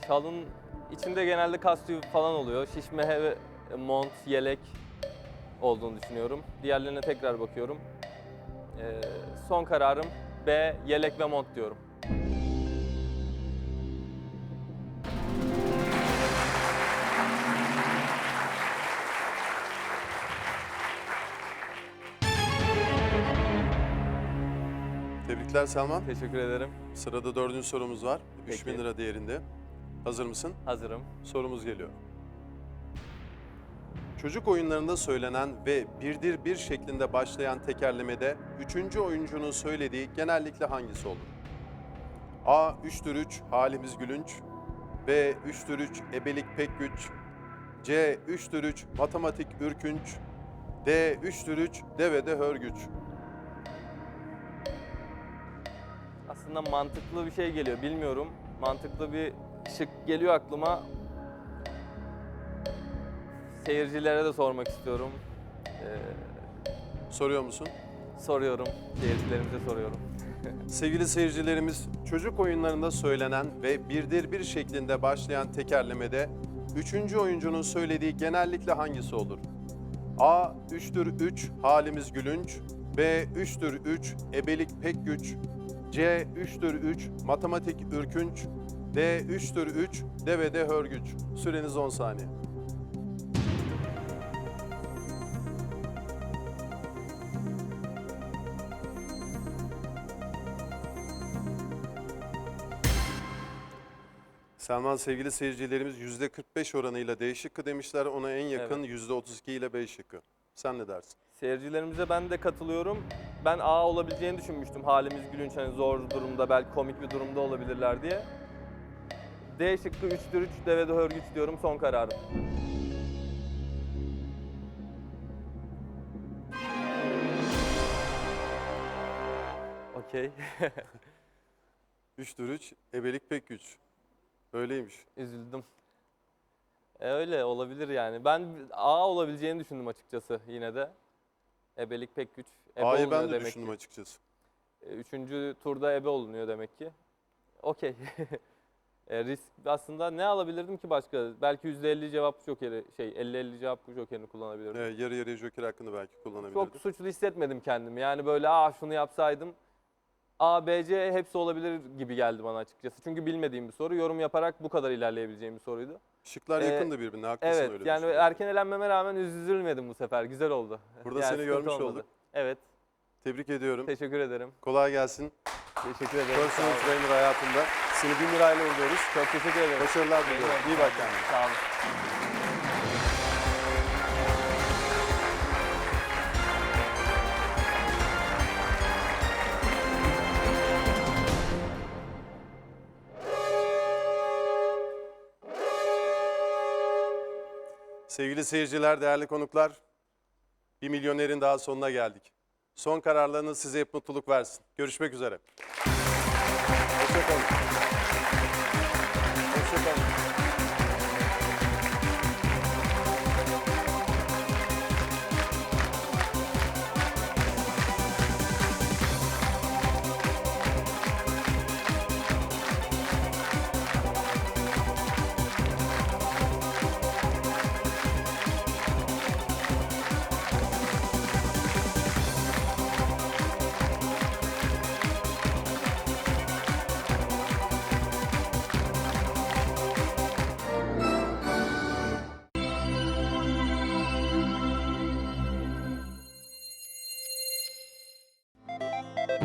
Şalın içinde genelde kastüyü falan oluyor. Şişme ve mont, yelek olduğunu düşünüyorum. Diğerlerine tekrar bakıyorum. Son kararım B, yelek ve mont diyorum. Tebrikler Selman. Teşekkür ederim. Sırada 4. sorumuz var. Peki. 3000 lira değerinde. Hazır mısın? Hazırım. Sorumuz geliyor. Çocuk oyunlarında söylenen ve birdir bir şeklinde başlayan tekerlemede 3. oyuncunun söylediği genellikle hangisi olur? A. 3'tür 3, halimiz gülünç. B. 3'tür 3, ebelik pek güç. C. 3'tür 3, matematik ürkünç. D. 3'tür 3, devede hörgüç. Aslında mantıklı bir şey geliyor, bilmiyorum. Mantıklı bir şık geliyor aklıma. Seyircilere de sormak istiyorum. Soruyor musun? Soruyorum, seyircilerimize soruyorum. Sevgili seyircilerimiz, çocuk oyunlarında söylenen ve birdir bir şeklinde başlayan tekerlemede 3. oyuncunun söylediği genellikle hangisi olur? A. 3'tür 3, halimiz gülünç. B. 3'tür 3, ebelik pek güç. C. 3'tür 3, matematik ürkünç. D. 3'tür 3, devede hörgüç. Süreniz 10 saniye. Selman, sevgili seyircilerimiz %45 oranıyla D şıkkı demişler. Ona en yakın %32 ile B şıkkı. Sen ne dersin? Seyircilerimize ben de katılıyorum. Ben A olabileceğini düşünmüştüm. Halimiz gülünç, hani zor durumda, belki komik bir durumda olabilirler diye. D şıkkı 3'tür 3, devede hörgüç diyorum, son kararım. Okey. 3'tür 3, ebelik pek güç. Öyleymiş. Üzüldüm. Öyle olabilir yani. Ben A olabileceğini düşündüm açıkçası yine de. Ebelik pek güç. Ebe A'yı olunuyor ben de demek düşündüm ki. açıkçası. 3. turda ebe olunuyor demek ki. Okey. Risk aslında ne alabilirdim ki başka? Belki %50 cevap jokeri, 50-50 cevap jokerini kullanabilirdim. Yarı yarıya joker hakkını belki kullanabilirdin. Çok suçlu hissetmedim kendimi. Yani böyle şunu yapsaydım. A, B, C hepsi olabilir gibi geldi bana açıkçası. Çünkü bilmediğim bir soru. Yorum yaparak bu kadar ilerleyebileceğim bir soruydu. Şıklar yakındı birbirine, haklısın Evet, öyle yani düşünüyorum. erken elenmeme rağmen üzülmedim bu sefer. Güzel oldu. Burada Yani seni sıkıntı görmüş olmadı. olduk. Evet. Tebrik ediyorum. Teşekkür ederim. Kolay gelsin. Teşekkür ederim. Personal Sağ olun. trainer hayatında. Seni 1000 lirayla uğurluyoruz. Çok teşekkür ederim. Başarılar diliyorum. İyi bak kendine. Sağ olun. Sevgili seyirciler, değerli konuklar, bir milyonerin daha sonuna geldik. Son kararlarınız size hep mutluluk versin. Görüşmek üzere. Hoşçakalın. Hoşçakalın.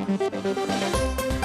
Müzik